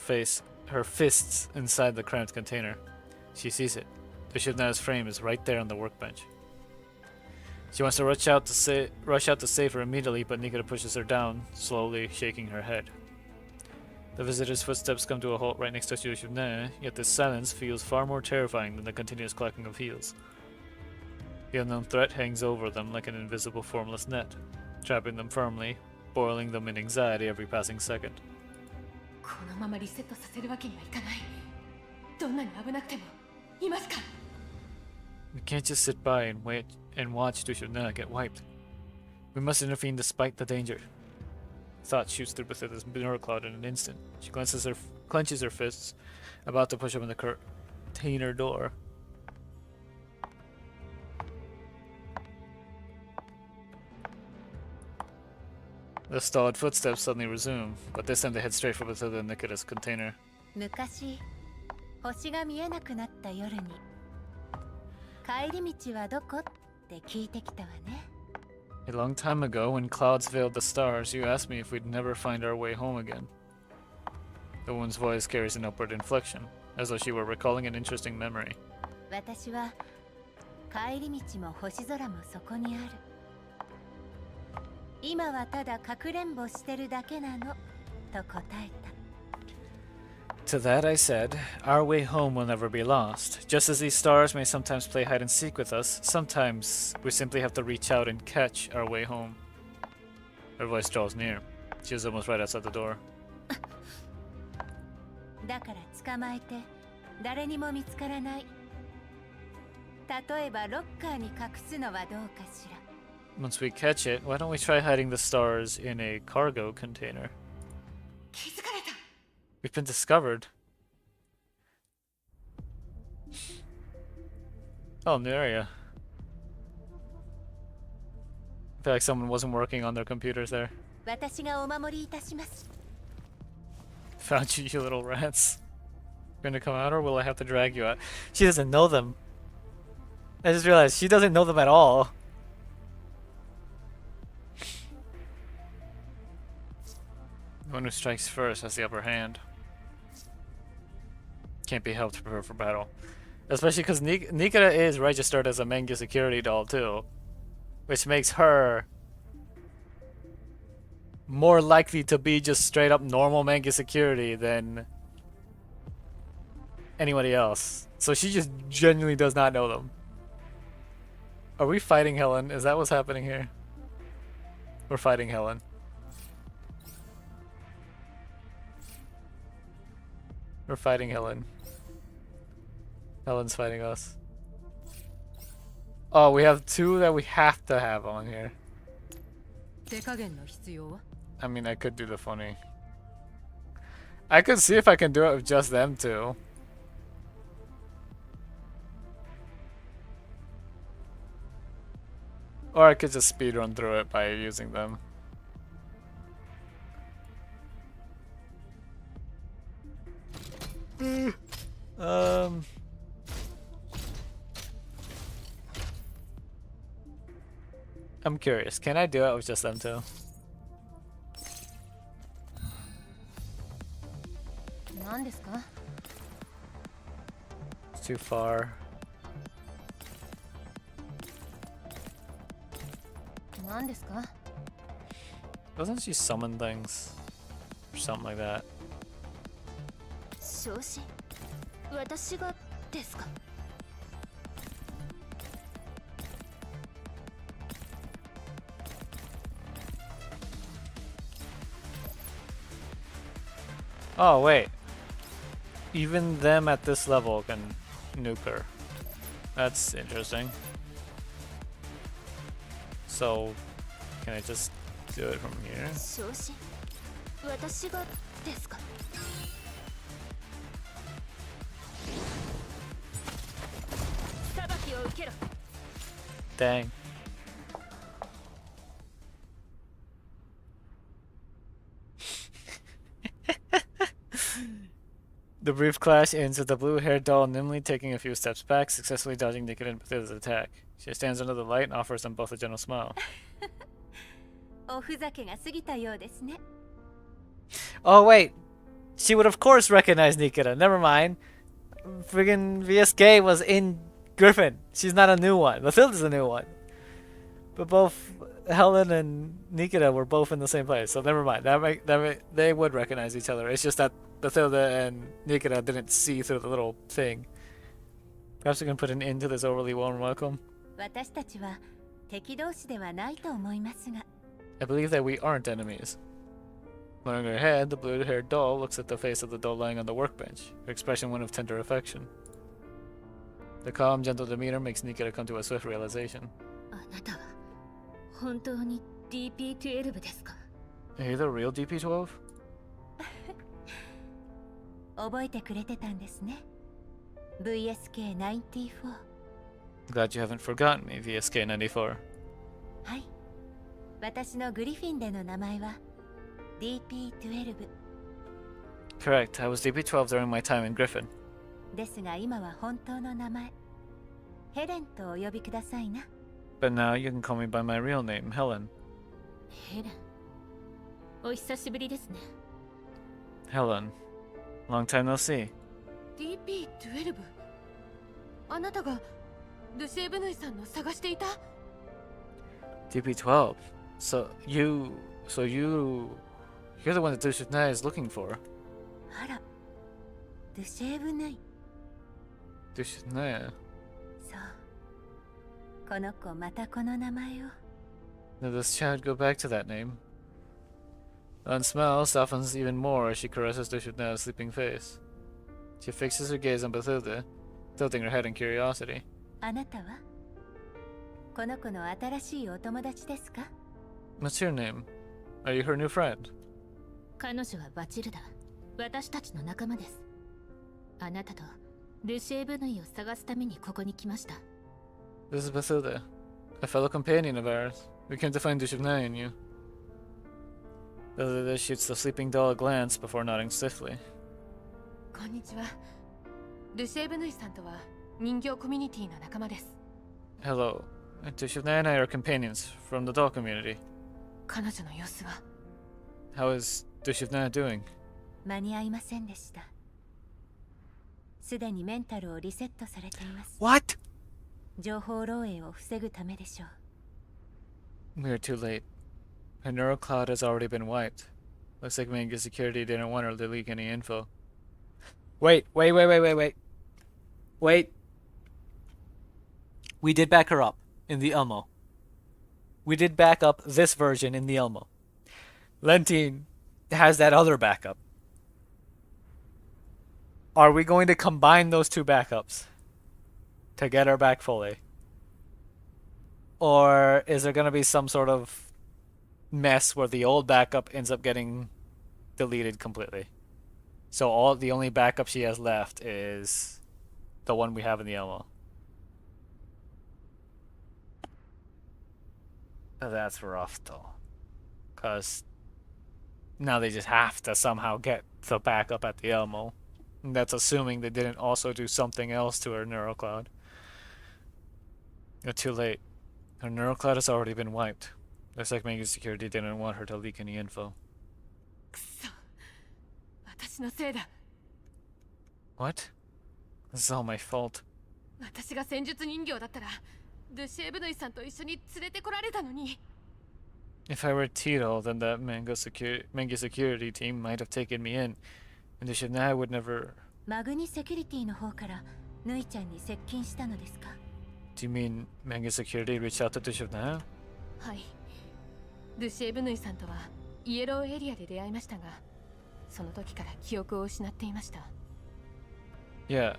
fists inside the cramped container. She sees it. The Shivna's frame is right there on the workbench. She wants to rush out to save her immediately, but Nikita pushes her down, slowly shaking her head. The visitor's footsteps come to a halt right next to Shushuné, yet this silence feels far more terrifying than the continuous clacking of heels. The unknown threat hangs over them like an invisible formless net, trapping them firmly, boiling them in anxiety every passing second. このままリセットさせるわけにはいかない。どんなに危なくても、いますか? We can't just sit by and wait and watch Dushuna get wiped. We must intervene despite the danger. Thought shoots through Bethesda's mirror cloud in an instant. She clenches her fists, about to push open the container door. The stalled footsteps suddenly resume, but this time they head straight for Bethesda and Nikita's container. 昔、星が見えなくなった夜に、帰り道はどこって聞いてきたわね。A long time ago, when clouds veiled the stars, you asked me if we'd never find our way home again. The woman's voice carries an upward inflection, as though she were recalling an interesting memory. 私は帰り道も星空もそこにある。今はただかくれんぼしてるだけなの、と答えた。To that I said, our way home will never be lost. Just as these stars may sometimes play hide and seek with us, sometimes we simply have to reach out and catch our way home. Her voice draws near. She is almost right outside the door. だから捕まえて誰にも見つからない。例えばロッカーに隠すのはどうかしら。Once we catch it, why don't we try hiding the stars in a cargo container? We've been discovered. Oh, new area. I feel like someone wasn't working on their computers there. 私がお守りいたします。 Found you, you little rats. Gonna come out, or will I have to drag you out? She doesn't know them. I just realized she doesn't know them at all. The one who strikes first has the upper hand. Can't be helped to prepare for battle. Especially because Nikita is registered as a manga security doll too. Which makes her more likely to be just straight up normal manga security than anybody else. So she just genuinely does not know them. Are we fighting Helen? Is that what's happening here? We're fighting Helen. We're fighting Helen. Helen's fighting us. Oh, we have two that we have to have on here. I mean, I could do the funny. I could see if I can do it with just them two. Or I could just speedrun through it by using them. I'm curious, can I do it with just them two? It's too far. Doesn't she summon things? Or something like that. 昇進私がですか Oh wait, even them at this level can nuke her. That's interesting. So, can I just do it from here? 昇進私がですか Dang. The brief clash ends with the blue-haired doll nimbly taking a few steps back, successfully dodging Nikita and Bethesda's attack. She stands under the light and offers them both a gentle smile. おふざけが過ぎたようですね Oh wait, she would of course recognize Nikita. Never mind. Friggin' VSK was in Griffin. She's not a new one. Mathilda's a new one. But both Helen and Nikita were both in the same place, so never mind. They would recognize each other. It's just that Bathilda and Nikita didn't see through the little thing. Perhaps we can put an end to this overly warm welcome. 私たちは敵同士ではないと思いますが。I believe that we aren't enemies. Lowering her head, the blue-haired doll looks at the face of the doll lying on the workbench, her expression one of tender affection. The calm, gentle demeanor makes Nikita come to a swift realization. あなたは本当に DP12 ですか? Are you the real DP12? 覚えてくれてたんですね。VSK94. Glad you haven't forgotten me, VSK94. はい。私のグリフィンでの名前は DP12 Correct, I was DP12 during my time in Griffin. ですが今は本当の名前ヘレンとお呼びくださいな。 But now you can call me by my real name, Helen. ヘレン、お久しぶりですね。 Helen, long time no see. DP12? あなたがルシエブヌイさんの探していた DP12? You're the one that Dushitna is looking for. あら、ルシエブヌイ。Dushitna? そう。この子またこの名前を。 Did this child go back to that name? Helen's smile softens even more as she caresses Dushitna's sleeping face. She fixes her gaze on Bathilda, tilting her head in curiosity. あなたはこの子の新しいお友達ですか? What's your name? Are you her new friend? 彼女はバチルダ。私たちの仲間です。あなたとルシエブヌイを探すためにここに来ました。 This is Bathilda, a fellow companion of ours. We came to find Dushitna in you. Bathilda shoots the sleeping doll a glance before nodding stiffly. こんにちは。ルシエブヌイさんとは人形コミュニティの仲間です。 Hello. Dushitna and I are companions from the doll community. 彼女の様子は How is Dushitna doing? 間に合いませんでした。すでにメンタルをリセットされています。 What? 情報漏洩を防ぐためでしょう。 We're too late. Her neural cloud has already been wiped. Looks like Manga Security didn't want her to leak any info. Wait. Wait. We did back her up in the Elmo. We did back up this version in the Elmo. Lentine has that other backup. Are we going to combine those two backups to get her back fully? Or is there going to be some sort of mess where the old backup ends up getting deleted completely? So the only backup she has left is the one we have in the Elmo. That's rough though. Because now they just have to somehow get the backup at the Elmo. And that's assuming they didn't also do something else to her neural cloud. You're too late. Her neural cloud has already been wiped. Looks like Mega Security didn't want her to leak any info. くそ。私のせいだ。 What? This is all my fault. 私が戦術人形だったらルシエブヌイさんと一緒に連れてこられたのに。 If I were Tito, then that Manga Security team might have taken me in. And Dushitna would never... マグニセキュリティの方からヌイちゃんに接近したのですか? Do you mean Manga Security reached out to Dushitna? はい。ルシエブヌイさんとはイエローエリアで出会いましたが、その時から記憶を失っていました。 Yeah,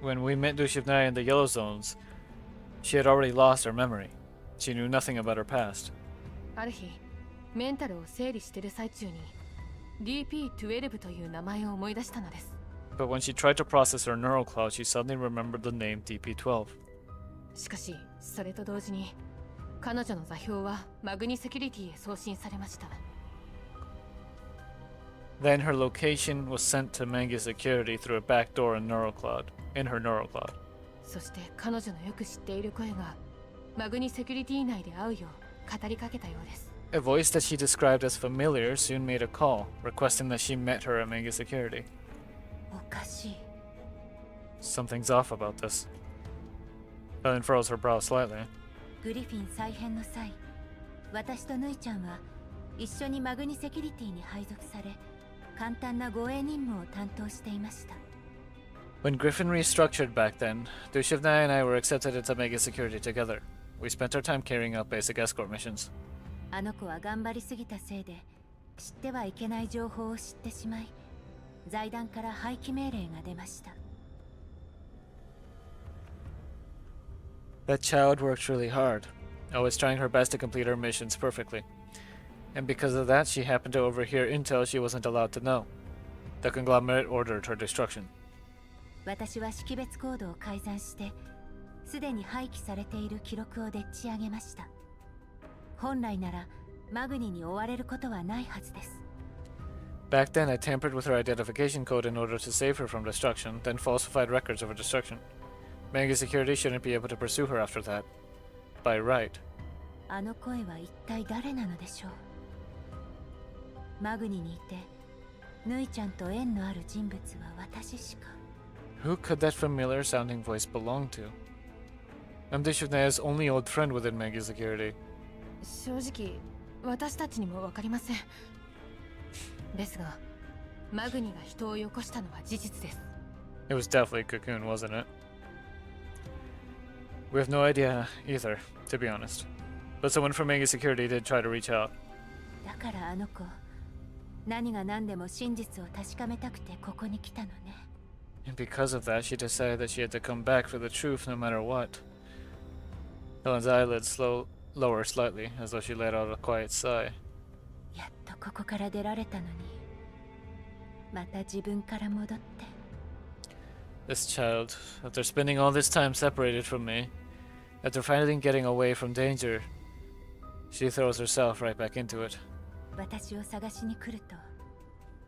when we met Dushitna in the Yellow Zones, she had already lost her memory. She knew nothing about her past. ある日、メンタルを整理している最中に DP12 という名前を思い出したのです。 But when she tried to process her neural cloud, she suddenly remembered the name DP12. しかし、それと同時に彼女の座標はマグニセキュリティへ送信されました。 Then her location was sent to Manga Security through a back door in her neural cloud. そして彼女のよく知っている声がマグニセキュリティ内で会うよう語りかけたようです。 A voice that she described as familiar soon made a call, requesting that she met her at Manga Security. おかしい。 Something's off about this. Helen furrows her brow slightly. グリフィン再編の際、私とヌイちゃんは一緒にマグニセキュリティに配属され、簡単な護衛任務を担当していました。When Griffin restructured back then, Dushevnaya and I were accepted into Mega Security together. We spent our time carrying out basic escort missions. あの子は頑張りすぎたせいで、知ってはいけない情報を知ってしまい、財団から廃棄命令が出ました。That child worked really hard, always trying her best to complete her missions perfectly. And because of that, she happened to overhear intel she wasn't allowed to know. The conglomerate ordered her destruction. 私は識別コードを改ざんして、すでに廃棄されている記録をでっち上げました。本来ならマグニに追われることはないはずです。Back then, I tampered with her identification code in order to save her from destruction, then falsified records of her destruction. Mega Security shouldn't be able to pursue her after that. By right. あの声は一体誰なのでしょう。マグニにいて、ヌイちゃんと縁のある人物は私しか。Who could that familiar sounding voice belong to? I'm Dushevnaya's only old friend within Mega Security. 正直、私たちにもわかりません。ですが、マグニが人をよこしたのは事実です。It was definitely Cocoon, wasn't it? We have no idea either, to be honest. But someone from Mega Security did try to reach out. だからあの子、何が何でも真実を確かめたくてここに来たのね。And because of that, she decided that she had to come back for the truth no matter what. Helen's eyelids lower slightly, as though she let out a quiet sigh. やっとここから出られたのに、また自分から戻って。This child, after spending all this time separated from me, after finally getting away from danger, she throws herself right back into it. 私を探しに来ると、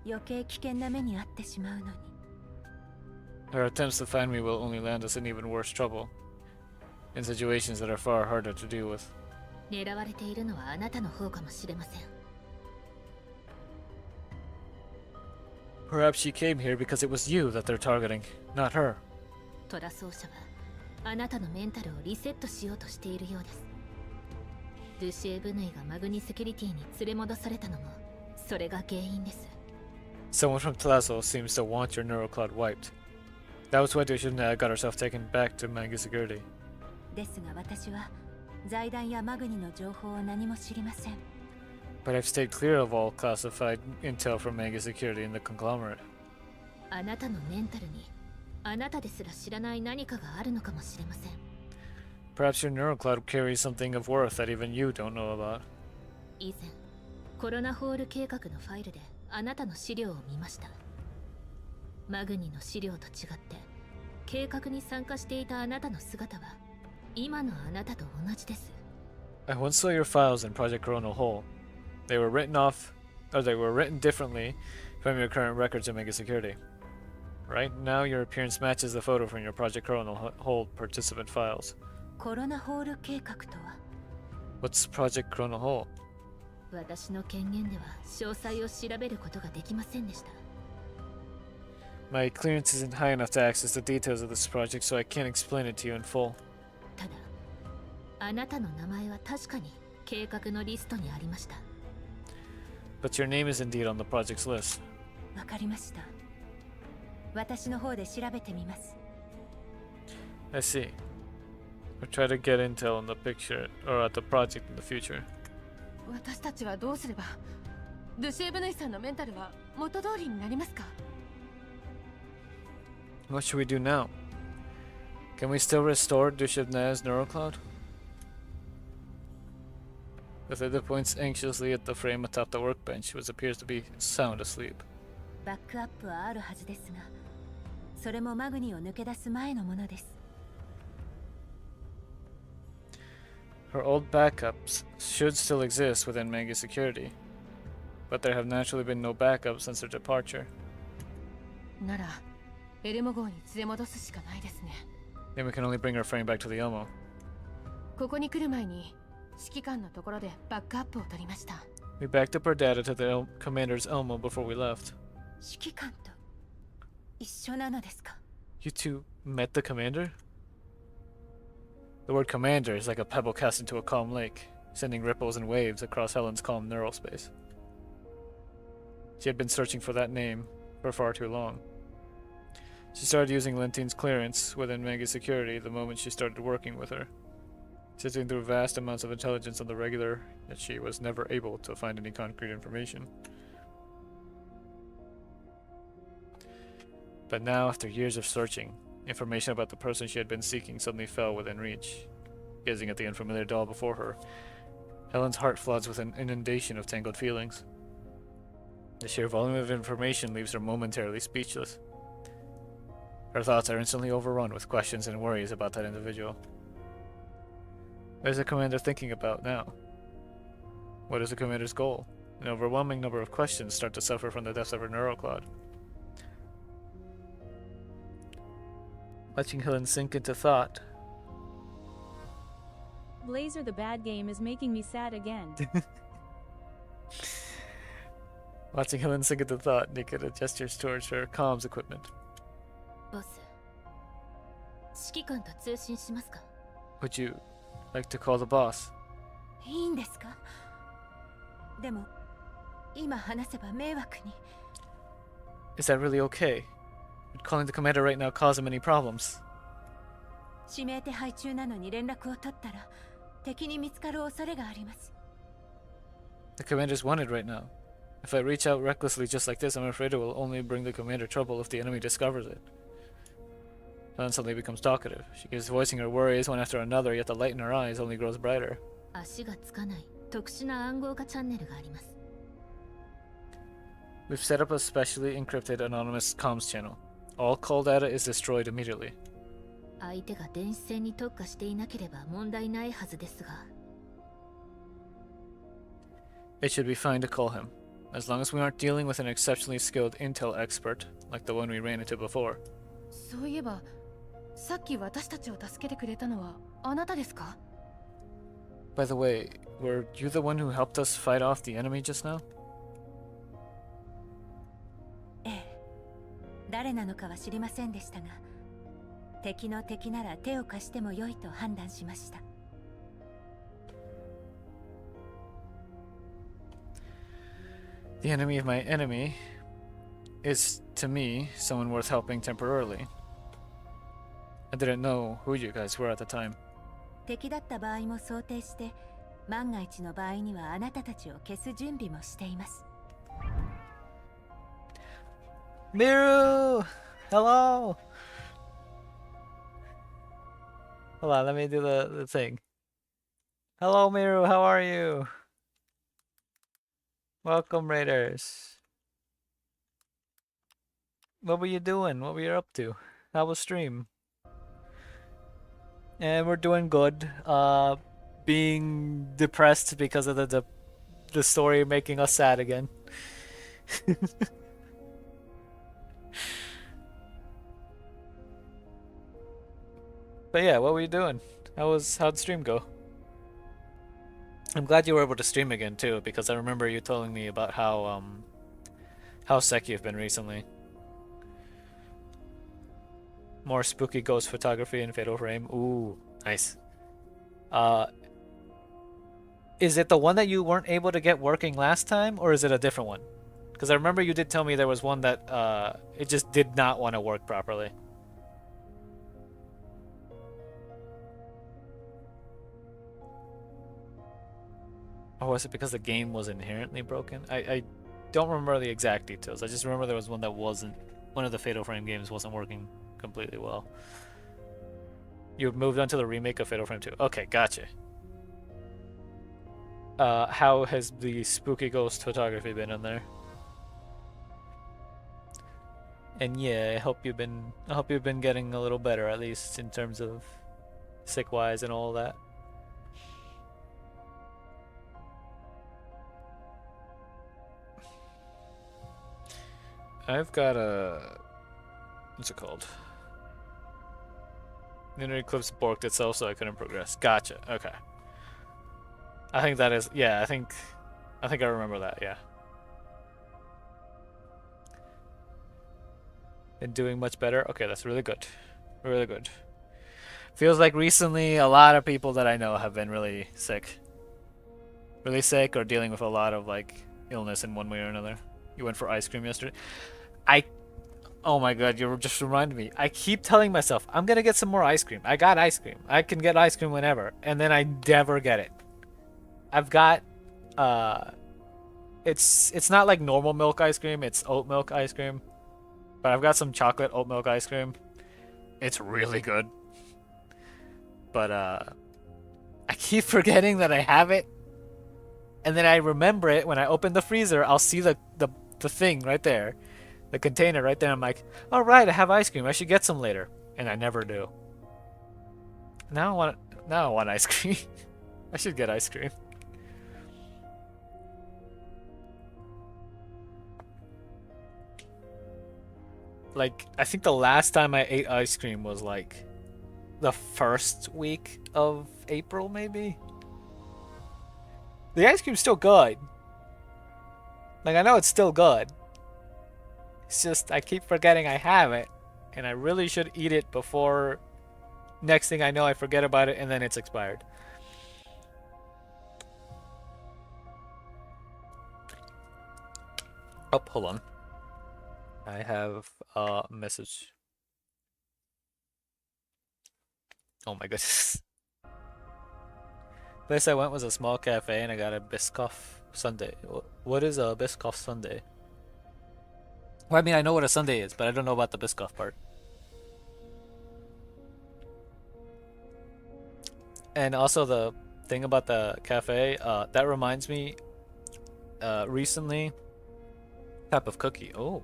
余計危険な目に遭ってしまうのに。Her attempts to find me will only land us in even worse trouble, in situations that are far harder to deal with. 狙われているのはあなたの方かもしれません。Perhaps she came here because it was you that they're targeting, not her. トラ奏者はあなたのメンタルをリセットしようとしているようです。ドゥシエブヌイがマグニセキュリティに連れ戻されたのもそれが原因です。Someone from Tlazo seems to want your neural cloud wiped. That was why Dushevnaya got herself taken back to Mega Security. ですが私は財団やマグニの情報を何も知りません。But I've stayed clear of all classified intel from Mega Security in the conglomerate. あなたのメンタルにあなたですら知らない何かがあるのかもしれません。Perhaps your neural cloud carries something of worth that even you don't know about. 以前、コロナホール計画のファイルであなたの資料を見ました。マグニの資料と違って計画に参加していたあなたの姿は今のあなたと同じです。I once saw your files in Project Coronal Hole. They were written differently from your current records in Mega Security. Right now, your appearance matches the photo from your Project Coronal Hole participant files. コロナホール計画とは？ What's Project Coronal Hole? 私の権限では詳細を調べることができませんでした。My clearance isn't high enough to access the details of this project, so I can't explain it to you in full. ただ、あなたの名前は確かに計画のリストにありました。But your name is indeed on the project's list. わかりました。私の方で調べてみます。I see. Or try to get intel on the picture or at the project in the future. 私たちはどうすればドゥシエブヌイさんのメンタルは元通りになりますか？ What should we do now? Can we still restore Dushevnaya's neural cloud? The third points anxiously at the frame atop the workbench, which appears to be sound asleep. バックアップはあるはずですが、それもマグニを抜け出す前のものです。Her old backups should still exist within Mega Security, but there have naturally been no backups since her departure. なら、エルモ号に連れ戻すしかないですね。Then we can only bring her frame back to the Elmo. ここに来る前に指揮官のところでバックアップを取りました。We backed up her data to the commander's Elmo before we left. 指揮官と一緒なのですか？ You two met the commander? The word commander is like a pebble cast into a calm lake. sending ripples and waves across Helen's calm neural space. She had been searching for that name for far too long. She started using Lentine's clearance within Maggie's security the moment she started working with her, sifting through vast amounts of intelligence on the regular, yet she was never able to find any concrete information. But now, after years of searching, information about the person she had been seeking suddenly fell within reach. Gazing at the unfamiliar doll before her, Helen's heart floods with an inundation of tangled feelings. The sheer volume of information leaves her momentarily speechless. Her thoughts are instantly overrun with questions and worries about that individual. What is the commander thinking about now? What is the commander's goal? An overwhelming number of questions start to suffer from the depths of her neural cloud. Watching Helen sink into thought. Blazer, the bad game is making me sad again. Watching Helen sink into thought, Nikita gestures towards her comms equipment. Boss, 指揮官と通信しますか? Would you like to call the boss? いいんですか? でも、今話せば迷惑に。 Is that really okay? Would calling the commander right now cause him any problems? 指名手配中なのに連絡を取ったら、敵に見つかる恐れがあります。 The commander's wanted right now. If I reach out recklessly just like this, I'm afraid it will only bring the commander trouble if the enemy discovers it. Helen suddenly becomes talkative. She keeps voicing her worries one after another, yet the light in her eyes only grows brighter. 足がつかない特殊な暗号化チャンネルがあります。 We've set up a specially encrypted anonymous comms channel. All call data is destroyed immediately. 相手が電子戦に特化していなければ問題ないはずですが。 It should be fine to call him, as long as we aren't dealing with an exceptionally skilled intel expert, like the one we ran into before. そういえば、さっき私たちを助けてくれたのはあなたですか? By the way, were you the one who helped us fight off the enemy just now? ええ、誰なのかは知りませんでしたが、敵の敵なら手を貸しても良いと判断しました。 The enemy of my enemy is, to me, someone worth helping temporarily. I didn't know who you guys were at the time. 敵だった場合も想定して、万が一の場合にはあなたたちを消す準備もしています。 Miru! Hello! Hold on, let me do the thing. Hello, Miru, how are you? Welcome, Raiders. What were you doing? What were you up to? How was stream? And we're doing good. Being depressed because of the story making us sad again. But yeah, what were you doing? How'd the stream go? I'm glad you were able to stream again too, because I remember you telling me about how sick you've been recently. More spooky ghost photography in Fatal Frame. Ooh, nice. Is it the one that you weren't able to get working last time, or is it a different one? Because I remember you did tell me there was one that it just did not want to work properly. Or was it because the game was inherently broken? I don't remember the exact details. I just remember there was one that wasn't... One of the Fatal Frame games wasn't working completely well. You moved on to the remake of Fatal Frame 2. Okay, gotcha. How has the spooky ghost photography been in there? And yeah, I hope you've been getting a little better, at least in terms of sick-wise and all that. I've got a... What's it called? The Lunar Eclipse borked itself so I couldn't progress. Gotcha, okay. I think that is... Yeah, I think I remember that, yeah. Been doing much better? Okay, that's really good. Really good. Feels like recently a lot of people that I know have been really sick. really sick or dealing with a lot of like illness in one way or another. You went for ice cream yesterday. I Oh my god, you just reminded me. I keep telling myself I'm gonna get some more ice cream. I got ice cream. I can get ice cream whenever, and then I never get it. I've got it's not like normal milk ice cream, it's oat milk ice cream. But I've got some chocolate oat milk ice cream. It's really good. But I keep forgetting that I have it. And then I remember it when I open the freezer, I'll see the thing right there. The container right there. I'm like, all right, I have ice cream. I should get some later. And I never do. Now I want ice cream. I should get ice cream. Like, I think the last time I ate ice cream was like the first week of April, maybe? The ice cream's still good. Like, I know it's still good. It's just, I keep forgetting I have it. And I really should eat it before next thing I know I forget about it and then it's expired. Oh, hold on. I have a message. Oh my goodness. Place I went was a small cafe and I got a Biscoff sundae. What is a Biscoff sundae? Well, I mean, I know what a sundae is, but I don't know about the Biscoff part. And also the thing about the cafe, that reminds me, recently, type of cookie. Oh.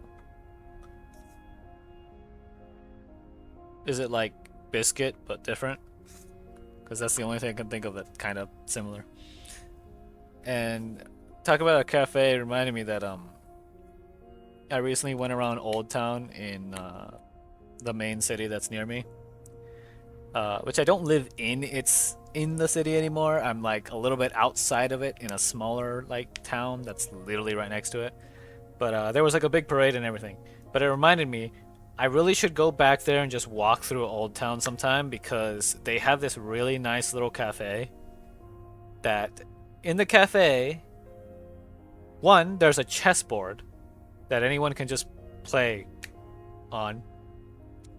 Is it like biscuit, but different? Because that's the only thing I can think of that's kind of similar. And talk about a cafe reminded me that I recently went around Old Town in the main city that's near me, which I don't live in. It's in the city anymore. I'm like a little bit outside of it in a smaller like town that's literally right next to it. But there was like a big parade and everything. But it reminded me, I really should go back there and just walk through Old Town sometime because they have this really nice little cafe that in the cafe, one, there's a chessboard that anyone can just play on.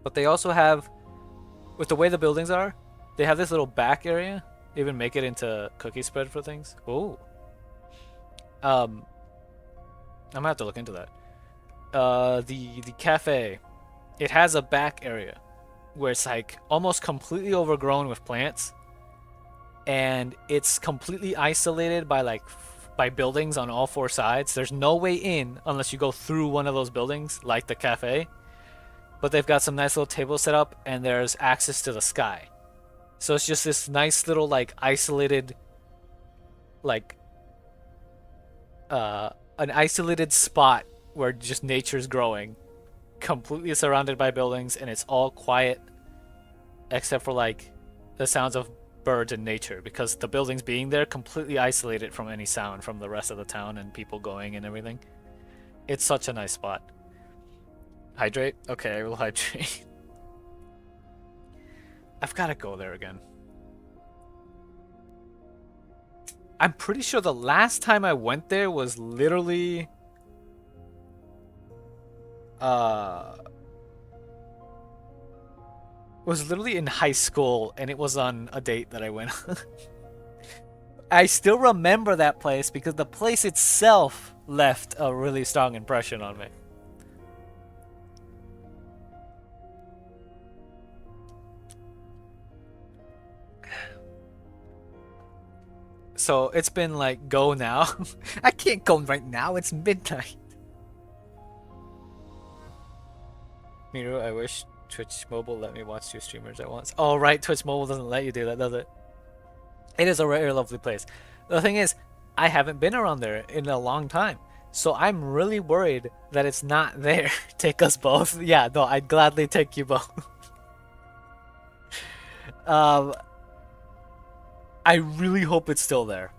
But they also have, with the way the buildings are, they have this little back area. They even make it into cookie spread for things. Ooh. I'm gonna have to look into that. The cafe, it has a back area where it's like almost completely overgrown with plants, and it's completely isolated by buildings on all four sides. There's no way in unless you go through one of those buildings, like the cafe. But they've got some nice little tables set up, and there's access to the sky. So it's just this nice little like isolated, like an isolated spot where just nature's growing, completely surrounded by buildings, and it's all quiet except for like the sounds of birds and nature, because the buildings being there completely isolated from any sound from the rest of the town and people going and everything. It's such a nice spot. Hydrate? Okay, I will hydrate. I've got to go there again. I'm pretty sure the last time I went there was literally in high school, and it was on a date that I went on. I still remember that place because the place itself left a really strong impression on me. So it's been like, go now. I can't go right now, it's midnight. Miru, I wish Twitch Mobile let me watch two streamers at once. Oh right, Twitch Mobile doesn't let you do that, does it? It is a very lovely place. The thing is, I haven't been around there in a long time. So I'm really worried that it's not there. Take us both. Yeah, no, I'd gladly take you both. I really hope it's still there.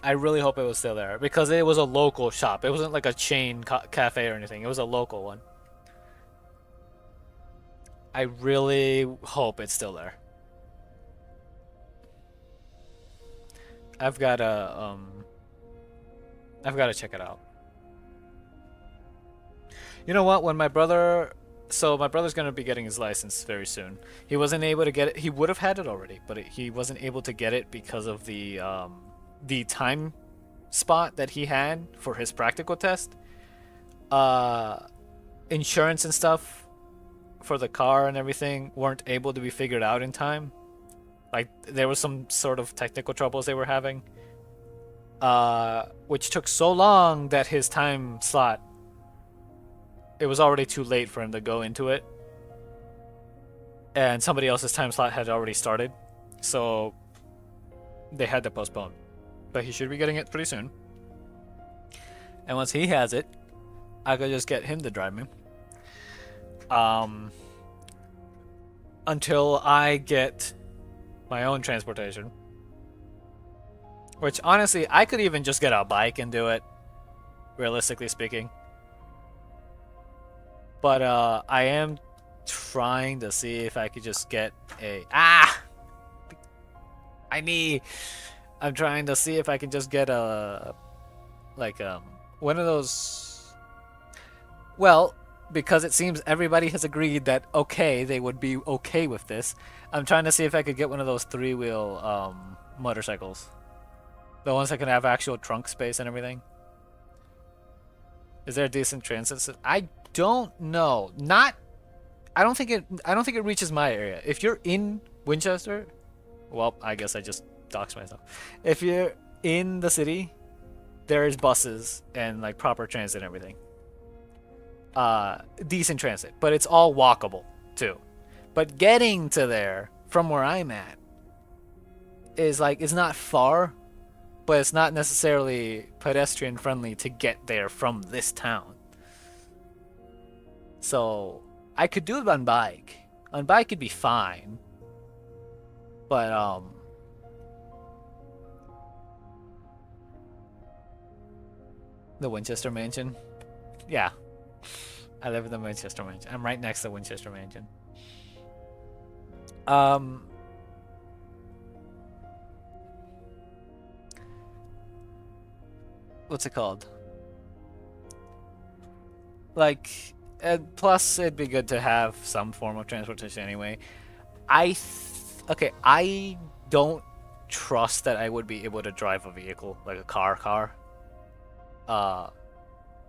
I really hope it was still there because it was a local shop. It wasn't like a chain cafe or anything. It was a local one. I really hope it's still there. I've gotta check it out. You know what? When my brother, so my brother's gonna be getting his license very soon. He wasn't able to get it. He would have had it already, but he wasn't able to get it because of the time spot that he had for his practical test. Uh, Insurance and stuff for the car and everything weren't able to be figured out in time. Like there was some sort of technical troubles they were having, which took so long that his time slot, it was already too late for him to go into it, and somebody else's time slot had already started, so they had to postpone. But he should be getting it pretty soon. And once he has it, I could just get him to drive me. Until I get my own transportation. Which, honestly, I could even just get a bike and do it, realistically speaking. But, I am trying to see if I could just get a... I'm trying to see if I can just get a... Like, one of those... Well, because it seems everybody has agreed that, okay, they would be okay with this, I'm trying to see if I could get one of those three-wheel, motorcycles. The ones that can have actual trunk space and everything. Is there a decent transit system? I don't know. I don't think it reaches my area. If you're in Winchester, well, I guess I just doxed myself. If you're in the city, there is buses and like proper transit and everything. Decent transit, but it's all walkable too. But getting to there from where I'm at is like, it's not far, but it's not necessarily pedestrian friendly to get there from this town. So I could do it on bike. On bike it'd be fine. But the Winchester Mansion. Yeah. I live in the Winchester Mansion. I'm right next to the Winchester Mansion. What's it called? Like, plus it'd be good to have some form of transportation anyway. Okay, I don't trust that I would be able to drive a vehicle, like a car,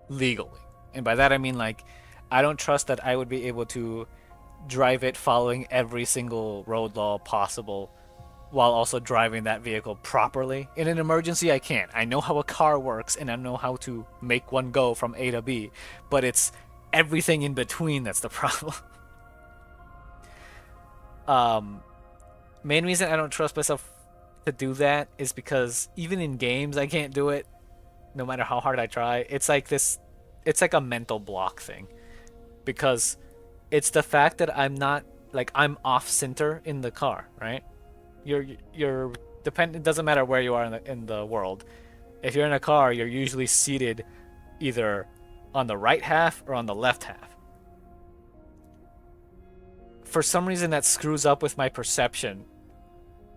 legally. And by that I mean, like, I don't trust that I would be able to drive it following every single road law possible while also driving that vehicle properly. In an emergency, I can't. I know how a car works and I know how to make one go from A to B, but it's everything in between that's the problem. Main reason I don't trust myself to do that is because even in games I can't do it, no matter how hard I try. It's like a mental block thing, because it's the fact that I'm not, like, I'm off center in the car, right? You're depend. It doesn't matter where you are in the world. If you're in a car, you're usually seated either on the right half or on the left half. For some reason, that screws up with my perception,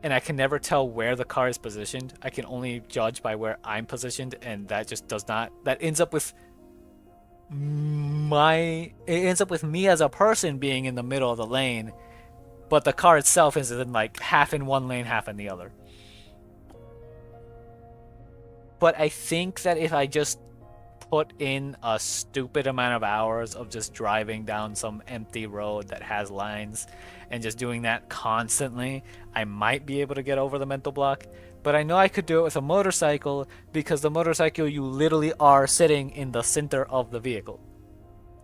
and I can never tell where the car is positioned. I can only judge by where I'm positioned, and that just does not. That ends up with it ends up with me as a person being in the middle of the lane, but the car itself is in like half in one lane, half in the other. But I think that if I just put in a stupid amount of hours of just driving down some empty road that has lines and just doing that constantly, I might be able to get over the mental block. But I know I could do it with a motorcycle, because the motorcycle, you literally are sitting in the center of the vehicle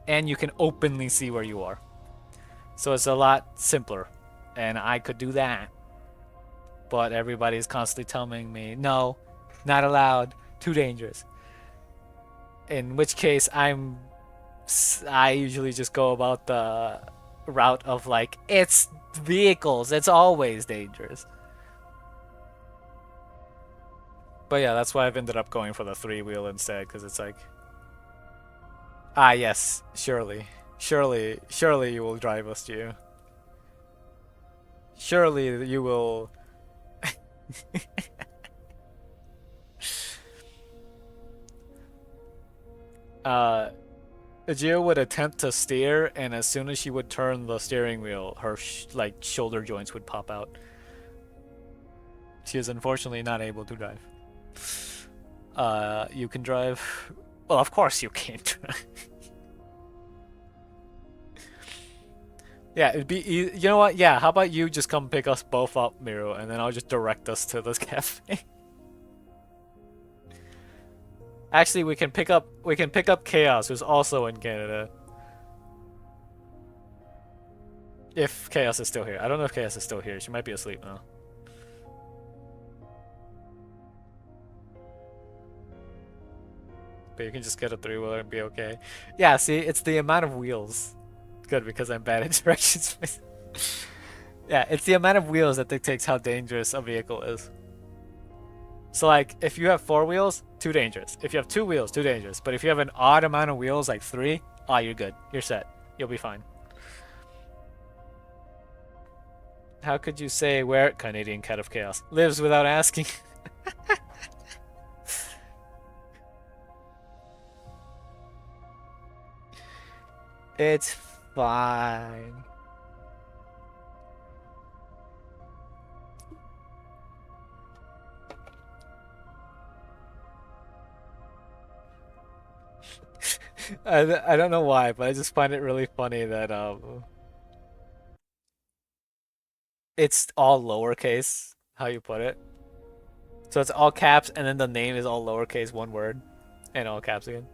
and you can openly see where you are. So it's a lot simpler, and I could do that. But everybody's constantly telling me, no, not allowed, too dangerous. In which case, I usually just go about the route of like, it's vehicles, it's always dangerous. But yeah, that's why I've ended up going for the three-wheel instead, because it's like, yes, surely you will drive us to you. Surely you will Ajia would attempt to steer, and as soon as she would turn the steering wheel, her like shoulder joints would pop out. She is unfortunately not able to drive. You can drive. Well, of course you can't. Yeah, it'd be. You know what? Yeah, how about you just come pick us both up, Miru, and then I'll just direct us to this cafe. Actually, we can pick up Chaos, who's also in Canada. If Chaos is still here. I don't know if Chaos is still here. She might be asleep now. But you can just get a 3-wheeler and be okay. Yeah, see, it's the amount of wheels. Good, because I'm bad at directions. Yeah, it's the amount of wheels that dictates how dangerous a vehicle is. So like, if you have 4 wheels, too dangerous. If you have 2 wheels, too dangerous. But if you have an odd amount of wheels, like 3, you're good. You're set. You'll be fine. How could you say where Canadian Cat of Chaos lives without asking? It's fine. I don't know why, but I just find it really funny that it's all lowercase, how you put it. So it's all caps, and then the name is all lowercase, one word, and all caps again.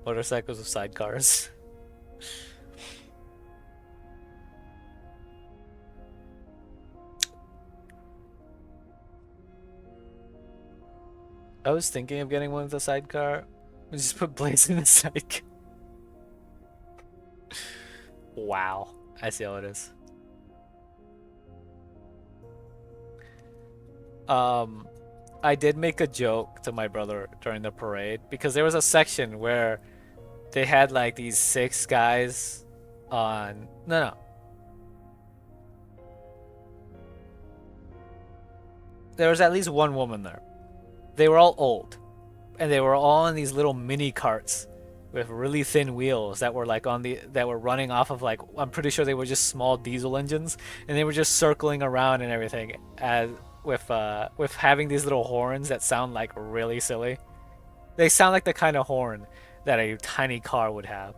Motorcycles with sidecars. I was thinking of getting one with a sidecar. We just put Blaze in the sidecar. Wow. I see how it is. I did make a joke to my brother during the parade because there was a section where they had like these 6 guys on... No. There was at least one woman there. They were all old. And they were all in these little mini carts with really thin wheels that were like that were running off of like, I'm pretty sure they were just small diesel engines, and they were just circling around and everything with having these little horns that sound like really silly. They sound like the kind of horn that a tiny car would have.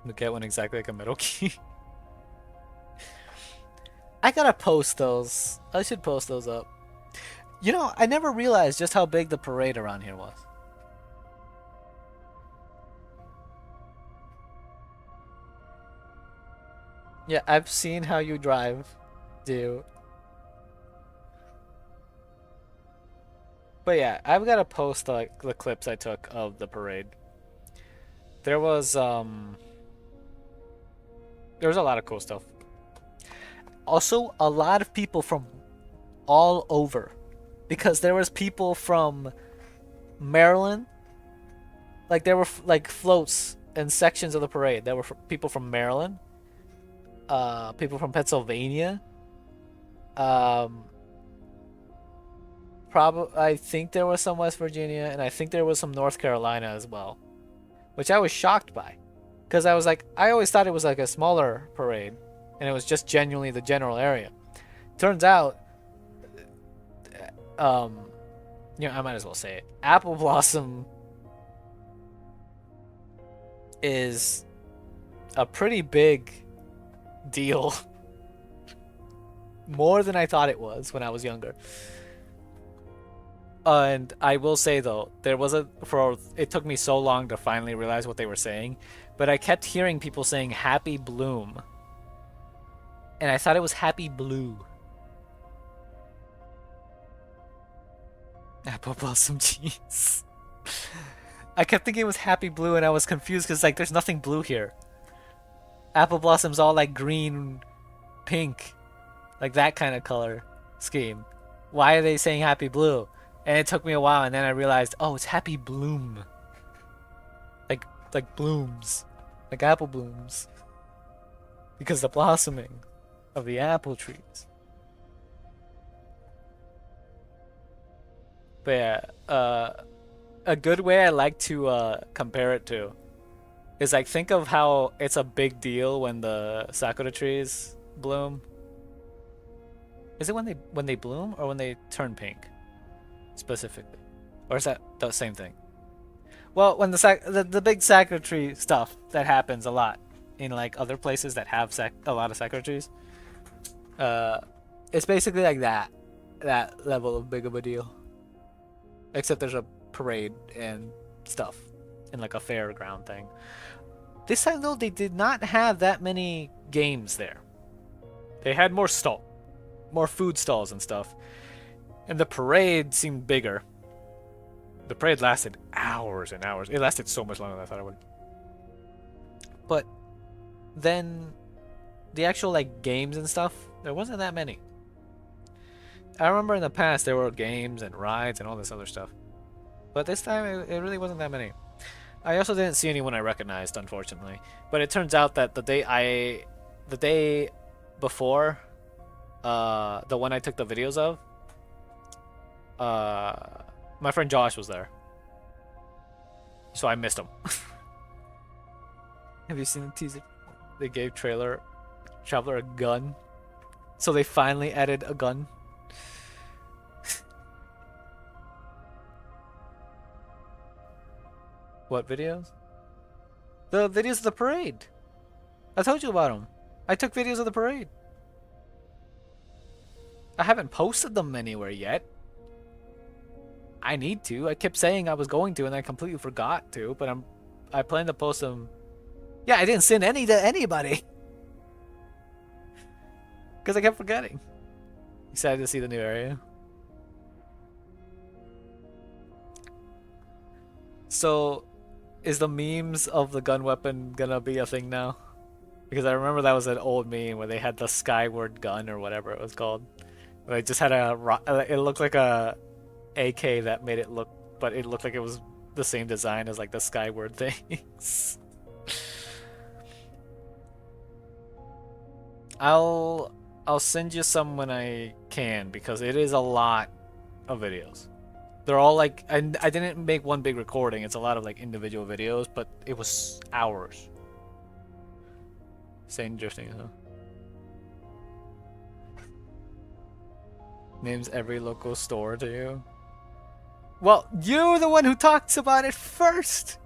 Look at one exactly like a metal key. I gotta post those. I should post those up. You know, I never realized just how big the parade around here was. Yeah, I've seen how you drive, dude. But yeah, I've got to post like the clips I took of the parade. There was a lot of cool stuff. Also, a lot of people from all over, because there was people from Maryland. Like there were like floats and sections of the parade. There were people from Maryland, people from Pennsylvania. I think there was some West Virginia, and I think there was some North Carolina as well, which I was shocked by, because I was like, I always thought it was like a smaller parade, and it was just genuinely the general area. Turns out, you know, I might as well say it. Apple Blossom is a pretty big deal. More than I thought it was when I was younger. And I will say though, it took me so long to finally realize what they were saying, but I kept hearing people saying Happy Bloom. And I thought it was Happy Blue. Apple Blossom cheese. I kept thinking it was Happy Blue, and I was confused because like there's nothing blue here. Apple Blossom's all like green, pink, like that kind of color scheme. Why are they saying Happy Blue? And it took me a while, and then I realized, oh, it's Happy Bloom. Like blooms, like apple blooms, because the blossoming of the apple trees. But yeah, a good way I like to compare it to is like think of how it's a big deal when the sakura trees bloom. Is it when they bloom or when they turn pink specifically? Or is that the same thing? Well, when the big sakura tree stuff that happens a lot in like other places that have a lot of sakura trees, it's basically like that level of big of a deal. Except there's a parade and stuff in like a fairground thing. This time though, they did not have that many games there. They had more food stalls and stuff, and the parade seemed bigger. The parade lasted hours and hours. It lasted so much longer than I thought it would. But then the actual like games and stuff, there wasn't that many. I remember in the past there were games and rides and all this other stuff, but this time it really wasn't that many. I also didn't see anyone I recognized, unfortunately. But it turns out that the day before, the one I took the videos of, my friend Josh was there, so I missed him. Have you seen the teaser? They gave Traveler a gun, so they finally added a gun. What videos? The videos of the parade. I told you about them. I took videos of the parade. I haven't posted them anywhere yet. I need to. I kept saying I was going to, and I completely forgot to. But I plan to post them. Yeah, I didn't send any to anybody because I kept forgetting. Excited to see the new area. So, is the memes of the gun weapon gonna be a thing now? Because I remember that was an old meme where they had the skyward gun or whatever it was called. They just had it looked like a AK that made it look, but it looked like it was the same design as like the skyward things. I'll send you some when I can, because it is a lot of videos. They're all like, I didn't make one big recording. It's a lot of like individual videos, but it was hours. Same drifting, huh? Names every local store to you. Well, you're the one who talks about it first.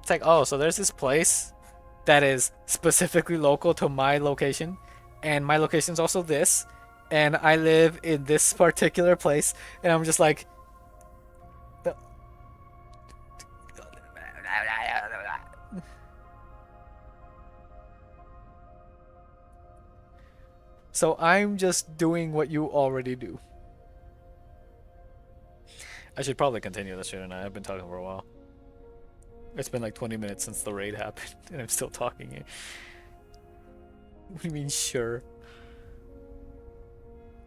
It's like, oh, so there's this place that is specifically local to my location, and my location's also this, and I live in this particular place, and I'm just like, so I'm just doing what you already do. I should probably continue this, shouldn't I? I've been talking for a while. It's been like 20 minutes since the raid happened, and I'm still talking. What do you mean, sure?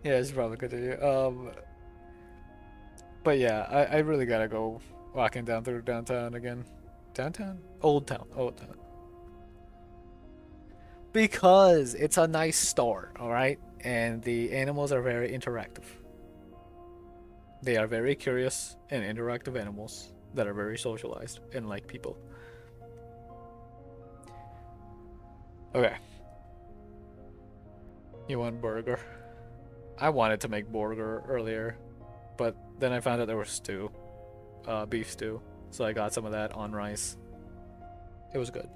Yeah, I should probably continue. But yeah, I really gotta go walking down through downtown again. Downtown? Old Town. Old Town. Because it's a nice store, alright? And the animals are very interactive. They are very curious and interactive animals that are very socialized and like people. Okay. You want burger? I wanted to make burger earlier, but then I found out there was stew. Beef stew. So I got some of that on rice. It was good.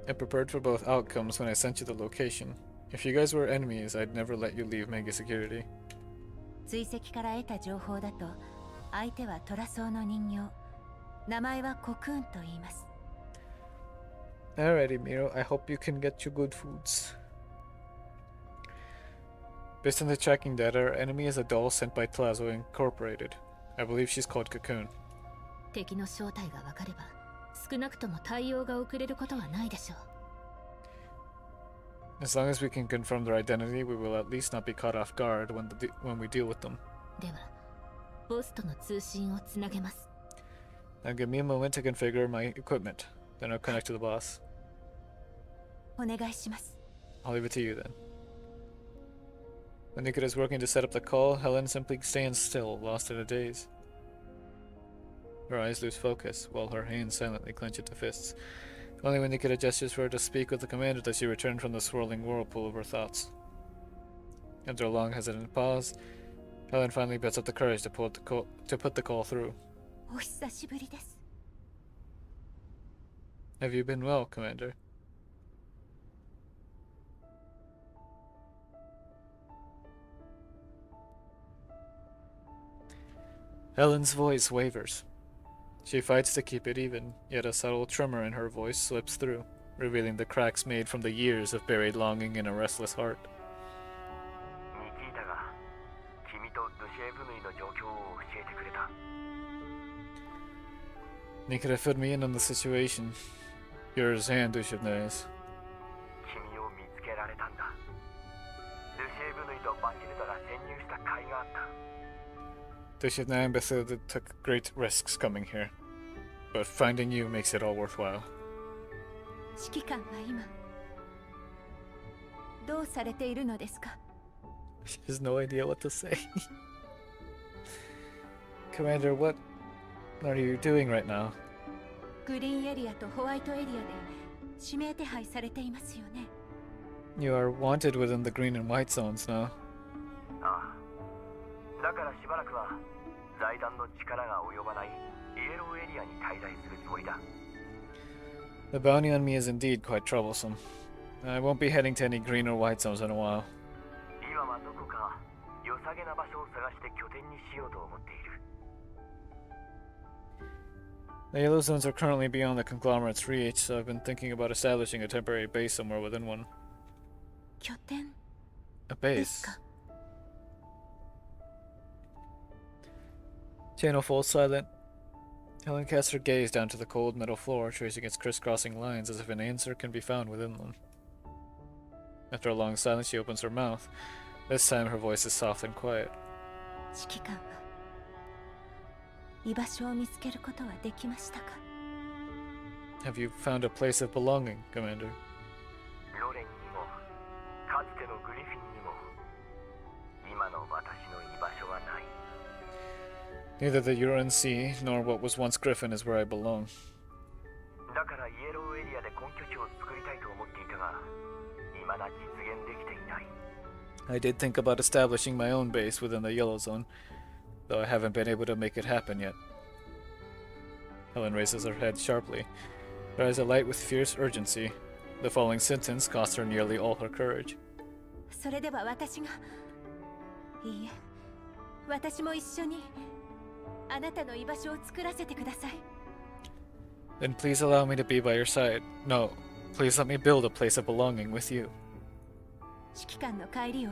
I prepared for both outcomes when I sent you the location. If you guys were enemies, I'd never let you leave Mega Security. 追跡から得た情報だと、相手はトラソウの人形。名前はコクーンと言います。Alrighty, Miro. I hope you can get your good foods. Based on the tracking data, our enemy is a doll sent by Tlazo Incorporated. I believe she's called Cocoon. 敵の正体が分かれば、少なくとも対応が遅れることはないでしょう。As long as we can confirm their identity, we will at least not be caught off guard when we deal with them. では、ボスとの通信をつなげます。Now give me a moment to configure my equipment. Then I'll connect to the boss. お願いします。 I'll leave it to you then. When Nikita is working to set up the call, Helen simply stands still, lost in a daze. Her eyes lose focus, while her hands silently clench into fists. Only when Nikita gestures for her to speak with the commander does she return from the swirling whirlpool of her thoughts. After a long hesitant pause, Helen finally gets up the courage to put the call through. お久しぶりです。 Have you been well, Commander? Helen's voice wavers. She fights to keep it even, yet a subtle tremor in her voice slips through, revealing the cracks made from the years of buried longing in a restless heart. Nikita filled me in on the situation. Yours and Dushavne's. Dushavne and Bethilda took great risks coming here, but finding you makes it all worthwhile. 指揮官は今どうされているのですか? She has no idea what to say. Commander, what are you doing right now? グリーンエリアとホワイトエリアで指名手配されていますよね。 You are wanted within the green and white zones now. ああ。だからしばらくは財団の力が及ばないイエローエリアに滞在するつもりだ。 The bounty on me is indeed quite troublesome. I won't be heading to any green or white zones in a while. 今はどこか良さげな場所を探して拠点にしようと思っている。 The yellow zones are currently beyond the conglomerate's reach, so I've been thinking about establishing a temporary base somewhere within one. 拠点 A base? Channel falls silent. Helen casts her gaze down to the cold metal floor, tracing its crisscrossing lines as if an answer can be found within them. After a long silence, she opens her mouth. This time her voice is soft and quiet. 指揮官は居場所を見つけることはできましたか? Have you found a place of belonging, Commander? ロレンにもかつてのグリフィンにも今の私の居場所はない。 Neither the Uran Sea nor what was once Griffin is where I belong. だからイエローエリアで根拠地を作りたいと思っていたが、未だ実現できていない。 I did think about establishing my own base within the Yellow Zone, though I haven't been able to make it happen yet. Helen raises her head sharply, her eyes alight with fierce urgency. The following sentence cost her nearly all her courage. それでは私がいいえ、私も一緒にあなたの居場所を作らせてください。 Then please allow me to be by your side. No, please let me build a place of belonging with you. 指揮官の帰りを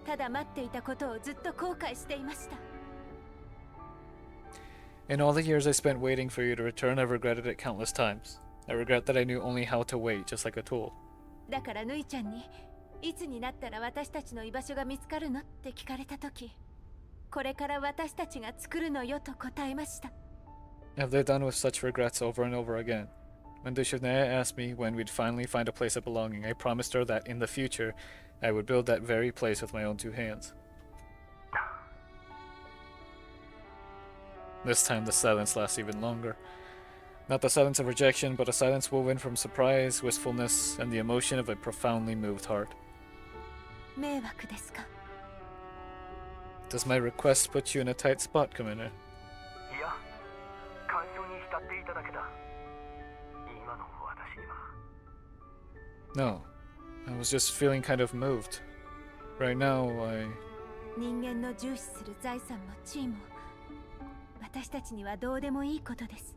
ただ待っていたことをずっと後悔していました。 In all the years I spent waiting for you to return, I've regretted it countless times. I regret that I knew only how to wait, just like a tool. だからぬいちゃんにいつになったら私たちの居場所が見つかるのって聞かれたとき、これから私たちが作るのよと答えました。 I've lived on with such regrets over and over again. When Dushavne asked me when we'd finally find a place of belonging, I promised her that in the future, I would build that very place with my own two hands. This time the silence lasts even longer. Not the silence of rejection, but a silence woven from surprise, wistfulness, and the emotion of a profoundly moved heart. 迷惑ですか? Does my request put you in a tight spot, Commander? いや、干渉に浸っていただけだ。今の私には。No, I was just feeling kind of moved. Right now, I... 人間の重視する財産も地位も私たちにはどうでもいいことです。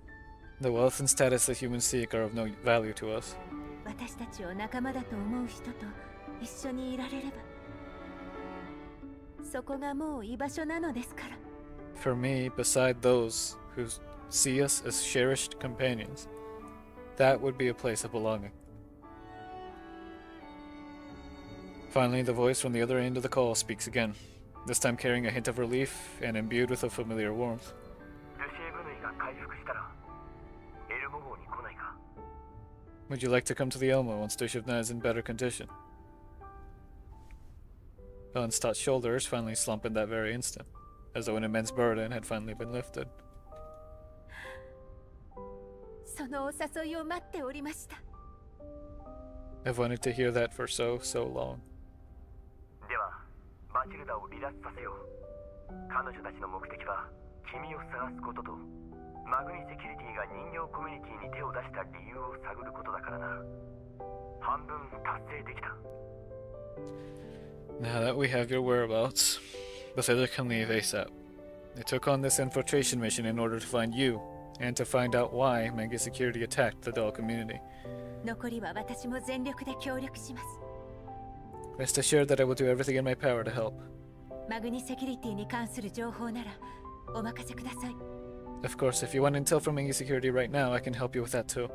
The wealth and status that humans seek are of no value to us. 私たちを仲間だと思う人と一緒にいられれば、そこがもう居場所なのですから。 For me, beside those who see us as cherished companions, that would be a place of belonging. Finally, the voice from the other end of the call speaks again, this time carrying a hint of relief and imbued with a familiar warmth. ルシエブヌイが回復したらエルモ号に来ないか? Would you like to come to the Elmo once Dushevna is in better condition? Helen's taut shoulders finally slump in that very instant, as though an immense burden had finally been lifted. そのお誘いを待っておりました。 I've wanted to hear that for so long. では、マチルダを離脱させよう。彼女たちの目的は君を探すことと、マグニセキュリティが人形コミュニティに手を出した理由を探ることだからな。半分達成できた。Now that we have your whereabouts, Bethesda can leave ASAP. They took on this infiltration mission in order to find you, and to find out why Mega Security attacked the doll community. 残りは私も全力で協力します。 Rest assured that I will do everything in my power to help. マグニセキュリティに関する情報ならお任せください。 Of course, if you want intel from Mega Security right now, I can help you with that too.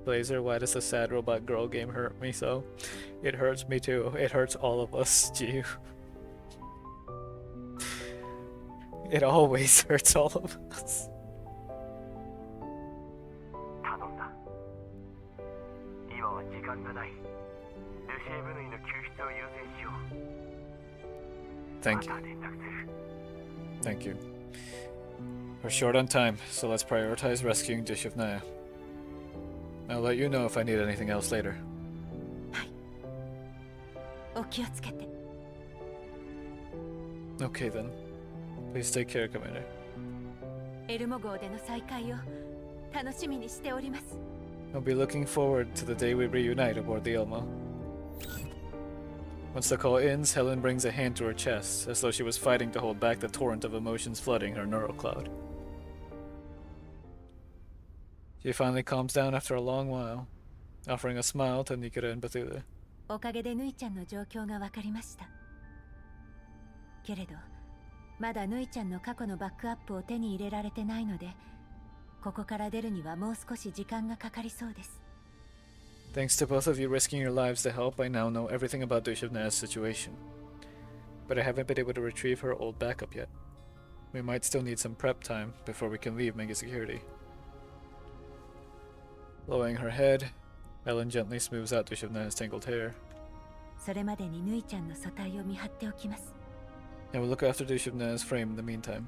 Blazer, why does the sad robot girl game hurt me so? It hurts me too. It hurts all of us, Gee. It always hurts all of us. 頼んだ。今は時間がない。ルシエブヌイの救出を優先しよう。 Thank you. また連絡する。 Thank you. We're short on time, so let's prioritize rescuing Dushevna. I'll let you know if I need anything else later. お気をつけて。 Okay then. Please take care, Commander. エルモ号での再会を楽しみにしております。 I'll be looking forward to the day we reunite aboard the Elmo. Once the call ends, Helen brings a hand to her chest, as though she was fighting to hold back the torrent of emotions flooding her neural cloud. She finally calms down after a long while, offering a smile to Nikita and Bethula. おかげでヌイちゃんの状況が分かりました。けれど、まだヌイちゃんの過去のバックアップを手に入れられてないので、ここから出るにはもう少し時間がかかりそうです。 Thanks to both of you risking your lives to help, I now know everything about Dushevna's situation. But I haven't been able to retrieve her old backup yet. We might still need some prep time before we can leave Mega Security. Lowering her head, Ellen gently smooths out Dushevna's tangled hair. それまでにヌイちゃんの素体を見張っておきます。 I will look after Dushevna's frame in the meantime.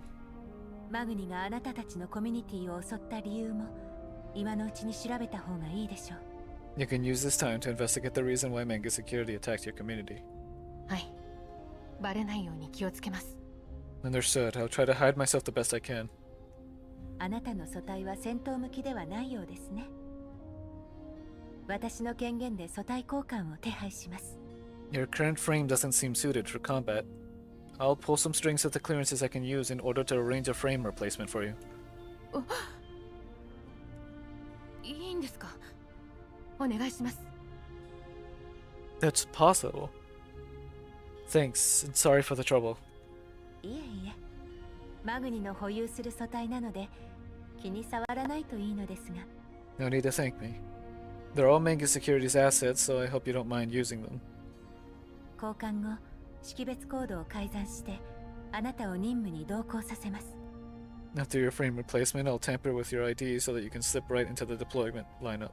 マグニがあなたたちのコミュニティを襲った理由も今のうちに調べた方がいいでしょう。 You can use this time to investigate the reason why Mega Security attacked your community. はい。バレないように気をつけます。 Understood. I'll try to hide myself the best I can. あなたの素体は戦闘向きではないようですね。私の権限で素体交換を手配します。 Your current frame doesn't seem suited for combat. I'll pull some strings of the clearances I can use in order to arrange a frame replacement for you. いいんですか？お願いします。 That's possible. Thanks, and sorry for the trouble. いえいえ、マグニの保有する素体なので気に障らないといいのですが。 No need to thank me. They're all Mega Security's assets, so I hope you don't mind using them. 交換後、識別コードを改ざんしてあなたを任務に同行させます。 After your frame replacement, I'll tamper with your ID so that you can slip right into the deployment lineup.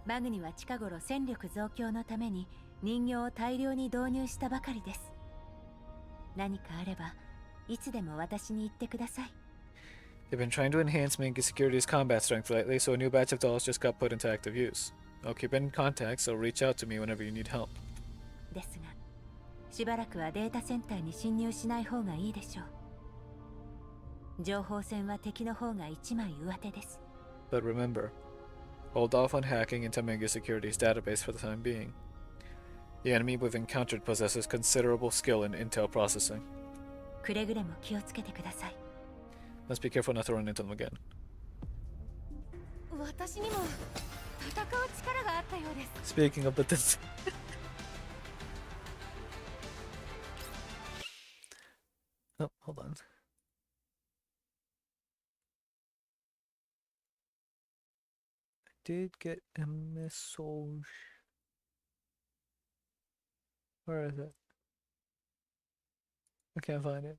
マグニは近頃戦力増強のために人形を大量に導入したばかりです。何かあればいつでも私に言ってください。 They've been trying to enhance Mega Security's combat strength lately, so a new batch of dolls just got put into active use. I'll keep in contact, so reach out to me whenever you need help. ですが、しばらくはデータセンターに侵入しない方がいいでしょう。情報戦は敵の方が一枚上手です。 But remember, hold off on hacking into Mega Security's database for the time being. The enemy we've encountered possesses considerable skill in intel processing. くれぐれも気をつけてください。 Let's be careful not to run into them again. 私にも戦う力があったようです。 Speaking of the Oh, hold on. I did get a message. Where is it? I can't find it.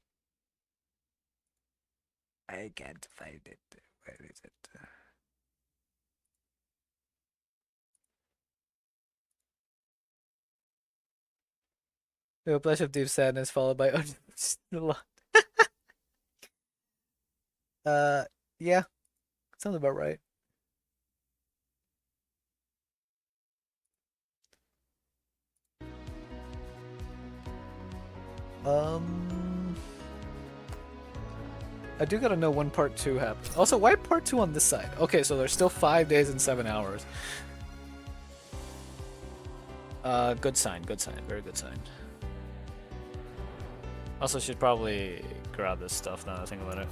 I can't find it. Where is it? A blush of deep sadness followed by yeah, sounds about right. I do gotta know when part 2 happens. Also, why part 2 on this side? Okay, so there's still 5 days and 7 hours. Good sign, very good sign. Also, should probably grab this stuff now that I think about it.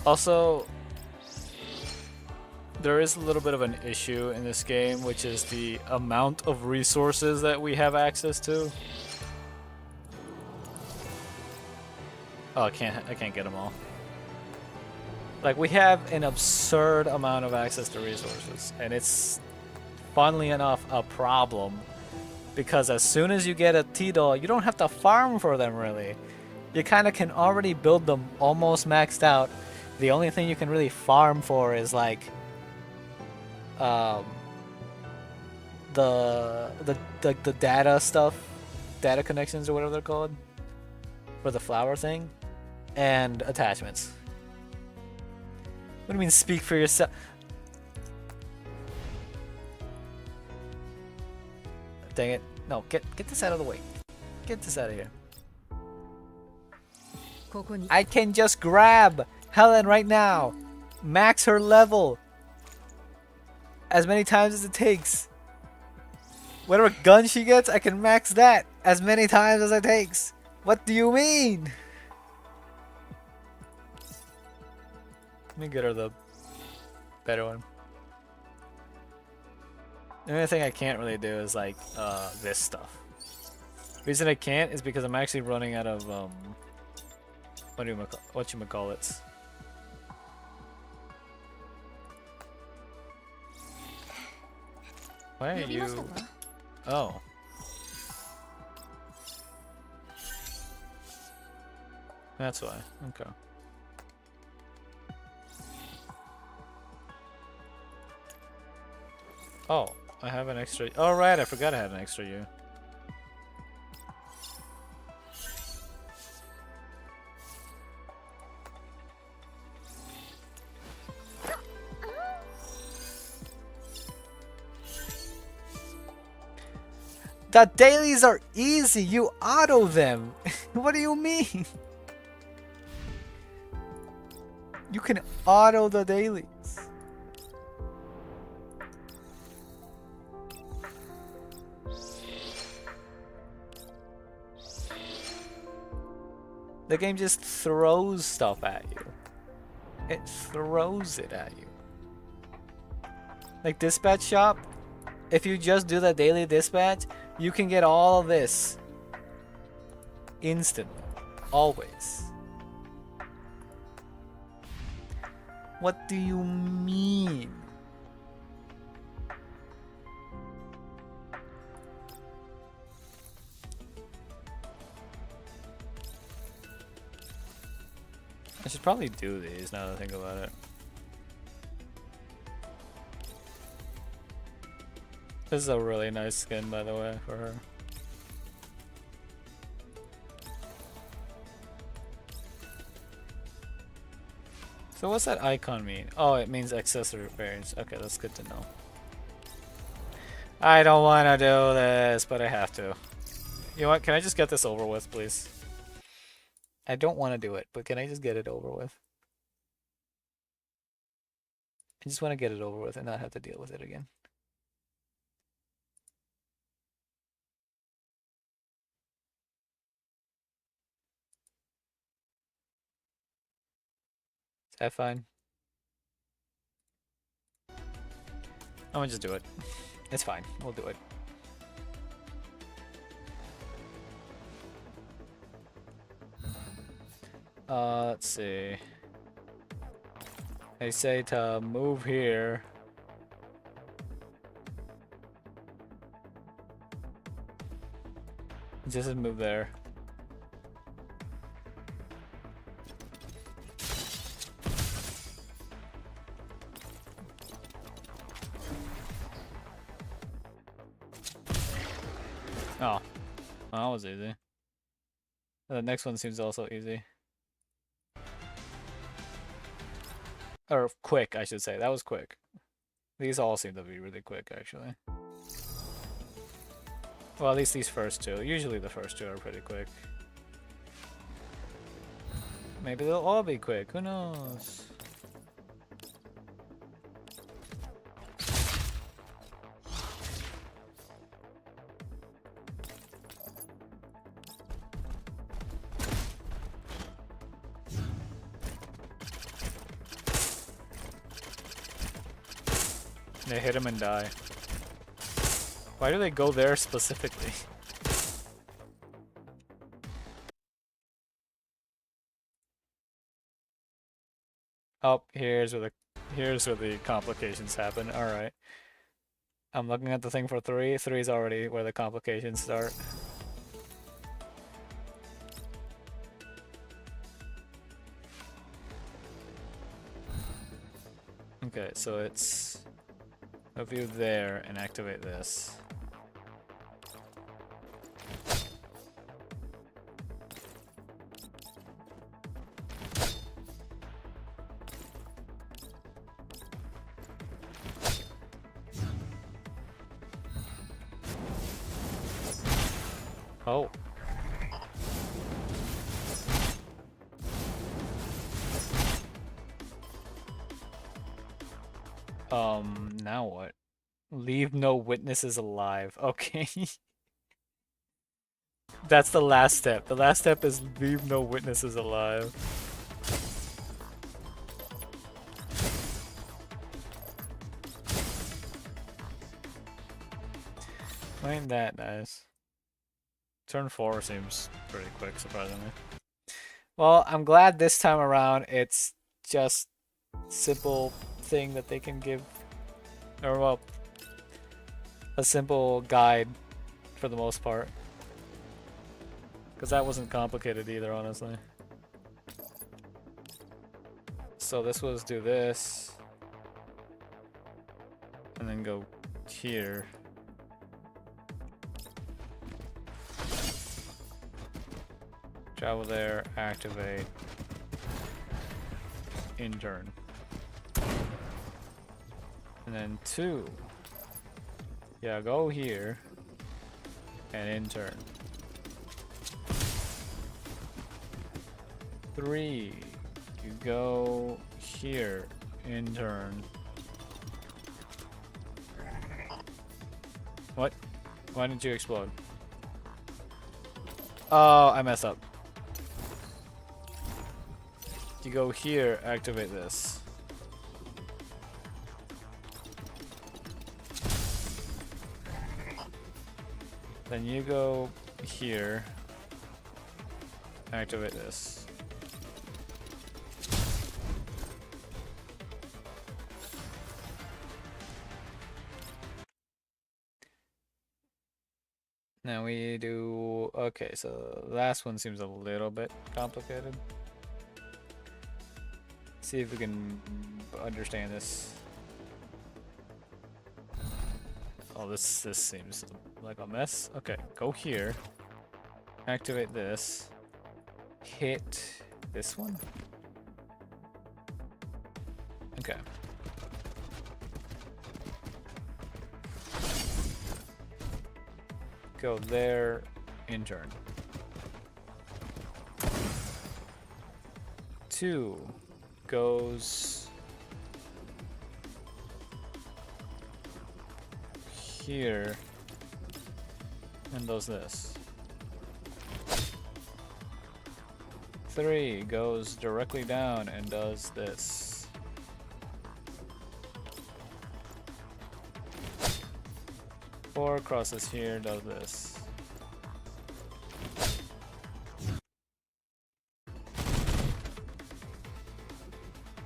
Also, there is a little bit of an issue in this game, which is the amount of resources that we have access to. Oh, I can't get them all. Like, we have an absurd amount of access to resources, and it's, funnily enough, a problem. Because as soon as you get a T-Doll, you don't have to farm for them, really. You kind of can already build them almost maxed out. The only thing you can really farm for is, like, the data stuff, data connections or whatever they're called, for the flower thing, and attachments. What do you mean speak for yourself? Dang it. No, get this out of the way. Get this out of here. I can just grab Helen right now. Max her level. As many times as it takes. Whatever gun she gets, I can max that as many times as it takes. What do you mean? Let me get her the better one. The only thing I can't really do is like this stuff. The reason I can't is because I'm actually running out of whatchamacallits. Why are you? Oh. That's why. Okay. Oh, I have an extra. Oh, right, I forgot I had an extra U. The dailies are easy. You auto them. What do you mean? You can auto the dailies. The game just throws stuff at you. It throws it at you. Like dispatch shop, if you just do the daily dispatch, you can get all of this instantly. Always. What do you mean? I should probably do these now that I think about it. This is a really nice skin, by the way, for her. So what's that icon mean? Oh, it means accessory variants. Okay, that's good to know. I don't want to do this, but I have to. You know what? Can I just get this over with, please? I don't want to do it, but can I just get it over with? I just want to get it over with and not have to deal with it again. Is that fine? I'm gonna just do it. It's fine. We'll do it. Let's see. They say to move here. Just move there. Oh, well, that was easy. The next one seems also easy. Or quick, I should say. That was quick. These all seem to be really quick, actually. Well, at least these first two. Usually the first two are pretty quick. Maybe they'll all be quick. Who knows? They hit him and die. Why do they go there specifically? Oh, here's where the complications happen. All right. I'm looking at the thing for 3. 3 is already where the complications start. Okay, so it's move you there and activate this. Oh. Now what? Leave no witnesses alive. Okay. That's the last step. The last step is leave no witnesses alive. Ain't that nice? Turn 4 seems pretty quick, surprisingly. Well, I'm glad this time around it's just simple thing that they can give, or well, a simple guide for the most part. Because that wasn't complicated either, honestly. So this was do this, and then go here. Travel there, activate, intern. And then 2. Yeah, go here and intern. 3. You go here, intern. What? Why didn't you explode? Oh, I messed up. You go here, activate this. Then you go here, activate this. Now we do, okay, so the last one seems a little bit complicated. See if we can understand this. Oh, this seems like a mess. Okay, go here. Activate this. Hit this one. Okay. Go there, intern. 2 goes here and does this. 3 goes directly down and does this. 4 crosses here, does this.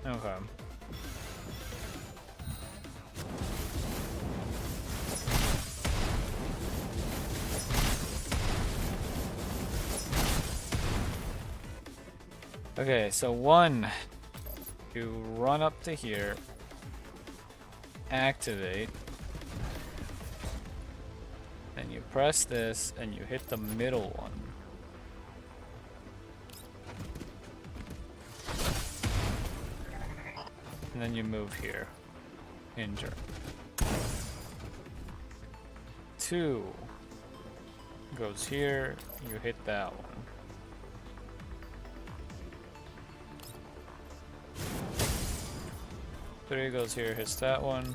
Okay. Okay, so 1, you run up to here, activate, And you press this and you hit the middle one. And then you move here. Injure. 2 goes here, you hit that one. 3 goes here, hits that one.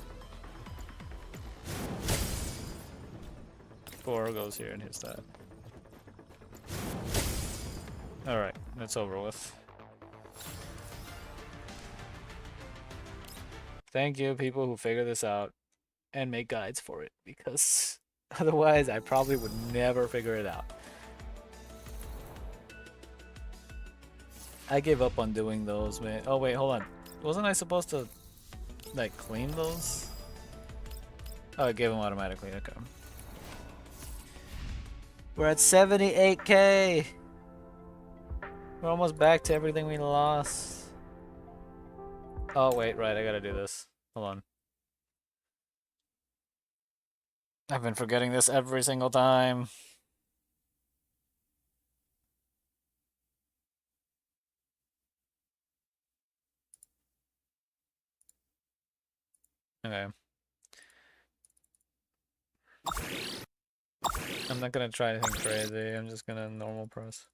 4 goes here and hits that. Alright, that's over with. Thank you, people who figure this out and make guides for it, because otherwise I probably would never figure it out. I gave up on doing those, man. Oh wait, hold on. Wasn't I supposed to, like, clean those? Oh, I gave them automatically, okay. We're at 78k! We're almost back to everything we lost. Oh wait, right, I gotta do this. Hold on. I've been forgetting this every single time. Okay. I'm not gonna try anything crazy, I'm just gonna normal press.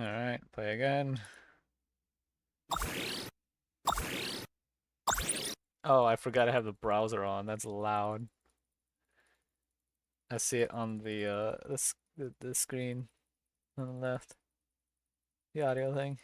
Alright, play again. Oh, I forgot I have the browser on. That's loud. I see it on the screen on the left. The audio thing.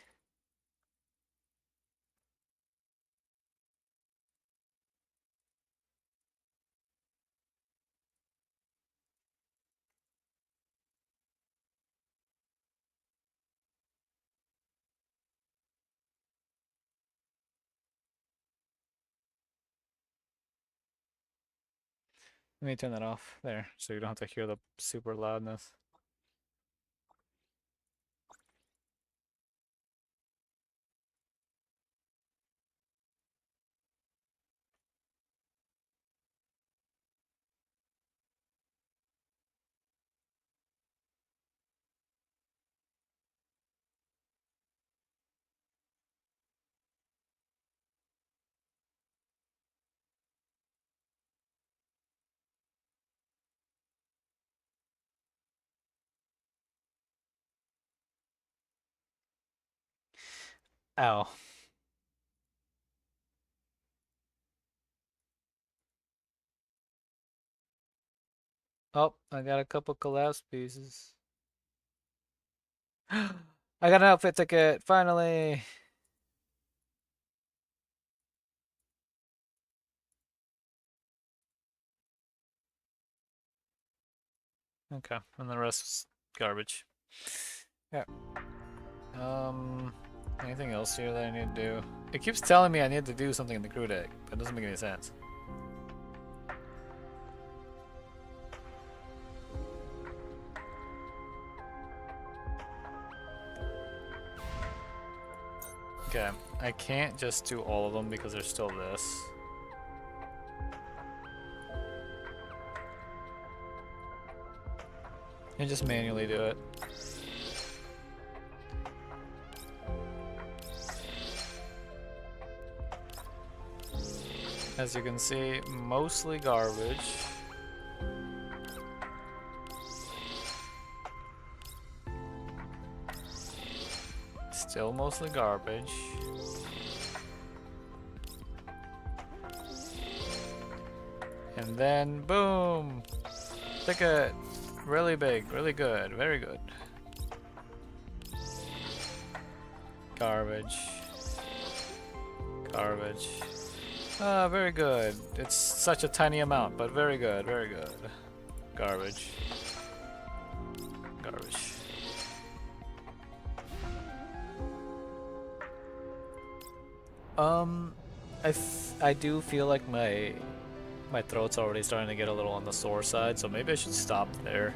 Let me turn that off there, so you don't have to hear the super loudness. Ow. Oh, I got a couple collapse pieces. I got an outfit ticket, finally! Okay, and the rest is garbage. Yeah. Anything else here that I need to do? It keeps telling me I need to do something in the crew deck, but it doesn't make any sense. Okay, I can't just do all of them because there's still this. And just manually do it. As you can see, mostly garbage. Still mostly garbage. And then, boom! Ticket! Really big, really good, very good. Garbage. Garbage. Ah, very good. It's such a tiny amount, but very good, very good. Garbage. Garbage. I do feel like my throat's already starting to get a little on the sore side, so maybe I should stop there.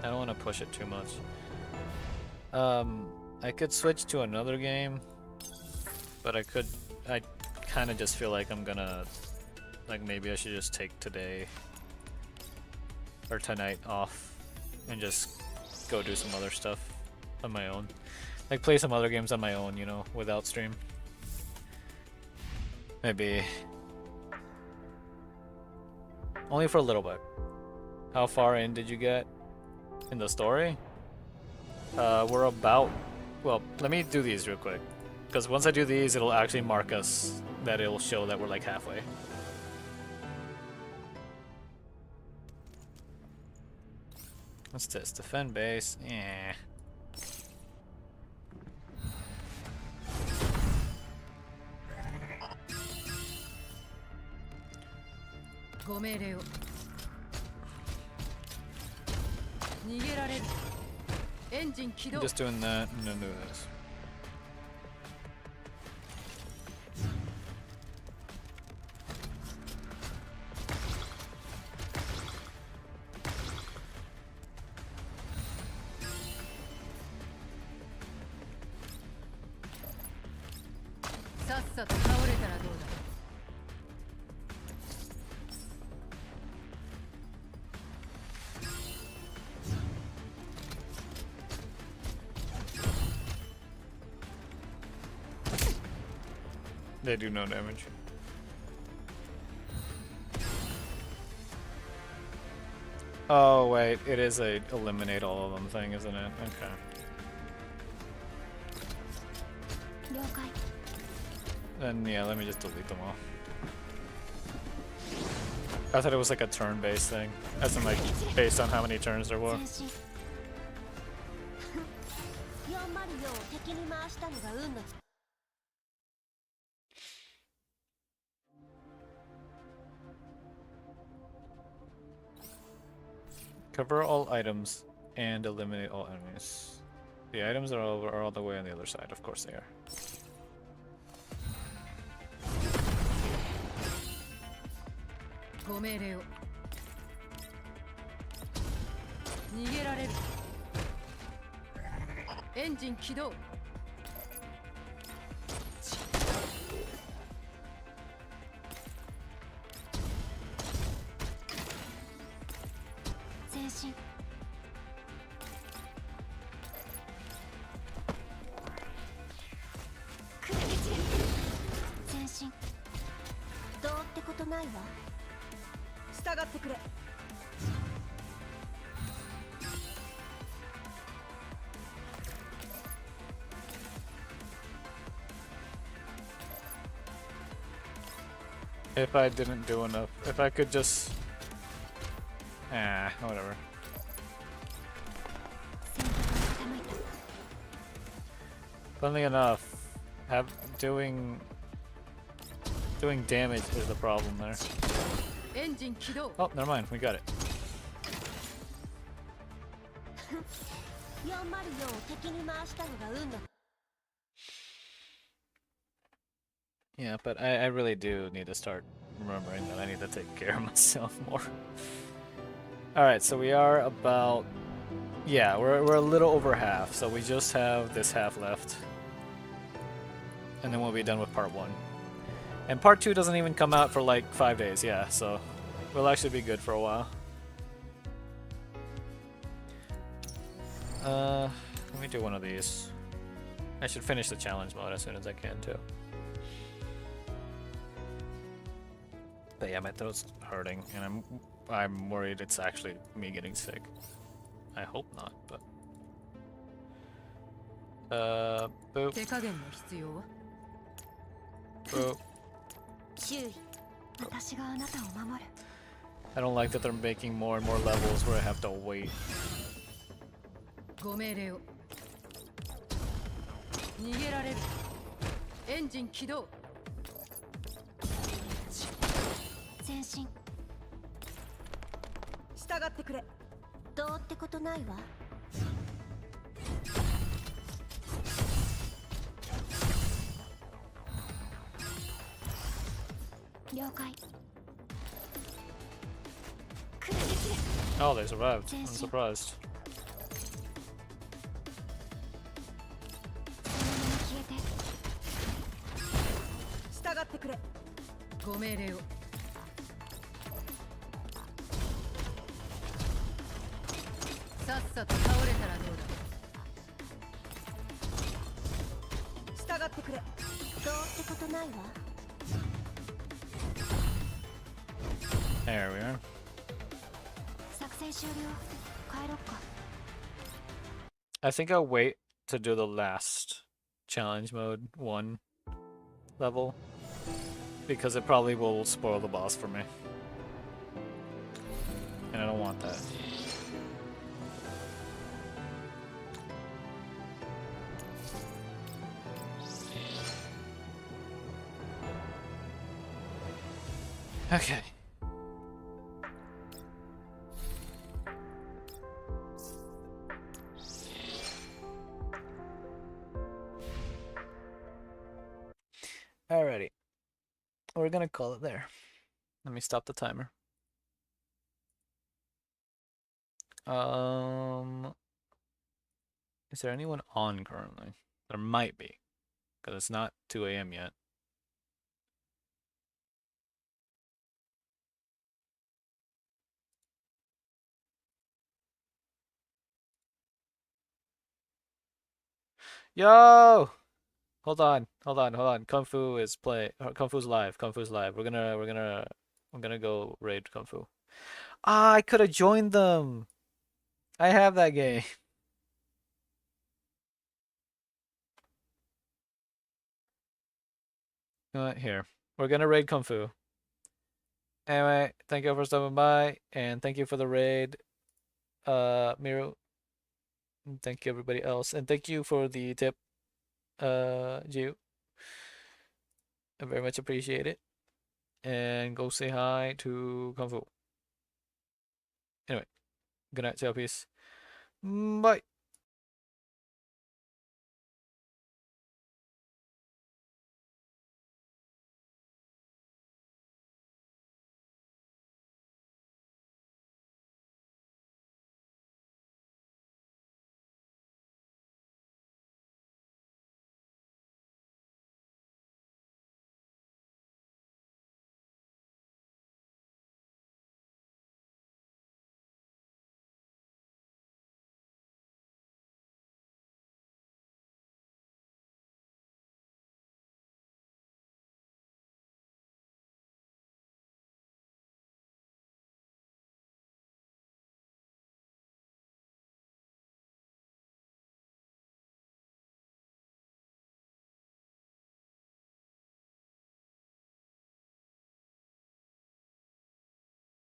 I don't want to push it too much. I could switch to another game, but I kind of just feel like I'm gonna, like maybe I should just take today or tonight off and just go do some other stuff on my own. Like play some other games on my own, you know, without stream. Maybe. Only for a little bit. How far in did you get in the story? We're about... Well, let me do these real quick. Because once I do these, it'll actually mark us that it'll show that we're like halfway. What's this? Defend base? Eh. I'm just doing that and then do this. They do no damage. Oh wait, it is a eliminate all of them thing, isn't it? Okay. Then yeah, let me just delete them all. I thought it was like a turn-based thing, as in like based on how many turns there were. Cover all items and eliminate all enemies. The items are all the way on the other side, of course they are. If I didn't do enough, if I could just... whatever. Funnily enough, doing damage is the problem there. Oh, never mind, we got it. Yeah, but I really do need to start remembering that I need to take care of myself more. Alright, so we are about... Yeah, we're a little over half, so we just have this half left. And then we'll be done with part 1. And part 2 doesn't even come out for like 5 days, yeah, so we'll actually be good for a while. Let me do one of these. I should finish the challenge mode as soon as I can too. But yeah, my throat's hurting, and I'm worried it's actually me getting sick. I hope not, but boop. Boop. I don't like that they're making more and more levels where I have to wait. 前進。従ってくれ。どうってことないわ。了解。 Oh, they survived. I'm surprised. 従ってくれ。ご命令を。さっさと倒れたらどうだ。従ってくれ。どうってことないわ。 There we are. 作戦終了。帰ろっか。 I think I'll wait to do the last challenge mode 1 level because it probably will spoil the boss for me. And I don't want that. Okay. Alrighty. We're gonna call it there. Let me stop the timer. Is there anyone on currently? There might be, because it's not 2 a.m. yet. Yo! Hold on. Kung Fu is Kung Fu's live. I'm gonna go raid Kung Fu. Ah, I could have joined them. I have that game. You know what? Here. We're gonna raid Kung Fu. Anyway, thank you for stopping by, and thank you for the raid, Miru. And thank you everybody else, and thank you for the tip, Jiu. I very much appreciate it. And go say hi to Kung Fu. Anyway, good night, peace. Bye.